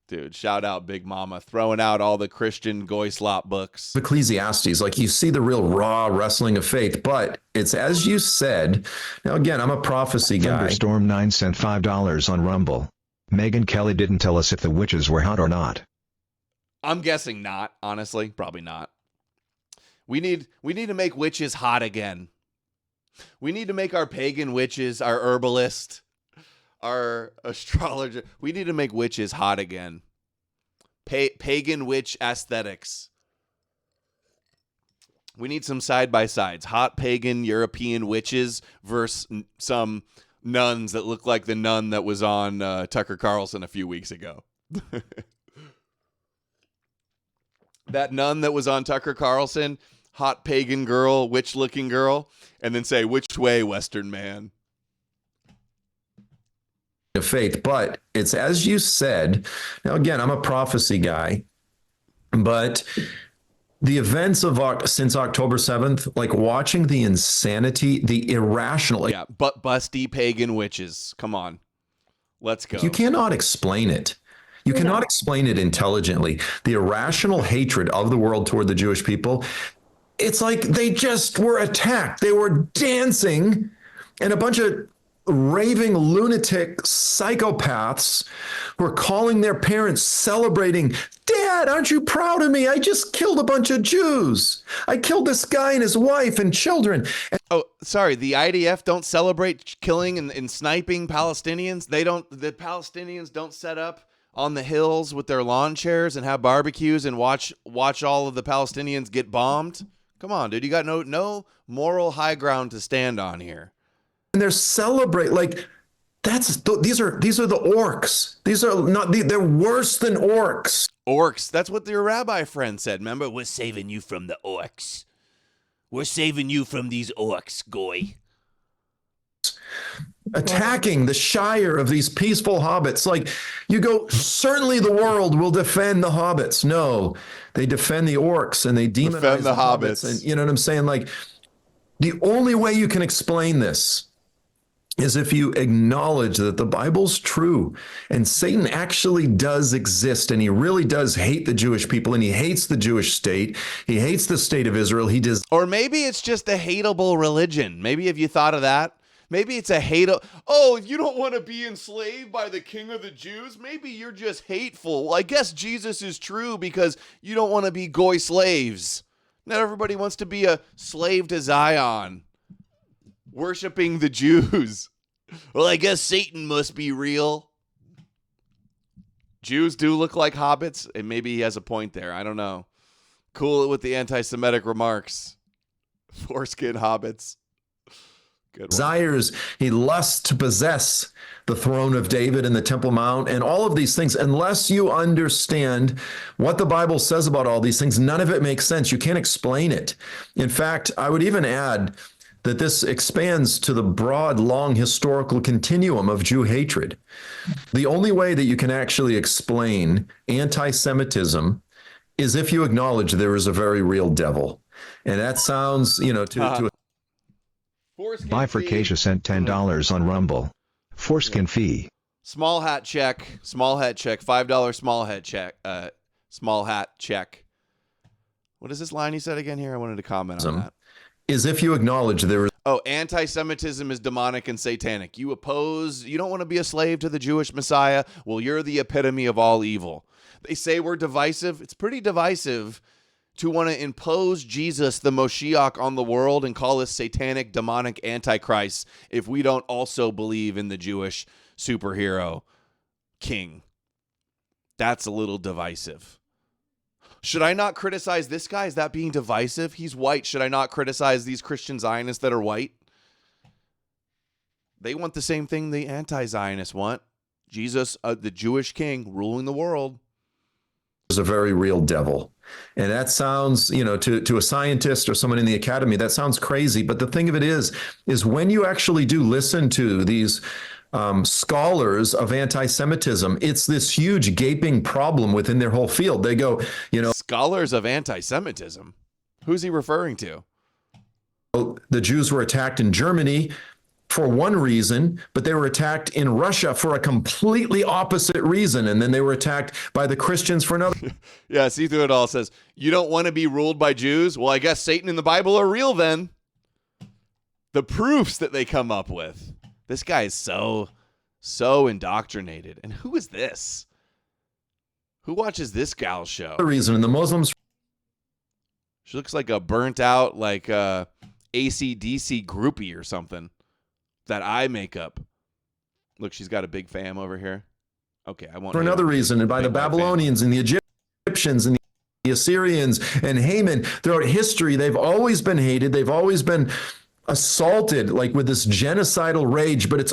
Dude, shout out Big Mama, throwing out all the Christian goy slop books. Ecclesiastes, like, you see the real raw wrestling of faith, but it's as you said. Now, again, I'm a prophecy guy. Thunderstorm 9 cent $5 on Rumble. Megyn Kelly didn't tell us if the witches were hot or not. I'm guessing not, honestly. Probably not. We need to make witches hot again. We need to make our pagan witches, our herbalist, our astrologer. We need to make witches hot again. Pagan witch aesthetics. We need some side-by-sides. Hot pagan European witches versus some nuns that look like the nun that was on Tucker Carlson a few weeks ago. That nun that was on Tucker Carlson, hot pagan girl, witch-looking girl, and then say, which way, Western man? Of faith, but it's as you said. Now, again, I'm a prophecy guy, but the events of since October 7th, like watching the insanity, the irrational. Yeah, but busty pagan witches. Come on. Let's go. You cannot explain it. You cannot explain it intelligently. The irrational hatred of the world toward the Jewish people. It's like they just were attacked. They were dancing, and a bunch of raving lunatic psychopaths were calling their parents, celebrating, Dad, aren't you proud of me? I just killed a bunch of Jews. I killed this guy and his wife and children. Oh, sorry. The IDF don't celebrate killing and sniping Palestinians. The Palestinians don't set up on the hills with their lawn chairs and have barbecues and watch all of the Palestinians get bombed. Come on, dude. You got no moral high ground to stand on here. And they're celebrating like these are the orcs. These are not they're worse than orcs. Orcs. That's what your rabbi friend said. Remember, we're saving you from the orcs. We're saving you from these orcs, goy. Attacking the shire of these peaceful hobbits. Like, you go, certainly the world will defend the hobbits. No, they defend the orcs and they demonize the hobbits. And you know what I'm saying? Like, the only way you can explain this is if you acknowledge that the Bible's true and Satan actually does exist and he really does hate the Jewish people and he hates the Jewish state. He hates the state of Israel. He does. Or maybe it's just a hateable religion. Maybe have you thought of that? Maybe it's a if you don't want to be enslaved by the king of the Jews, maybe you're just hateful. Well, I guess Jesus is true because you don't want to be goy slaves. Not everybody wants to be a slave to Zion, worshiping the Jews. Well, I guess Satan must be real. Jews do look like hobbits, and maybe he has a point there. I don't know. Cool it with the anti-Semitic remarks. Foreskin hobbits. Good one. Desires, he lusts to possess the throne of David and the Temple Mount and all of these things. Unless you understand what the Bible says about all these things, none of it makes sense. You can't explain it. In fact, I would even add that this expands to the broad, long historical continuum of Jew hatred. The only way that you can actually explain anti-Semitism is if you acknowledge there is a very real devil. And that sounds, to Bifurcatia sent $10 on Rumble. Foreskin fee. Small hat check. $5 small hat check. What is this line you said again here? I wanted to comment on that. Is if you acknowledge there is... Oh, anti-Semitism is demonic and satanic. You don't want to be a slave to the Jewish Messiah. Well, you're the epitome of all evil. They say we're divisive. It's pretty divisive to want to impose Jesus, the Moshiach, on the world and call us satanic, demonic antichrist if we don't also believe in the Jewish superhero king. That's a little divisive. Should I not criticize this guy? Is that being divisive? He's white. Should I not criticize these Christian Zionists that are white? They want the same thing the anti-Zionists want. Jesus, the Jewish king, ruling the world. There's a very real devil. And that sounds, to a scientist or someone in the academy, that sounds crazy. But the thing of it is when you actually do listen to these scholars of anti-Semitism, it's this huge gaping problem within their whole field. They go, Scholars of anti-Semitism? Who's he referring to? The Jews were attacked in Germany for one reason, but they were attacked in Russia for a completely opposite reason. And then they were attacked by the Christians for another. Yeah, see through it all. Says, you don't want to be ruled by Jews? Well, I guess Satan and the Bible are real then. The proofs that they come up with. This guy is so indoctrinated. And who is this? Who watches this gal show? The reason, and the Muslims. She looks like a burnt out, AC/DC groupie or something. That eye makeup. Look, she's got a big fam over here. Okay, I want for another reason, and by the Babylonians and the Egyptians and the Assyrians and Haman throughout history, they've always been hated. They've always been assaulted with this genocidal rage, but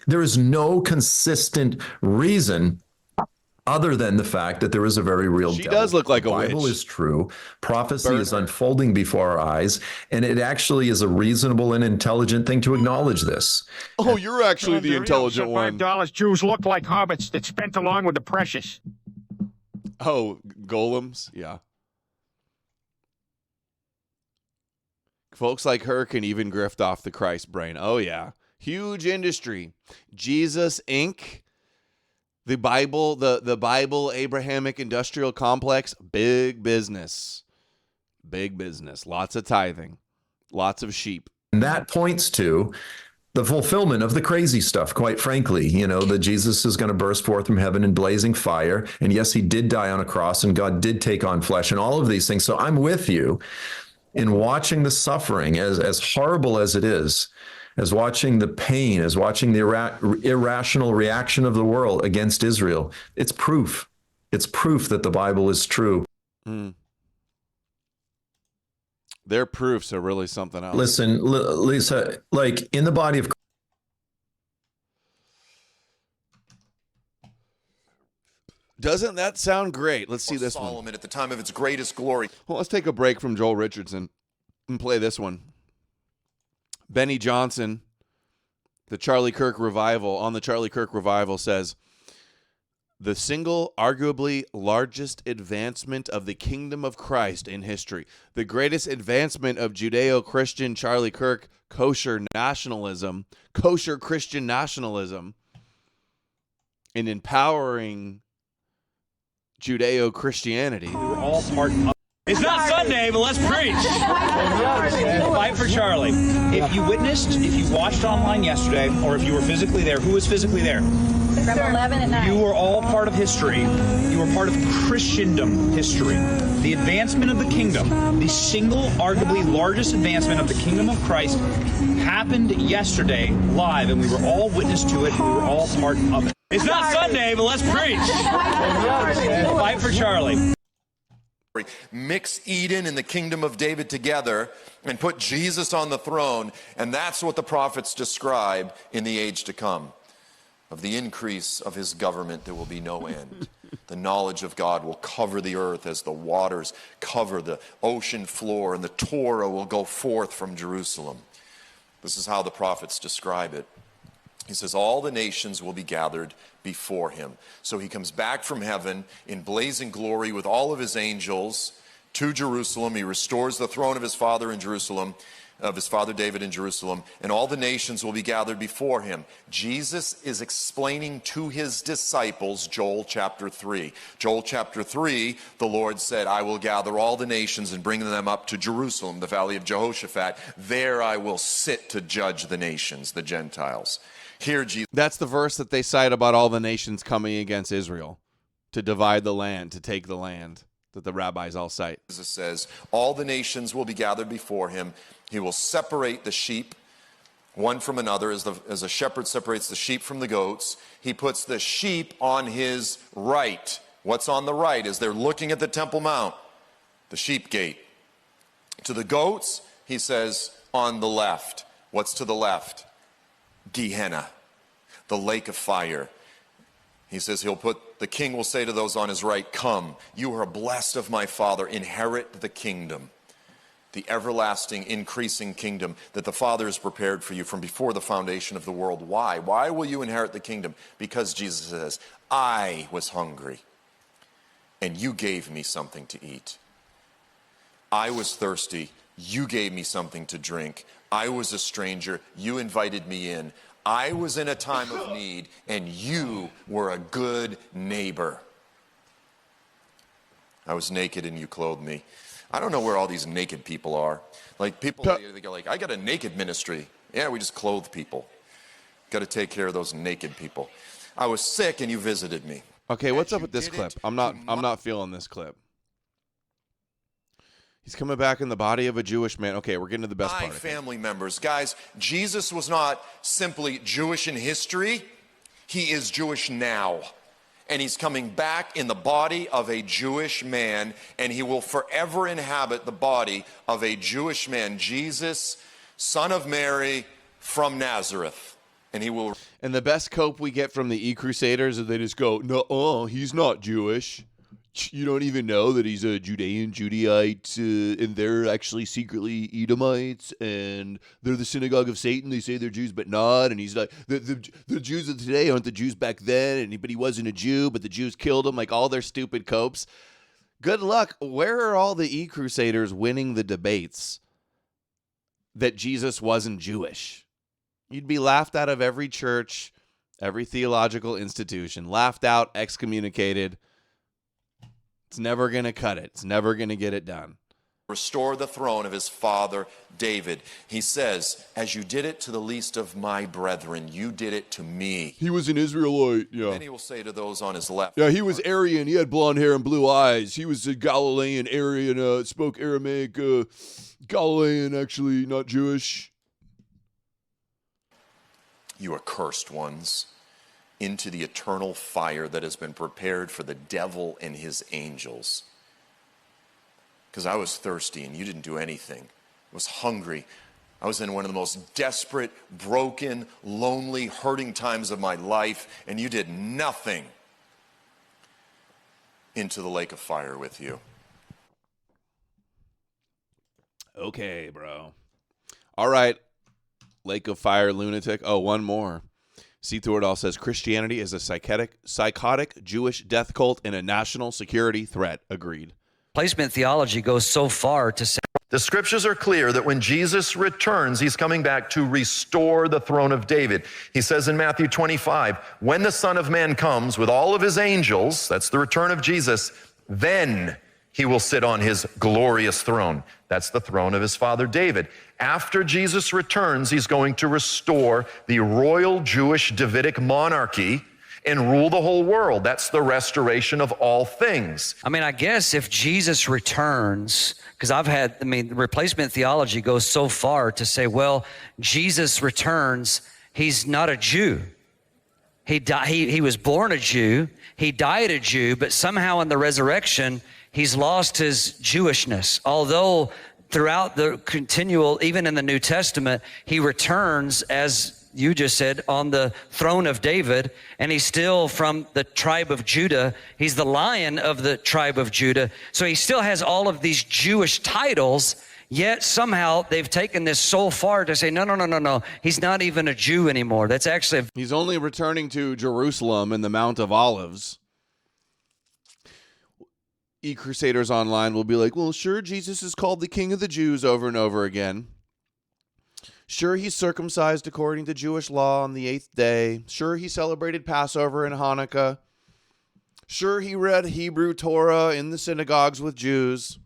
there is no consistent reason other than the fact that there is a very real devil. She does look like a witch. The Bible is true. Prophecy is unfolding before our eyes, and it actually is a reasonable and intelligent thing to acknowledge this. Oh, you're actually the intelligent one. $5 Jews look like hobbits that spent along with the precious. Oh, golems? Yeah. Folks like her can even grift off the Christ brain. Oh, yeah. Huge industry. Jesus, Inc., the Bible, the Bible Abrahamic industrial complex, big business. Big business. Lots of tithing. Lots of sheep. And that points to the fulfillment of the crazy stuff, quite frankly. That Jesus is going to burst forth from heaven in blazing fire. And yes, he did die on a cross, and God did take on flesh and all of these things. So I'm with you in watching the suffering, as horrible as it is, as watching the pain, as watching the irrational reaction of the world against Israel. It's proof. It's proof that the Bible is true. Their proofs are really something else. Listen, Lisa, in the body of Doesn't that sound great? Let's see this Solomon one. at the time of its greatest glory. Well, let's take a break from Joel Richardson and play this one. Benny Johnson, the Charlie Kirk revival, on the Charlie Kirk revival says, the single arguably largest advancement of the kingdom of Christ in history, the greatest advancement of Judeo-Christian Charlie Kirk kosher nationalism, kosher Christian nationalism, in empowering Judeo-Christianity. We're all part of. It's not Sunday, but let's preach. Fight for Charlie. If you witnessed, if you watched online yesterday, or if you were physically there, who was physically there? From 11 at night. You were all part of history. You were part of Christendom history. The advancement of the kingdom, the single, arguably largest advancement of the kingdom of Christ, happened yesterday live, and we were all witness to it. We were all part of it. It's not Sunday, but let's preach. Fight for Charlie. Mix Eden and the kingdom of David together and put Jesus on the throne, and that's what the prophets describe in the age to come. Of the increase of his government there will be no end. The knowledge of God will cover the earth as the waters cover the ocean floor, and the Torah will go forth from Jerusalem. This is how the prophets describe it. He says, all the nations will be gathered before him. So he comes back from heaven in blazing glory with all of his angels to Jerusalem. He restores the throne of his father in Jerusalem, of his father David in Jerusalem, and all the nations will be gathered before him. Jesus is explaining to his disciples Joel chapter 3. Joel chapter 3, the Lord said, I will gather all the nations and bring them up to Jerusalem, the valley of Jehoshaphat. There I will sit to judge the nations, the Gentiles. Here, Jesus. That's the verse that they cite about all the nations coming against Israel to divide the land, to take the land, that the rabbis all cite. Jesus says, all the nations will be gathered before him. He will separate the sheep one from another, as a shepherd separates the sheep from the goats. He puts the sheep on his right. What's on the right? As they're looking at the Temple Mount, the sheep gate. To the goats, he says, on the left. What's to the left? Gehenna, the lake of fire. He says the king will say to those on his right, come, you are blessed of my Father, inherit the kingdom, the everlasting increasing kingdom that the Father has prepared for you from before the foundation of the world. Why? Why will you inherit the kingdom? Because Jesus says, I was hungry and you gave me something to eat. I was thirsty, you gave me something to drink. I was a stranger, you invited me in. I was in a time of need, and you were a good neighbor. I was naked and you clothed me. I don't know where all these naked people are. Like people, they go like, I got a naked ministry. Yeah, we just clothe people. Got to take care of those naked people. I was sick and you visited me. Okay, what's up with this clip? I'm not feeling this clip. He's coming back in the body of a Jewish man. Okay, we're getting to the best part. Family members. Guys, Jesus was not simply Jewish in history. He is Jewish now. And he's coming back in the body of a Jewish man, and he will forever inhabit the body of a Jewish man. Jesus, son of Mary, from Nazareth. And he will... And the best cope we get from the E-Crusaders is they just go, no, he's not Jewish. You don't even know that he's a Judean Judaite, and they're actually secretly Edomites, and they're the synagogue of Satan. They say they're Jews, but not. And he's like, the Jews of today aren't the Jews back then, but he wasn't a Jew, but the Jews killed him, like all their stupid copes. Good luck. Where are all the E-Crusaders winning the debates that Jesus wasn't Jewish? You'd be laughed out of every church, every theological institution, laughed out, excommunicated. It's never going to cut it. It's never going to get it done. Restore the throne of his father David. He says, as you did it to the least of my brethren, you did it to me. He was an Israelite, yeah. Then he will say to those on his left. Yeah, he was Aryan. He had blonde hair and blue eyes. He was a Galilean Aryan, spoke Aramaic, Galilean, actually, not Jewish. You accursed ones, into the eternal fire that has been prepared for the devil and his angels. Because I was thirsty and you didn't do anything. I was hungry. I was in one of the most desperate, broken, lonely, hurting times of my life, and you did nothing. Into the lake of fire with you. Okay, bro. All right. Lake of fire lunatic. Oh, one more. See Through It All says Christianity is a psychotic Jewish death cult and a national security threat. Agreed. Replacement theology goes so far to say the scriptures are clear that when Jesus returns, he's coming back to restore the throne of David. He says in Matthew 25, when the Son of Man comes with all of his angels, that's the return of Jesus, then he will sit on his glorious throne. That's the throne of his father David. After Jesus returns, he's going to restore the royal Jewish Davidic monarchy and rule the whole world. That's the restoration of all things. I mean, I guess if Jesus returns, because replacement theology goes so far to say, well, Jesus returns, he's not a Jew. He was born a Jew, he died a Jew, but somehow in the resurrection, he's lost his Jewishness. Although throughout the continual, even in the New Testament, he returns, as you just said, on the throne of David, and he's still from the tribe of Judah. He's the Lion of the tribe of Judah. So he still has all of these Jewish titles, yet somehow they've taken this so far to say, no. He's not even a Jew anymore. That's actually... He's only returning to Jerusalem and the Mount of Olives. E-Crusaders Online will be like, well, sure, Jesus is called the King of the Jews over and over again. Sure, he's circumcised according to Jewish law on the 8th day. Sure, he celebrated Passover and Hanukkah. Sure, he read Hebrew Torah in the synagogues with Jews.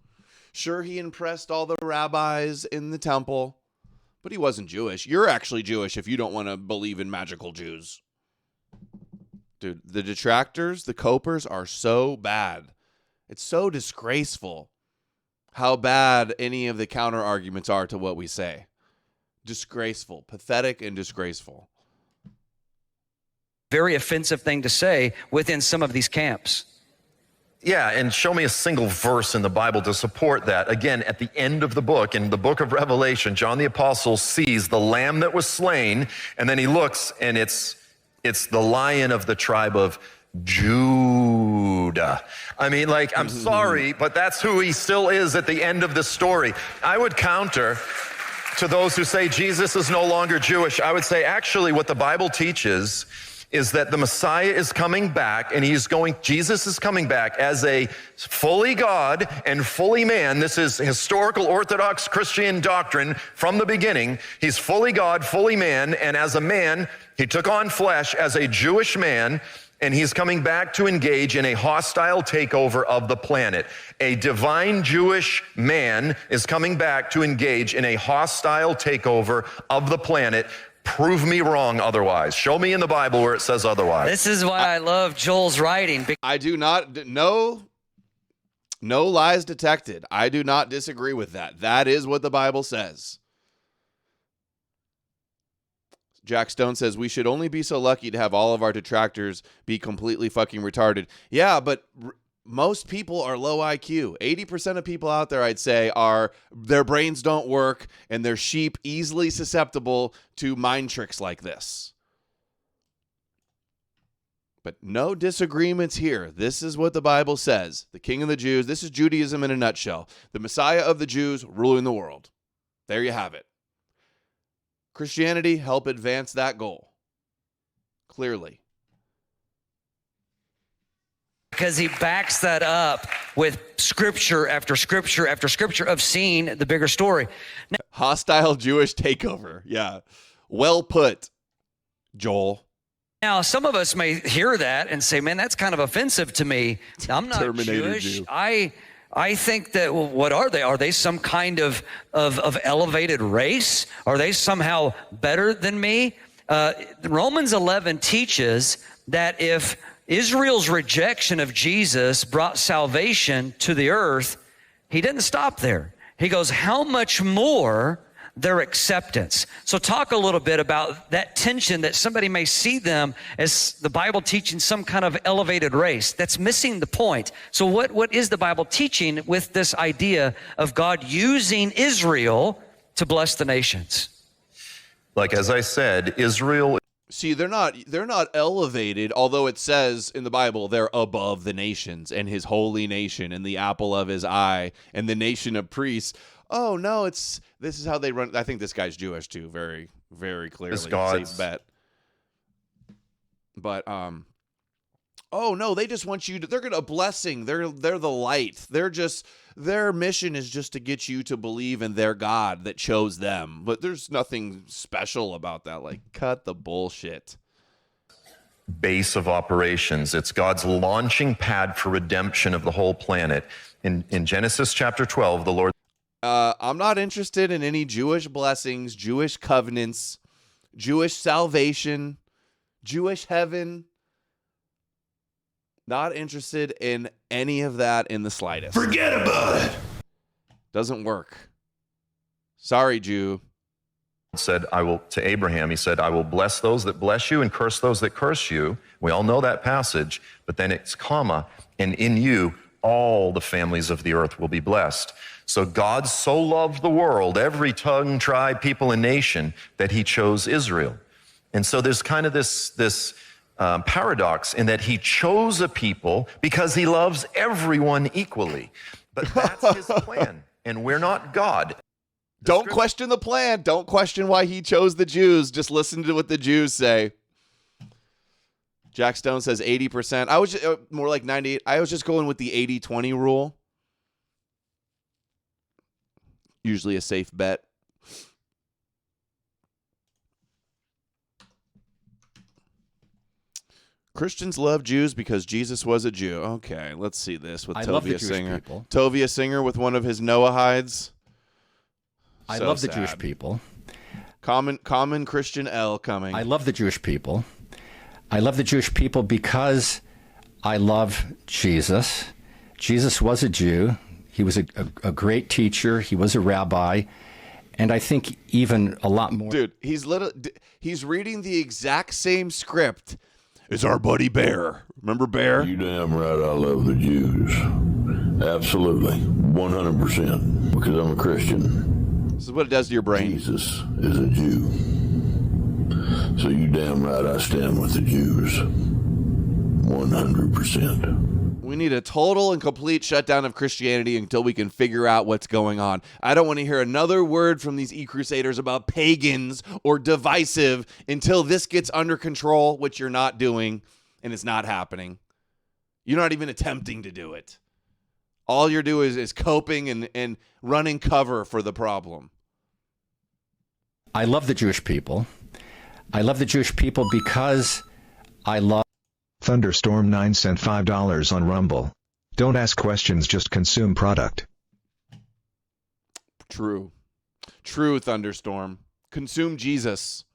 Sure, he impressed all the rabbis in the temple. But he wasn't Jewish. You're actually Jewish if you don't want to believe in magical Jews. Dude, the detractors, the copers are so bad. It's so disgraceful how bad any of the counter arguments are to what we say. Disgraceful, pathetic, and disgraceful. Very offensive thing to say within some of these camps. Yeah, and show me a single verse in the Bible to support that. Again, at the end of the book, in the book of Revelation, John the Apostle sees the lamb that was slain, and then he looks, and it's the Lion of the tribe of Judah. I mean, like, I'm sorry, but that's who he still is at the end of the story. I would counter to those who say Jesus is no longer Jewish. I would say, actually, what the Bible teaches is that the Messiah is coming back, and Jesus is coming back as a fully God and fully man. This is historical Orthodox Christian doctrine from the beginning. He's fully God, fully man, and as a man, he took on flesh as a Jewish man, and he's coming back to engage in a hostile takeover of the planet. A divine Jewish man is coming back to engage in a hostile takeover of the planet. Prove me wrong otherwise. Show me in the Bible where it says otherwise. This is why I love Joel's writing. I do not, no lies detected. I do not disagree with that. That is what the Bible says. Jack Stone says, we should only be so lucky to have all of our detractors be completely fucking retarded. Yeah, but most people are low IQ. 80% of people out there, I'd say, their brains don't work, and they're sheep easily susceptible to mind tricks like this. But no disagreements here. This is what the Bible says. The King of the Jews. This is Judaism in a nutshell. The Messiah of the Jews ruling the world. There you have it. Christianity help advance that goal. Clearly. Because he backs that up with scripture after scripture after scripture of seeing the bigger story. Now, hostile Jewish takeover. Yeah. Well put, Joel. Now, some of us may hear that and say, man, that's kind of offensive to me. I'm not Jewish. Jew. I think that, well, what are they? Are they some kind of elevated race? Are they somehow better than me? Romans 11 teaches that if Israel's rejection of Jesus brought salvation to the earth, he didn't stop there. He goes, how much more their acceptance? So talk a little bit about that tension that somebody may see them as the Bible teaching some kind of elevated race. That's missing the point. So what is the Bible teaching with this idea of God using Israel to bless the nations? Like, as I said, Israel... See, they're not elevated, although it says in the Bible they're above the nations and his holy nation and the apple of his eye and the nation of priests. Oh, no, this is how they run. I think this guy's Jewish too, very, very clearly. Safe bet. But, oh, no, they just want you to, they're going to, a blessing. They're the light. Their mission is just to get you to believe in their God that chose them. But there's nothing special about that. Like, cut the bullshit. Base of operations. It's God's launching pad for redemption of the whole planet. In Genesis chapter 12, the Lord... I'm not interested in any Jewish blessings, Jewish covenants, Jewish salvation, Jewish heaven. Not interested in any of that in the slightest. Forget about it. Doesn't work. Sorry, Jew. Said, to Abraham, he said, I will bless those that bless you and curse those that curse you. We all know that passage, but then it's comma, and in you all the families of the earth will be blessed. So God so loved the world, every tongue, tribe, people, and nation, that he chose Israel. And so there's kind of this paradox in that he chose a people because he loves everyone equally. But that's his plan, and we're not God. Don't question the plan. Don't question why he chose the Jews. Just listen to what the Jews say. Jack Stone says 80%. I was more like 98. I was just going with the 80-20 rule. Usually a safe bet. Christians love Jews because Jesus was a Jew. Okay, let's see this with Tovia Singer. Tovia Singer with one of his Noahides. I love the Jewish people. Common Christian L coming. I love the Jewish people. I love the Jewish people because I love Jesus. Jesus was a Jew. He was a great teacher. He was a rabbi. And I think even a lot more. Dude, he's reading the exact same script as our buddy Bear. Remember Bear? You damn right I love the Jews. Absolutely. 100%. Because I'm a Christian. This is what it does to your brain. Jesus is a Jew. So you damn right I stand with the Jews. 100%. We need a total and complete shutdown of Christianity until we can figure out what's going on. I don't want to hear another word from these e-crusaders about pagans or divisive until this gets under control, which you're not doing, and it's not happening. You're not even attempting to do it. All you're doing is coping and running cover for the problem. I love the Jewish people. I love the Jewish people because I love... Thunderstorm 9 sent $5 on Rumble. Don't ask questions, just consume product. True, Thunderstorm. Consume Jesus.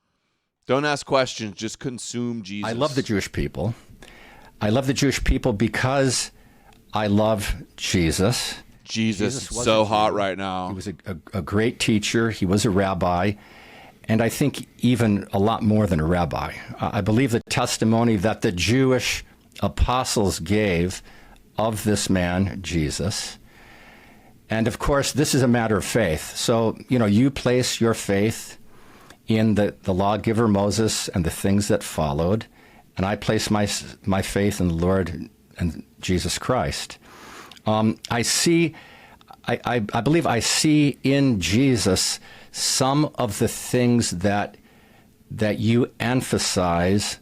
Don't ask questions, just consume Jesus. I love the Jewish people. I love the Jewish people because I love Jesus. Jesus is so hot right now. He was a great teacher. He was a rabbi. And I think even a lot more than a rabbi. I believe the testimony that the Jewish apostles gave of this man, Jesus. And of course, this is a matter of faith. So, you place your faith in the lawgiver Moses and the things that followed. And I place my faith in the Lord and Jesus Christ. I believe I see in Jesus some of the things that you emphasize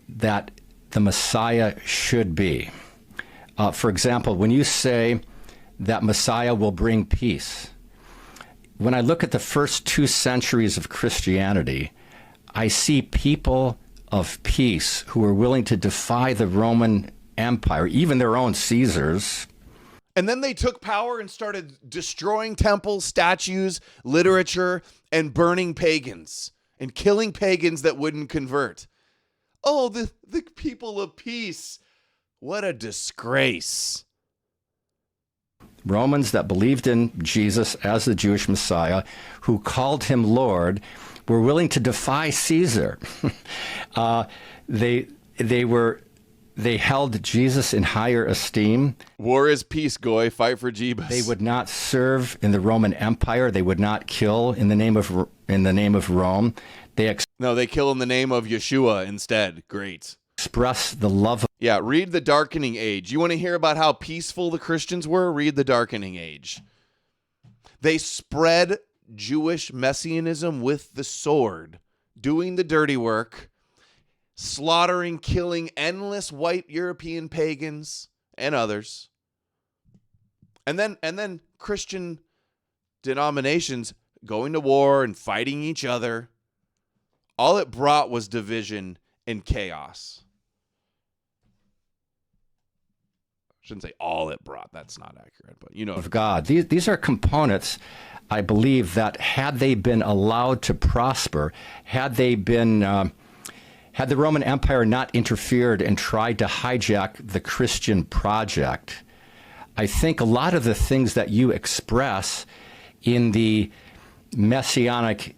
that the Messiah should be. For example, when you say that Messiah will bring peace, when I look at the first 2 centuries of Christianity, I see people of peace who are willing to defy the Roman Empire, even their own Caesars. And then they took power and started destroying temples, statues, literature, and burning pagans and killing pagans that wouldn't convert. Oh, the people of peace. What a disgrace. Romans that believed in Jesus as the Jewish Messiah, who called him Lord, were willing to defy Caesar. They held Jesus in higher esteem. War is peace, Goy. Fight for Jeebus. They would not serve in the Roman Empire. They would not kill in the name of Rome. They kill in the name of Yeshua instead. Great. Express the love of... Yeah, read The Darkening Age. You want to hear about how peaceful the Christians were? Read The Darkening Age. They spread Jewish messianism with the sword, doing the dirty work, slaughtering, killing endless white European pagans and others. And then Christian denominations going to war and fighting each other. All it brought was division and chaos. I shouldn't say all it brought. That's not accurate, but of God. These are components, I believe, that had they been allowed to prosper, had the Roman Empire not interfered and tried to hijack the Christian project, I think a lot of the things that you express in the messianic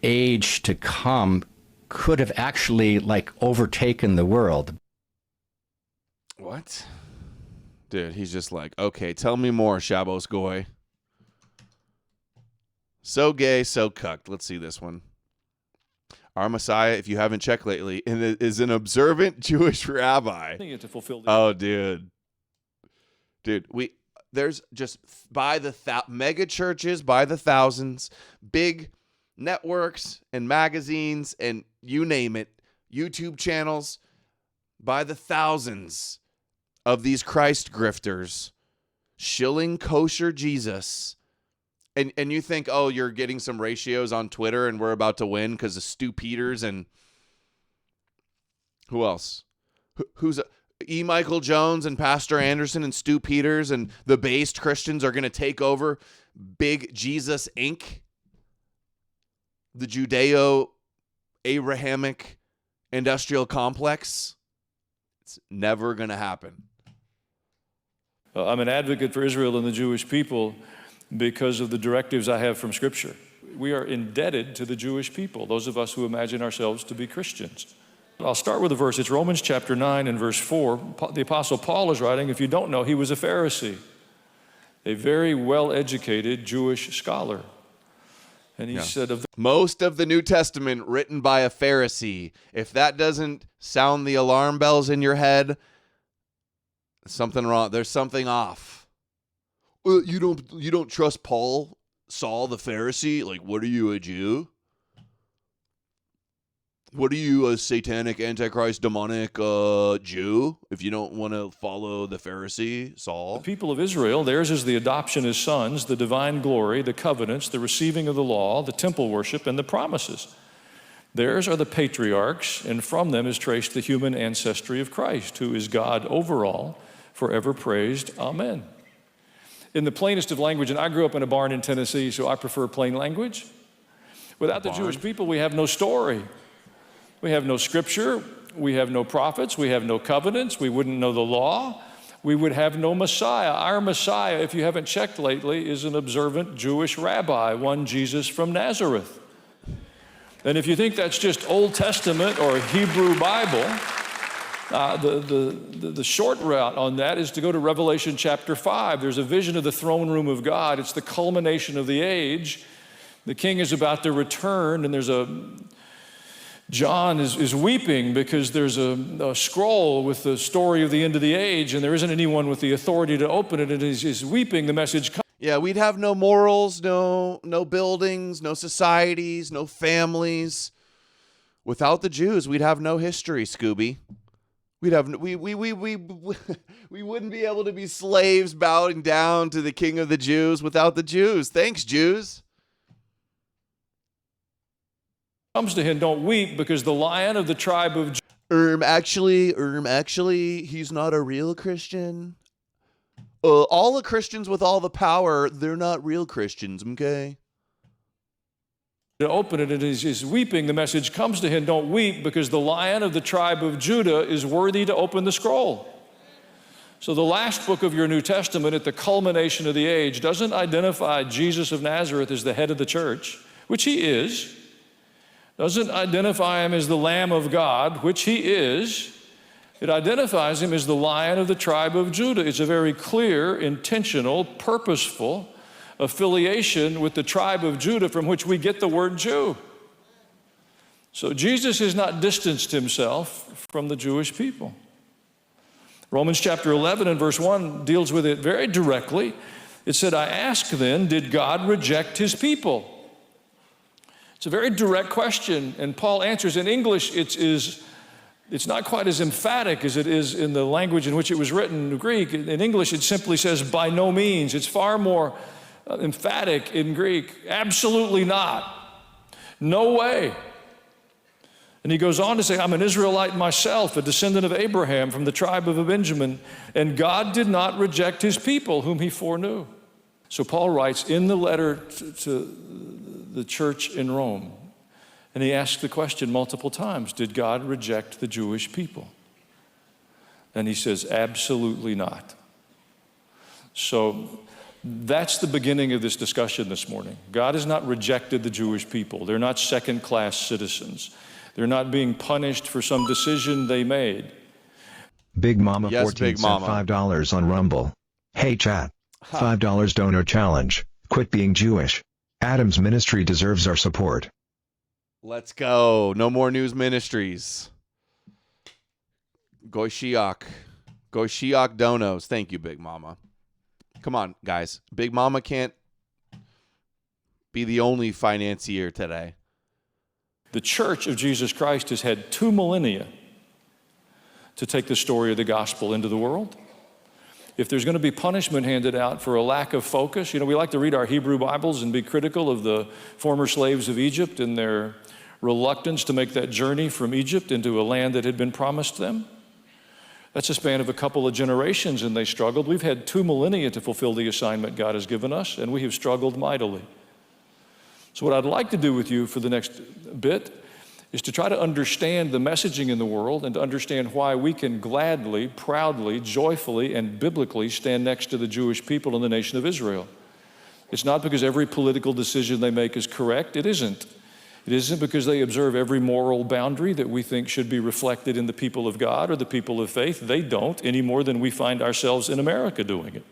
age to come could have actually overtaken the world. What? Dude, he's just like, okay, tell me more, Shabos Goy. So gay, so cucked. Let's see this one. Our Messiah, if you haven't checked lately, is an observant Jewish rabbi. To fulfill Oh, dude. There's just by the mega churches, by the thousands, big networks and magazines and you name it, YouTube channels, by the thousands of these Christ grifters shilling kosher Jesus. And you think, oh, you're getting some ratios on Twitter and we're about to win because of Stu Peters and who else? Who's E. Michael Jones and Pastor Anderson and Stu Peters and the based Christians are going to take over Big Jesus Inc., the Judeo-Abrahamic industrial complex? It's never going to happen. I'm an advocate for Israel and the Jewish people because of the directives I have from Scripture. We are indebted to the Jewish people, those of us who imagine ourselves to be Christians. I'll start with a verse. It's Romans chapter 9 and verse 4. The Apostle Paul is writing, if you don't know, he was a Pharisee, a very well-educated Jewish scholar. And he said of most of the New Testament written by a Pharisee. If that doesn't sound the alarm bells in your head, something wrong. There's something off. You don't trust Saul the Pharisee? Like, what are you, a Jew? What are you, a satanic, antichrist, demonic Jew, if you don't want to follow the Pharisee, Saul? The people of Israel, theirs is the adoption as sons, the divine glory, the covenants, the receiving of the law, the temple worship, and the promises. Theirs are the patriarchs, and from them is traced the human ancestry of Christ, who is God over all, forever praised. Amen. In the plainest of language, and I grew up in a barn in Tennessee, so I prefer plain language. Without the Jewish people, we have no story. We have no scripture. We have no prophets. We have no covenants. We wouldn't know the law. We would have no Messiah. Our Messiah, if you haven't checked lately, is an observant Jewish rabbi, one Jesus from Nazareth. And if you think that's just Old Testament or Hebrew Bible, the short route on that is to go to Revelation chapter 5. There's a vision of the throne room of God. It's the culmination of the age. The king is about to return, and John is weeping because there's a scroll with the story of the end of the age, and there isn't anyone with the authority to open it, and he's weeping. The message comes. Yeah, we'd have no morals, no buildings, no societies, no families. Without the Jews, we'd have no history, Scooby. We wouldn't be able to be slaves bowing down to the King of the Jews without the Jews. Thanks, Jews. Comes to him, don't weep, because the Lion of the tribe of Actually, he's not a real Christian. All the Christians with all the power, they're not real Christians, okay? To open it, and he's weeping. The message comes to him, don't weep, because the Lion of the tribe of Judah is worthy to open the scroll. So the last book of your New Testament, at the culmination of the age, doesn't identify Jesus of Nazareth as the head of the church, which he is. Doesn't identify him as the Lamb of God, which he is. It identifies him as the Lion of the tribe of Judah. It's a very clear, intentional, purposeful affiliation with the tribe of Judah from which we get the word Jew. So Jesus has not distanced himself from the Jewish people. Romans chapter 11 and verse 1 deals with it very directly. It said, I ask then, did God reject his people? It's a very direct question, and Paul answers. In English, it's not quite as emphatic as it is in the language in which it was written in Greek. In English, it simply says, by no means. It's far more emphatic in Greek. Absolutely not. No way. And he goes on to say, I'm an Israelite myself, a descendant of Abraham from the tribe of Benjamin, and God did not reject his people whom he foreknew. So Paul writes in the letter to the church in Rome, and he asks the question multiple times, did God reject the Jewish people? And he says, absolutely not. So that's the beginning of this discussion this morning. God has not rejected the Jewish people. They're not second-class citizens. They're not being punished for some decision they made. Big Mama Yes, 14 Big sent Mama. $5 on Rumble. Hey chat. $5 donor challenge. Quit being Jewish. Adam's ministry deserves our support. Let's go. No more news ministries. Goy Shiach donos. Thank you, Big Mama. Come on, guys. Big Mama can't be the only financier today. The Church of Jesus Christ has had 2 millennia to take the story of the gospel into the world. If there's going to be punishment handed out for a lack of focus, we like to read our Hebrew Bibles and be critical of the former slaves of Egypt and their reluctance to make that journey from Egypt into a land that had been promised them. That's a span of a couple of generations, and they struggled. We've had 2 millennia to fulfill the assignment God has given us, and we have struggled mightily. So what I'd like to do with you for the next bit is to try to understand the messaging in the world and to understand why we can gladly, proudly, joyfully, and biblically stand next to the Jewish people in the nation of Israel. It's not because every political decision they make is correct. It isn't. It isn't because they observe every moral boundary that we think should be reflected in the people of God or the people of faith. They don't, any more than we find ourselves in America doing it.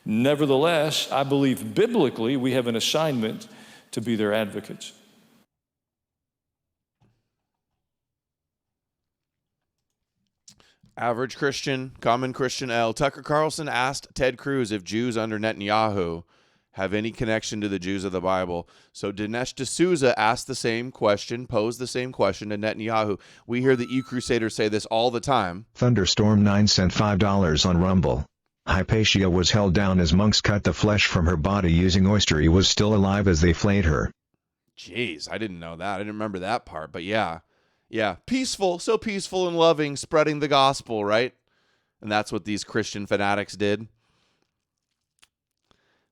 Nevertheless, I believe biblically we have an assignment to be their advocates. Average Christian, common Christian L. Tucker Carlson asked Ted Cruz if Jews under Netanyahu have any connection to the Jews of the Bible. So Dinesh D'Souza asked the same question, posed the same question to Netanyahu. We hear the E-Crusaders say this all the time. Thunderstorm 9 sent $5 on Rumble. Hypatia was held down as monks cut the flesh from her body using oyster. He was still alive as they flayed her. Jeez, I didn't know that. I didn't remember that part, but yeah. Yeah, peaceful, so peaceful and loving, spreading the gospel, right? And that's what these Christian fanatics did.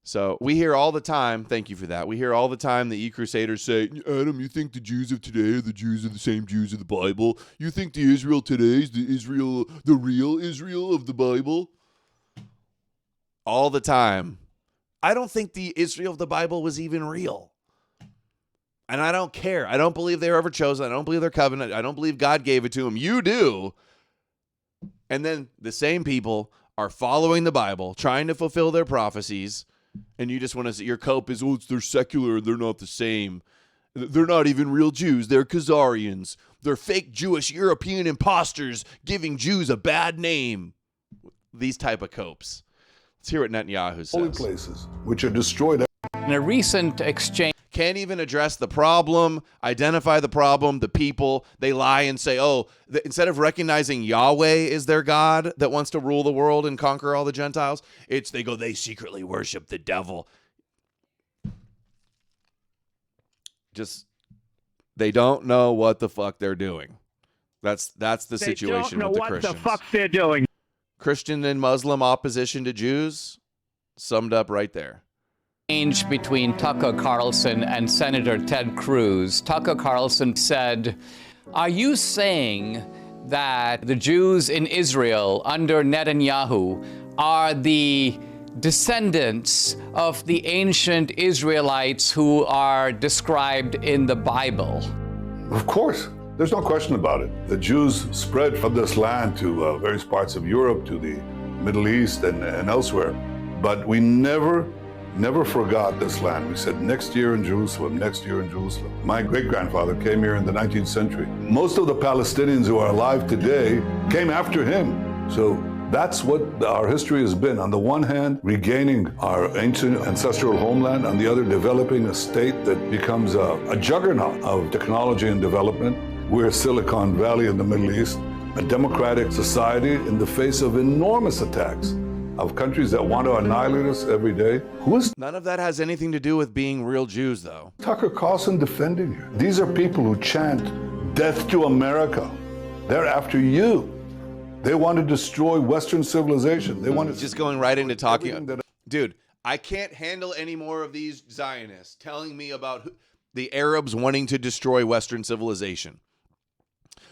So we hear all the time, thank you for that, we hear all the time the E-Crusaders say, Adam, you think the Jews of today are the Jews of the same Jews of the Bible? You think the Israel today is the real Israel of the Bible? All the time. I don't think the Israel of the Bible was even real. And I don't care. I don't believe they were ever chosen. I don't believe their covenant. I don't believe God gave it to them. You do. And then the same people are following the Bible, trying to fulfill their prophecies, and you just want to say your cope is, they're secular and they're not the same. They're not even real Jews. They're Khazarians. They're fake Jewish European imposters giving Jews a bad name. These type of copes. Let's hear what Netanyahu says. Holy places, which are destroyed. In a recent exchange, can't even address the problem, identify the problem, the people. They lie and say, instead of recognizing Yahweh is their God that wants to rule the world and conquer all the Gentiles, they secretly worship the devil. They don't know what the fuck they're doing. That's the situation with the Christians. They don't know what the fuck they're doing. Christian and Muslim opposition to Jews, summed up right there. Between Tucker Carlson and Senator Ted Cruz. Tucker Carlson said, "Are you saying that the Jews in Israel under Netanyahu are the descendants of the ancient Israelites who are described in the Bible?" Of course. There's no question about it. The Jews spread from this land to various parts of Europe, to the Middle East and elsewhere. But we never forgot this land. We said, next year in Jerusalem, next year in Jerusalem. My great-grandfather came here in the 19th century. Most of the Palestinians who are alive today came after him. So that's what our history has been. On the one hand, regaining our ancient ancestral homeland. On the other, developing a state that becomes a juggernaut of technology and development. We're Silicon Valley in the Middle East, a democratic society in the face of enormous attacks of countries that want to annihilate us every day. None of that has anything to do with being real Jews, though. Tucker Carlson defending you. These are people who chant death to America. They're after you. They want to destroy Western civilization. They want to just going right into talking. Dude, I can't handle any more of these Zionists telling me about the Arabs wanting to destroy Western civilization.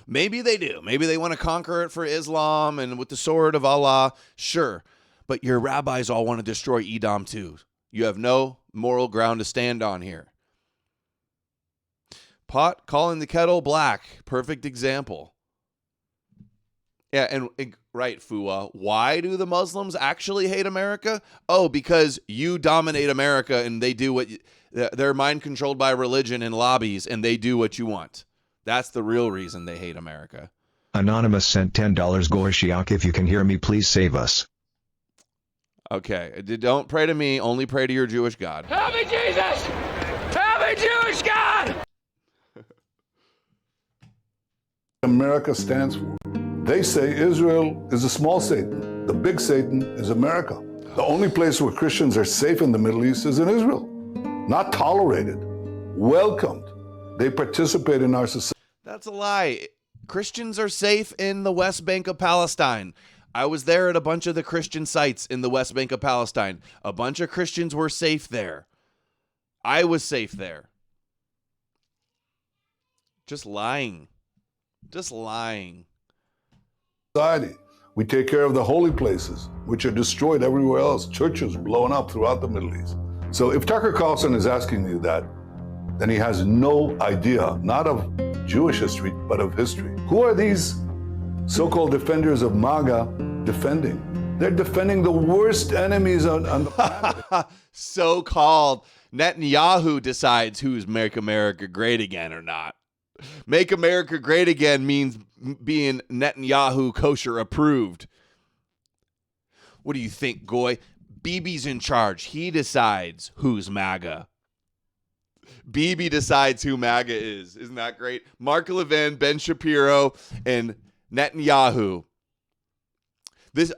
Maybe they do. Maybe they want to conquer it for Islam and with the sword of Allah. Sure. But your rabbis all want to destroy Edom too. You have no moral ground to stand on here. Pot calling the kettle black. Perfect example. Yeah, and right, Fua. Why do the Muslims actually hate America? Oh, because you dominate America and they do what they're mind controlled by religion and lobbies, and they do what you want. That's the real reason they hate America. Anonymous sent $10. Gorshiak, if you can hear me, please save us. Okay, don't pray to me. Only pray to your Jewish God. Help me, Jesus! Help me, Jewish God! America stands for. They say Israel is a small Satan. The big Satan is America. The only place where Christians are safe in the Middle East is in Israel. Not tolerated, welcomed. They participate in our society. That's a lie. Christians are safe in the West Bank of Palestine. I was there at a bunch of the Christian sites in the West Bank of Palestine. A bunch of Christians were safe there. I was safe there. Just lying. Just lying. Society. We take care of the holy places, which are destroyed everywhere else. Churches blown up throughout the Middle East. So if Tucker Carlson is asking you that, then he has no idea, not of Jewish history, but of history. Who are these so-called defenders of MAGA defending? They're defending the worst enemies on the planet. So-called. Netanyahu decides who's Make America Great Again or not. Make America Great Again means being Netanyahu kosher approved. What do you think, Goy? Bibi's in charge. He decides who's MAGA. Bibi decides who MAGA is. Isn't that great? Mark Levin, Ben Shapiro, and Netanyahu.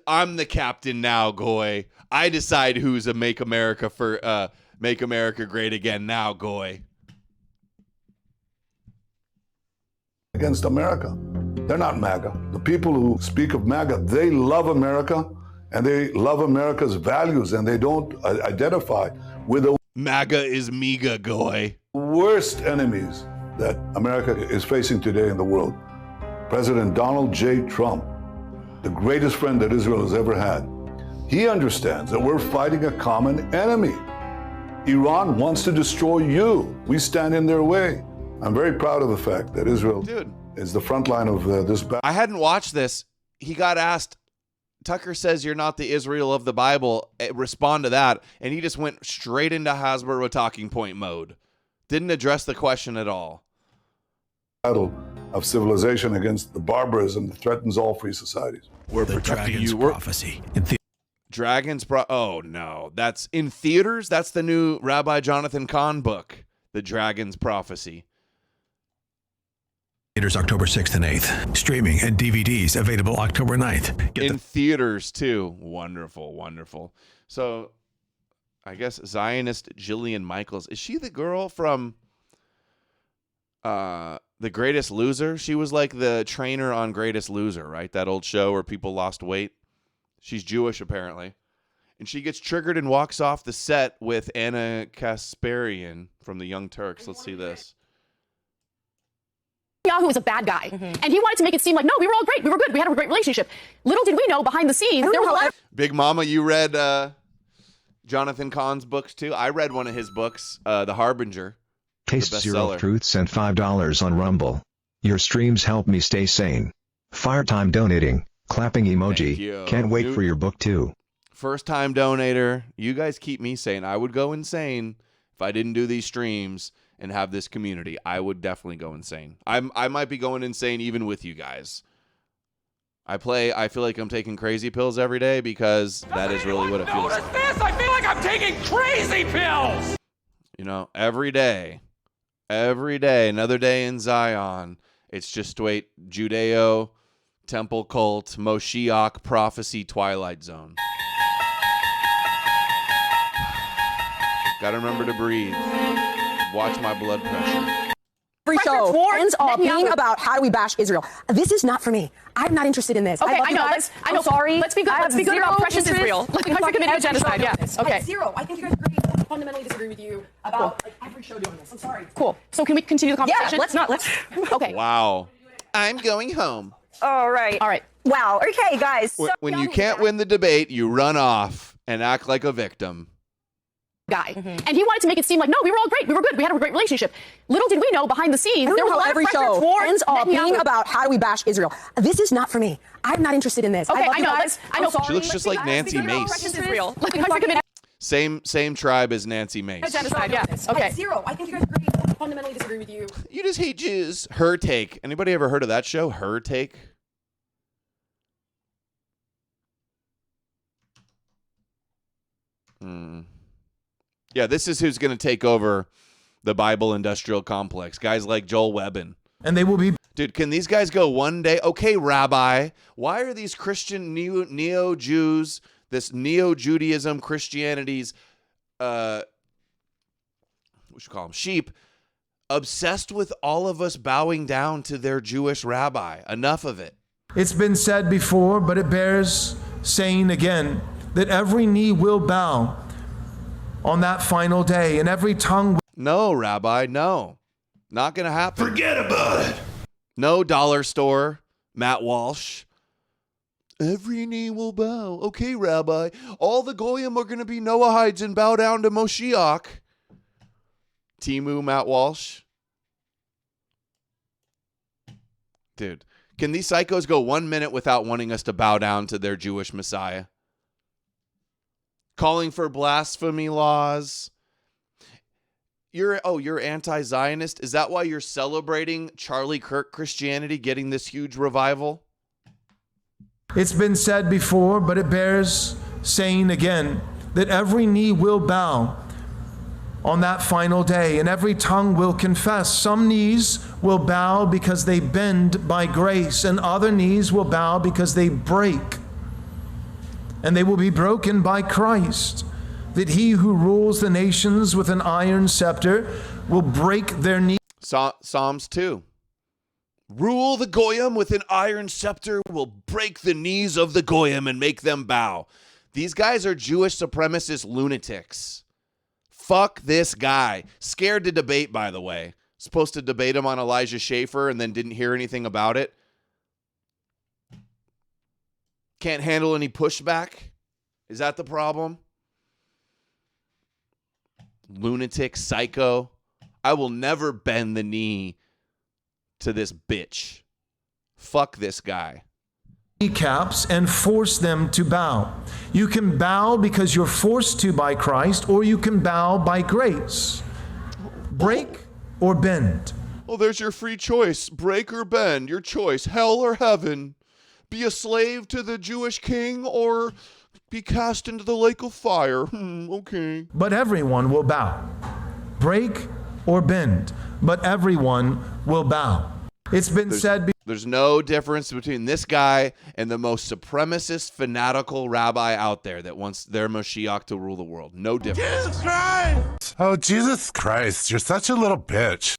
I'm the captain now, Goy. I decide who's a Make America Great Again now, Goy. Against America. They're not MAGA. The people who speak of MAGA, they love America and they love America's values and they don't identify with the MAGA is MEGA, Goy. Worst enemies that America is facing today in the world. President Donald J. Trump, the greatest friend that Israel has ever had. He understands that we're fighting a common enemy. Iran wants to destroy you. We stand in their way. I'm very proud of the fact that Israel is the front line of this battle. I hadn't watched this. He got asked, Tucker says you're not the Israel of the Bible. Respond to that. And he just went straight into Hasbro talking point mode. Didn't address the question at all. Battle of civilization against the barbarism that threatens all free societies. We're protecting you. Prophecy. Oh, no. That's in theaters? That's the new Rabbi Jonathan Cahn book, The Dragon's Prophecy. Theaters October 6th and 8th. Streaming and DVDs available October 9th. In theaters, too. Wonderful, wonderful. So, I guess Zionist Jillian Michaels. Is she the girl from The Greatest Loser? She was like the trainer on Greatest Loser, right? That old show where people lost weight. She's Jewish, apparently. And she gets triggered and walks off the set with Anna Kasparian from the Young Turks. Let's see this. Netanyahu was a bad guy, and he wanted to make it seem like, no, we were all great, we were good, we had a great relationship. Little did we know, behind the scenes, there were a lot of... Big Mama, you read Jonathan Cahn's books too? I read one of his books, The Harbinger. Taste Zero Truth sent $5 on Rumble. Your streams help me stay sane. Fire time donating. Clapping emoji. Can't wait for your book too. First time donator. You guys keep me sane. I would go insane if I didn't do these streams and have this community. I would definitely go insane. I might be going insane even with you guys. I feel like I'm taking crazy pills every day because that is really what it feels like. This? I feel like I'm taking crazy pills. You know, every day, another day in Zion. It's just straight Judeo, temple cult, Moshiach, prophecy, Twilight Zone. Gotta remember to breathe. Watch my blood pressure. Every show ends up being about how do we bash Israel. This is not for me. I'm not interested in this. Okay, I know. I know. Sorry. Let's be good. Let's be good about precious Israel. Let's be committed to genocide. Yeah. Okay. Zero. I think you guys agree. I fundamentally disagree with you about every show doing this. I'm sorry. Cool. So can we continue the conversation? Yeah. Let's. Okay. Wow. I'm going home. All right. Wow. Okay, guys. When you can't win the debate, you run off and act like a victim. guy. And he wanted to make it seem like, no, we were all great. We were good. We had a great relationship. Little did we know behind the scenes, there was a lot of every pressure show toward ends up Netanyahu. being about how do we bash Israel. This is not for me. I'm not interested in this. Okay, I know. I know. She looks just like Nancy Mace. Israel. Same tribe as Nancy Mace. Genocide, yeah. Okay. Zero. I think you guys agree. I fundamentally disagree with you. You just hate Jews. Her Take. Anybody ever heard of that show? Her Take? Yeah, this is who's going to take over the Bible industrial complex. Guys like Joel Webbin. And they will be... Dude, can these guys go one day? Okay, Rabbi, why are these Christian neo-Jews, this neo-Judaism, Christianity's, what should call them, sheep, obsessed with all of us bowing down to their Jewish rabbi? Enough of it. It's been said before, but it bears saying again, that every knee will bow on that final day, and every tongue... No, Rabbi, no. Not going to happen. Forget about it. No dollar store, Matt Walsh. Every knee will bow. Okay, Rabbi. All the Goyim are going to be Noahides and bow down to Moshiach. Timu, Matt Walsh. Dude, can these psychos go 1 minute without wanting us to bow down to their Jewish Messiah? Calling for blasphemy laws. You're anti-Zionist? Is that why you're celebrating Charlie Kirk Christianity getting this huge revival? It's been said before, but it bears saying again, that every knee will bow on that final day, and every tongue will confess. Some knees will bow because they bend by grace, and other knees will bow because they break. And they will be broken by Christ, that he who rules the nations with an iron scepter will break their knees. Psalms 2. Rule the Goyim with an iron scepter will break the knees of the Goyim and make them bow. These guys are Jewish supremacist lunatics. Fuck this guy. Scared to debate, by the way. Supposed to debate him on Elijah Schaffer and then didn't hear anything about it. Can't handle any pushback? Is that the problem? Lunatic, psycho. I will never bend the knee to this bitch. Fuck this guy. Kneecaps and force them to bow. You can bow because you're forced to by Christ, or you can bow by grace. Break or bend. Oh, there's your free choice. Break or bend. Your choice. Hell or heaven. Be a slave to the Jewish king or be cast into the lake of fire. Okay. But everyone will bow. Break or bend. But everyone will bow. It's been said... There's no difference between this guy and the most supremacist, fanatical rabbi out there that wants their Moshiach to rule the world. No difference. Jesus Christ! Oh, Jesus Christ. You're such a little bitch.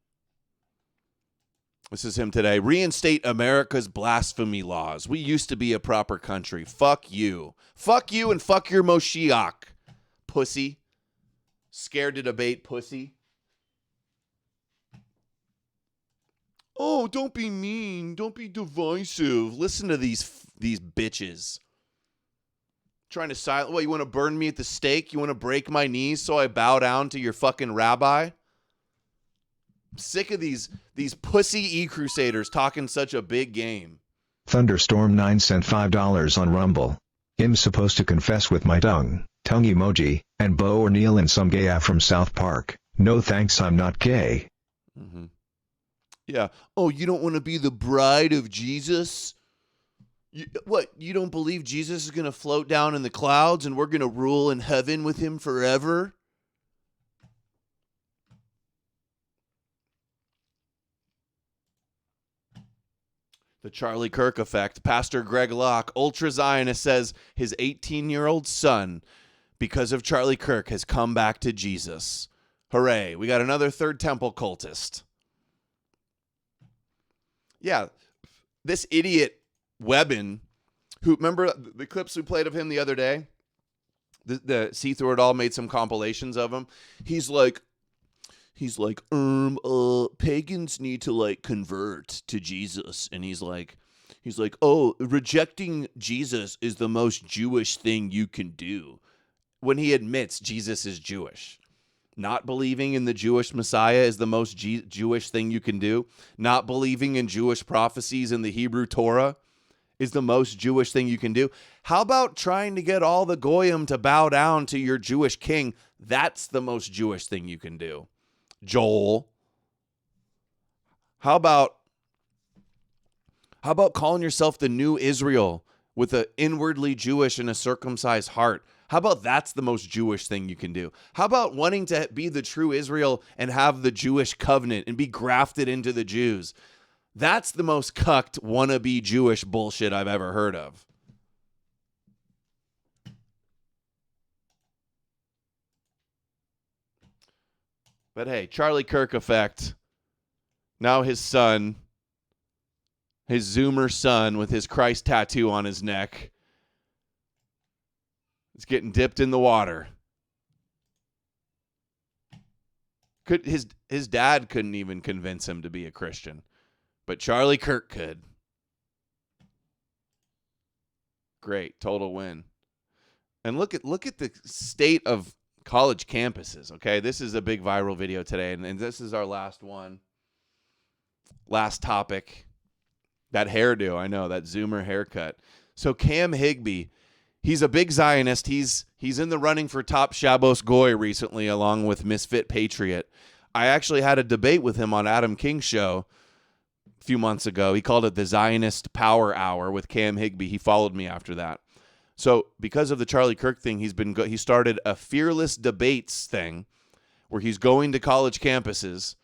This is him today. Reinstate America's blasphemy laws. We used to be a proper country. Fuck you. Fuck you and fuck your Moshiach. Pussy. Scared to debate, pussy. Oh, don't be mean. Don't be divisive. Listen to these bitches. Trying to silence. What, you want to burn me at the stake? You want to break my knees so I bow down to your fucking rabbi? I'm sick of these pussy e-crusaders talking such a big game. Thunderstorm 9 sent $5 on Rumble. I'm supposed to confess with my tongue emoji, and Bo or Neil and some gay from South Park. No thanks, I'm not gay. Mm-hmm. Yeah. Oh, you don't want to be the bride of Jesus? You don't believe Jesus is going to float down in the clouds and we're going to rule in heaven with him forever? The Charlie Kirk effect. Pastor Greg Locke, ultra-Zionist, says his 18-year-old son, because of Charlie Kirk, has come back to Jesus. Hooray. We got another Third Temple cultist. Yeah, this idiot Webbin, who, remember the clips we played of him the other day? The See Through It All made some compilations of him. He's like, pagans need to like convert to Jesus. And he's like, oh, rejecting Jesus is the most Jewish thing you can do. When he admits Jesus is Jewish. Not believing in the Jewish Messiah is the most Jewish thing you can do. Not believing in Jewish prophecies in the Hebrew Torah is the most Jewish thing you can do. How about trying to get all the Goyim to bow down to your Jewish king? That's the most Jewish thing you can do. Joel. How about calling yourself the new Israel with an inwardly Jewish and a circumcised heart? How about that's the most Jewish thing you can do? How about wanting to be the true Israel and have the Jewish covenant and be grafted into the Jews? That's the most cucked wannabe Jewish bullshit I've ever heard of. But hey, Charlie Kirk effect. Now his son, his Zoomer son with his Christ tattoo on his neck, is getting dipped in the water. His dad couldn't even convince him to be a Christian, but Charlie Kirk could. Great, total win. And look at the state of college campuses, okay? This is a big viral video today, and this is our last one. Last topic. That hairdo, I know, that Zoomer haircut. So Cam Higbee, he's a big Zionist. He's in the running for top Shabbos Goy recently, along with Misfit Patriot. I actually had a debate with him on Adam King's show a few months ago. He called it the Zionist Power Hour with Cam Higbee. He followed me after that. So because of the Charlie Kirk thing, he started a fearless debates thing where he's going to college campuses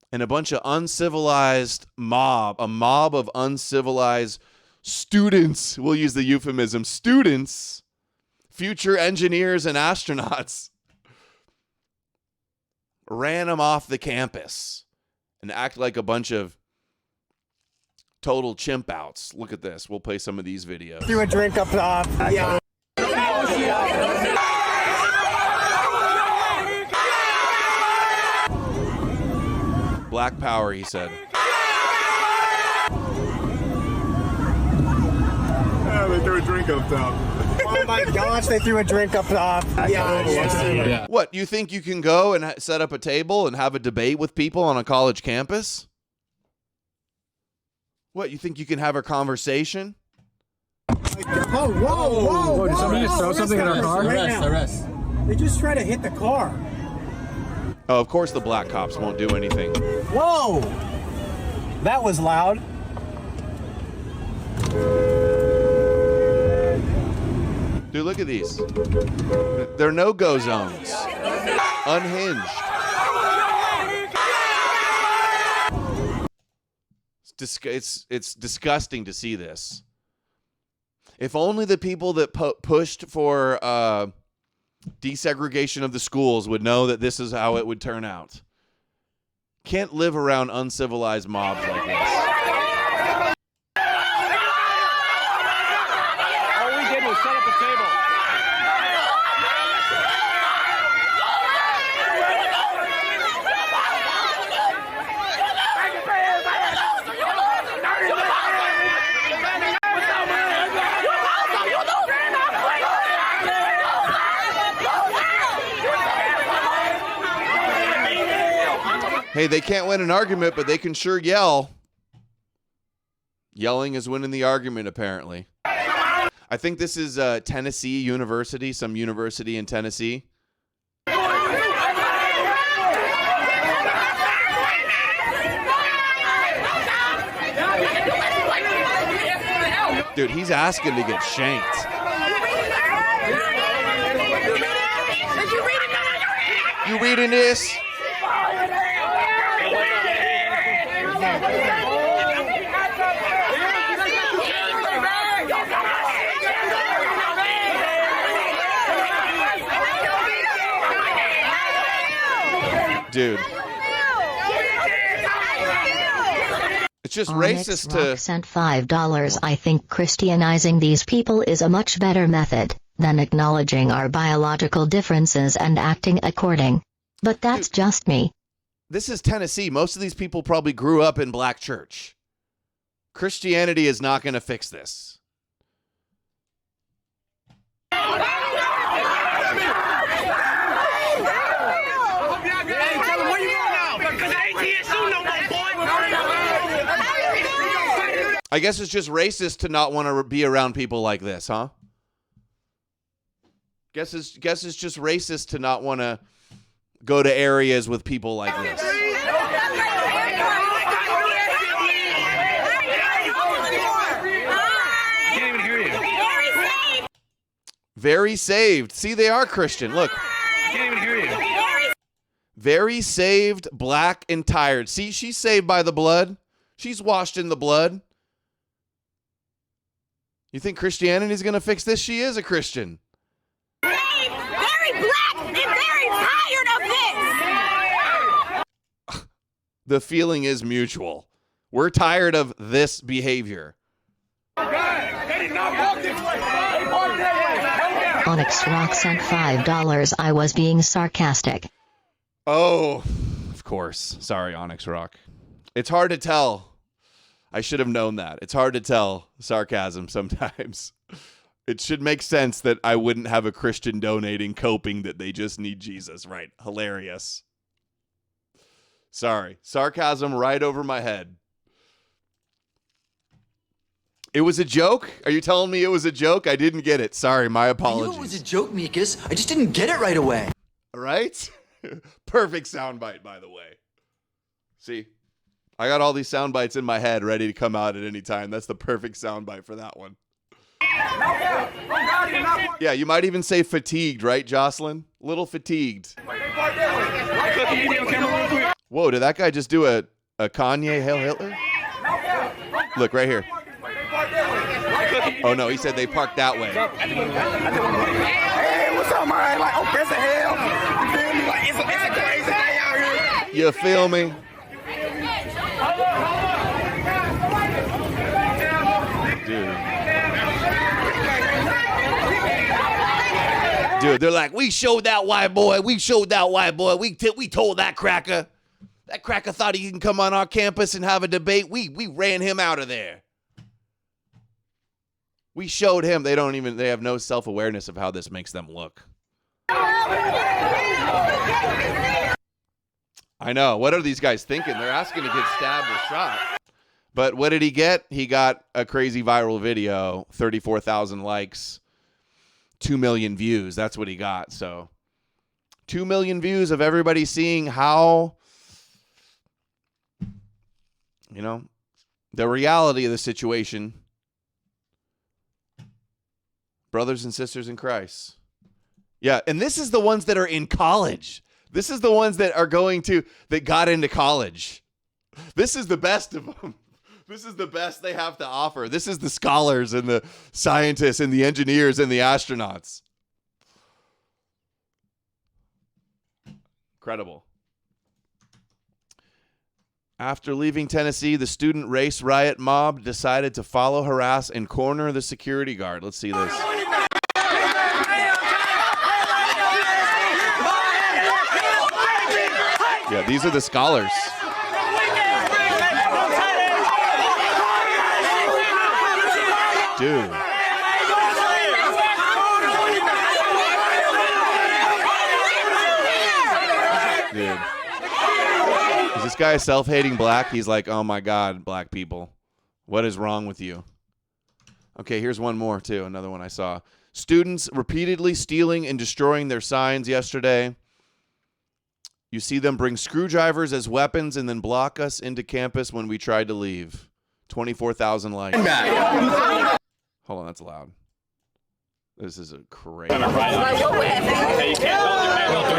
and a bunch of a mob of uncivilized students, we'll use the euphemism, students, future engineers and astronauts, ran him off the campus and act like a bunch of total chimp outs. Look at this. We'll play some of these videos. Threw a drink up top. Yeah. Black power, he said. Yeah, they threw a drink up top. Oh my gosh, they threw a drink up top. Yeah. What, you think you can go and set up a table and have a debate with people on a college campus? What, you think you can have a conversation? Oh, whoa. Did somebody just throw something in our car? Arrest. They just tried to hit the car. Oh, of course the black cops won't do anything. Whoa! That was loud. Dude, look at these. They're no-go zones. Unhinged. It's disgusting to see this. If only the people that pushed for desegregation of the schools would know that this is how it would turn out. Can't live around uncivilized mobs like this. All we did was set up a table. Hey, they can't win an argument, but they can sure yell. Yelling is winning the argument, apparently. I think this is Tennessee University, some university in Tennessee. Dude, he's asking to get shanked. You reading this? Dude. It's just racist to... sent $5. I think Christianizing these people is a much better method than acknowledging our biological differences and acting according. But that's just me. This is Tennessee. Most of these people probably grew up in black church. Christianity is not going to fix this. I guess it's just racist to not want to be around people like this, huh? Guess it's just racist to not want to go to areas with people like this. Can't even hear you. Very saved. See, they are Christian. Look. Can't even hear you. Very saved, black, and tired. See, she's saved by the blood. She's washed in the blood. You think Christianity is going to fix this? She is a Christian. Very black and very tired of this. The feeling is mutual. We're tired of this behavior. Onyx Rock sent $5. I was being sarcastic. Oh, of course. Sorry, Onyx Rock. It's hard to tell. I should have known that. It's hard to tell sarcasm sometimes. It should make sense that I wouldn't have a Christian donating, coping that they just need Jesus, right? Hilarious. Sorry. Sarcasm right over my head. It was a joke? Are you telling me it was a joke? I didn't get it. Sorry, my apologies. I knew it was a joke, Mikas. I just didn't get it right away. Right? Perfect soundbite, by the way. See? I got all these sound bites in my head ready to come out at any time. That's the perfect sound bite for that one. Yeah, you might even say fatigued, right, Jocelyn? Little fatigued. Whoa, did that guy just do a Kanye Hail Hitler? Look, right here. Oh, no, he said they parked that way. Hey, what's up, man? Like, oh, there's a hell. You feel me? Like, it's a crazy day out here. You feel me? Dude, they're like, we showed that white boy. We showed that white boy. We told that cracker. That cracker thought he can come on our campus and have a debate. We ran him out of there. We showed him. They have no self-awareness of how this makes them look. I know. What are these guys thinking? They're asking to get stabbed or shot. But what did he get? He got a crazy viral video, 34,000 likes, 2 million views. That's what he got. So 2 million views of everybody seeing how, the reality of the situation. Brothers and sisters in Christ. Yeah, and this is the ones that are in college. This is the ones that got into college. This is the best of them. This is the best they have to offer. This is the scholars and the scientists and the engineers and the astronauts. Incredible. After leaving Tennessee, the student race riot mob decided to follow, harass, and corner the security guard. Let's see this. Yeah, these are the scholars. Dude. Is this guy a self-hating black? He's like, oh my God, black people. What is wrong with you? Okay, here's one more too. Another one I saw. Students repeatedly stealing and destroying their signs yesterday. You see them bring screwdrivers as weapons and then block us into campus when we tried to leave. 24,000 likes. Hold on, that's loud. This is a crazy. Hey, you can't don't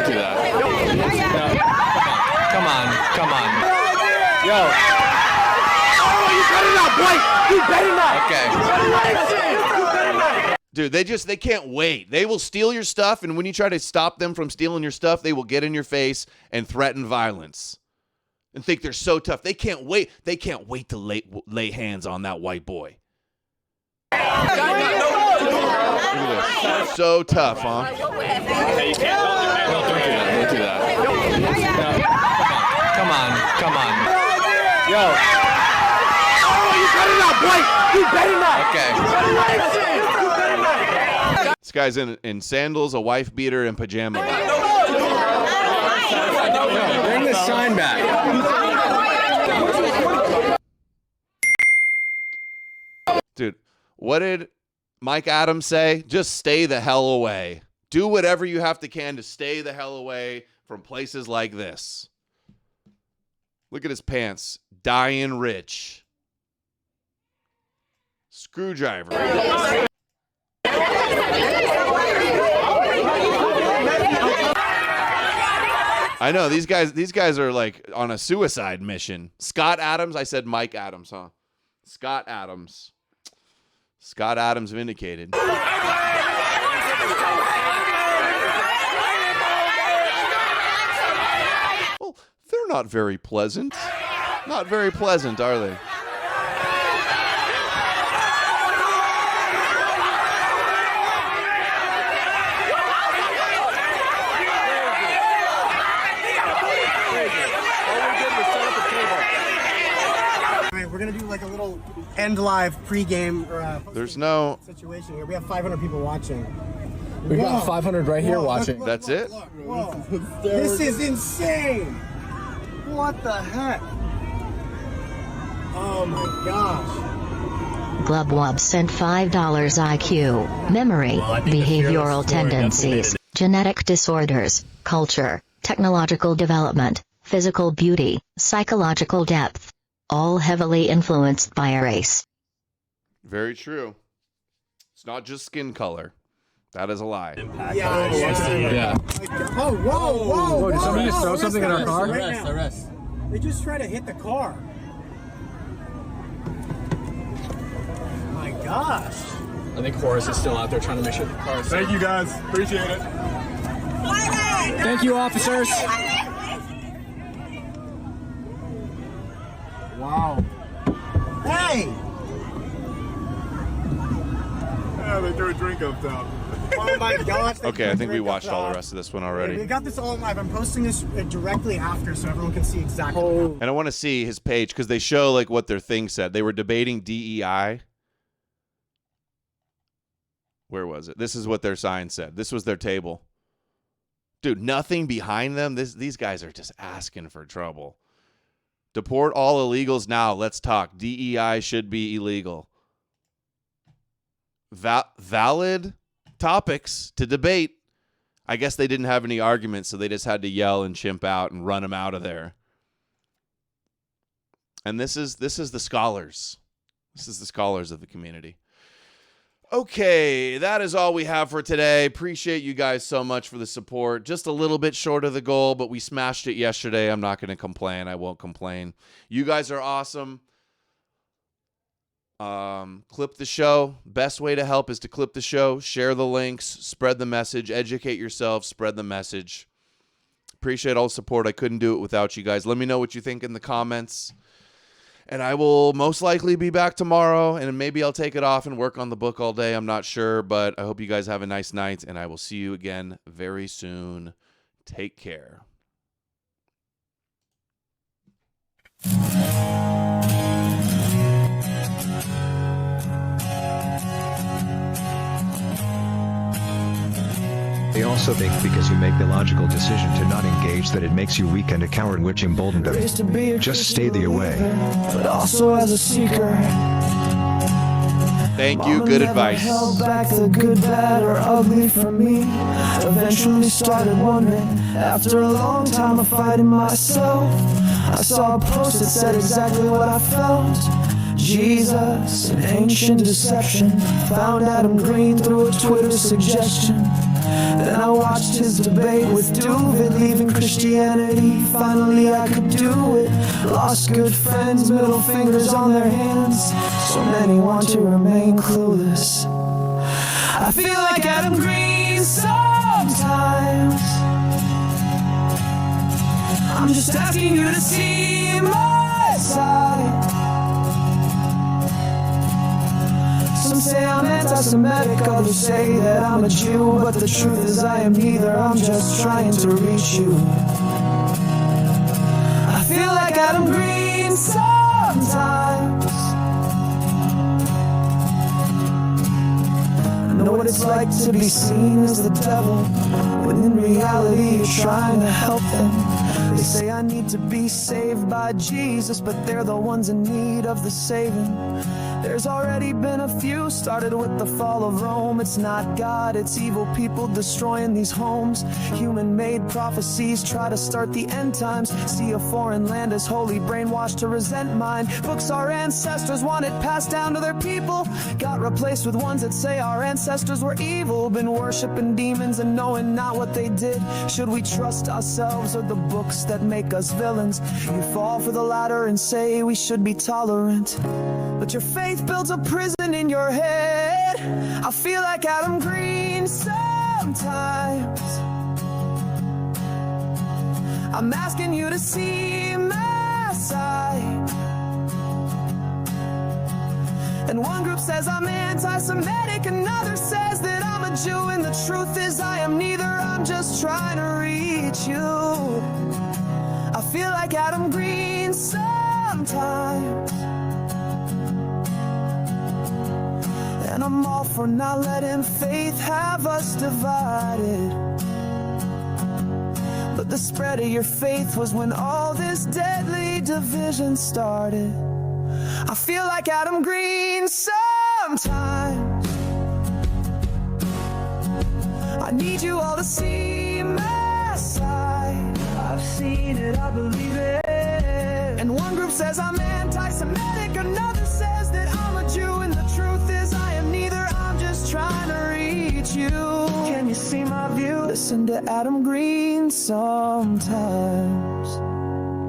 do that. Come on. Yo. Oh, you better not, boy. You better not. Okay. Dude, they can't wait. They will steal your stuff, and when you try to stop them from stealing your stuff, they will get in your face and threaten violence. And think they're so tough. They can't wait. They can't wait to lay hands on that white boy. Look at this. So tough, huh? Hey, you can't don't do that. Come on. Yo. Oh, you better not, boy. You better not. This guy's in sandals, a wife beater, and pajama. Bring the sign back. Dude, what did Mike Adams say? Just stay the hell away. Do whatever you have to can to stay the hell away from places like this. Look at his pants. Dying rich. Screwdriver. I know these guys are like on a suicide mission. Scott Adams, I said Mike Adams, huh? Scott Adams. Scott Adams vindicated. Well, they're not very pleasant. Not very pleasant, are they? We're gonna do like a little end live pregame There's no situation here. We have 500 people watching. We've got 500 right here watching. Look, That's it? Whoa. This is insane. What the heck? Oh my gosh. Glubwob sent $5 IQ, memory, behavioral tendencies, genetic disorders, culture, technological development, physical beauty, psychological depth. All heavily influenced by race. Very true. It's not just skin color. That is a lie. Yeah. Oh, whoa. Did somebody just throw something in our car? Arrest. They just tried to hit the car. My gosh. I think Horace is still out there trying to make sure the car is safe. Thank you guys. Appreciate it. Thank you, officers. Wow. Hey! Yeah, they threw a drink up top. Oh my gosh. Okay, I think we watched all the rest of this one already. We got this all live. I'm posting this directly after so everyone can see exactly. And I want to see his page because they show like what their thing said. They were debating DEI. Where was it? This is what their sign said. This was their table. Dude, nothing behind them. These guys are just asking for trouble. Deport all illegals now. Let's talk. DEI should be illegal. Valid topics to debate. I guess they didn't have any arguments, so they just had to yell and chimp out and run them out of there. And this is the scholars. This is the scholars of the community. Okay, that is all we have for today. Appreciate you guys so much for the support. Just a little bit short of the goal, but we smashed it yesterday. I'm not going to complain. I won't complain. You guys are awesome. Clip the show. Best way to help is to clip the show, share the links, spread the message, educate yourself, spread the message. Appreciate all the support. I couldn't do it without you guys. Let me know what you think in the comments. And I will most likely be back tomorrow, and maybe I'll take it off and work on the book all day. I'm not sure, but I hope you guys have a nice night, and I will see you again very soon. Take care. They also think because you make the logical decision to not engage that it makes you weak and a coward, which emboldened them. Just stay the away. But also as a seeker. Thank you. Good advice. Held back the good, bad, or ugly from me. Eventually started wondering. After a long time of fighting myself, I saw a post that said exactly what I felt. Jesus, an ancient deception. Found Adam Green through a Twitter suggestion. Then I watched his debate with Duvid, leaving Christianity. Finally I could do it. Lost good friends, middle fingers on their hands. So many want to remain clueless. I feel like Adam Green sometimes. I'm just asking you to see my side. Some say I'm anti-Semitic, others say that I'm a Jew. But the truth is I am neither, I'm just trying to reach you. I feel like Adam Green sometimes. I know what it's like to be seen as the devil, when in reality you're trying to help them. They say I need to be saved by Jesus, but they're the ones in need of the saving. There's already been a few, started with the fall of Rome. It's not God, it's evil people destroying these homes. Human-made prophecies try to start the end times. See a foreign land as holy, brainwashed to resent mine. Books our ancestors wanted passed down to their people got replaced with ones that say our ancestors were evil. Been worshiping demons and knowing not what they did. Should we trust ourselves or the books that make us villains? You fall for the latter and say we should be tolerant, but your faith builds a prison in your head. I feel like Adam Green sometimes. I'm asking you to see my side. And one group says I'm anti-Semitic, another says that I'm a Jew, and the truth is I am neither. I'm just trying to reach you. I feel like Adam Green sometimes. And I'm all for not letting faith have us divided. But the spread of your faith was when all this deadly division started. I feel like Adam Green sometimes. I need you all to see my side. I've seen it, I believe it. And one group says I'm anti-Semitic, another says that I'm a Jew, and the truth is I am neither. I'm just trying to reach you. Can you see my view? Listen to Adam Green sometimes.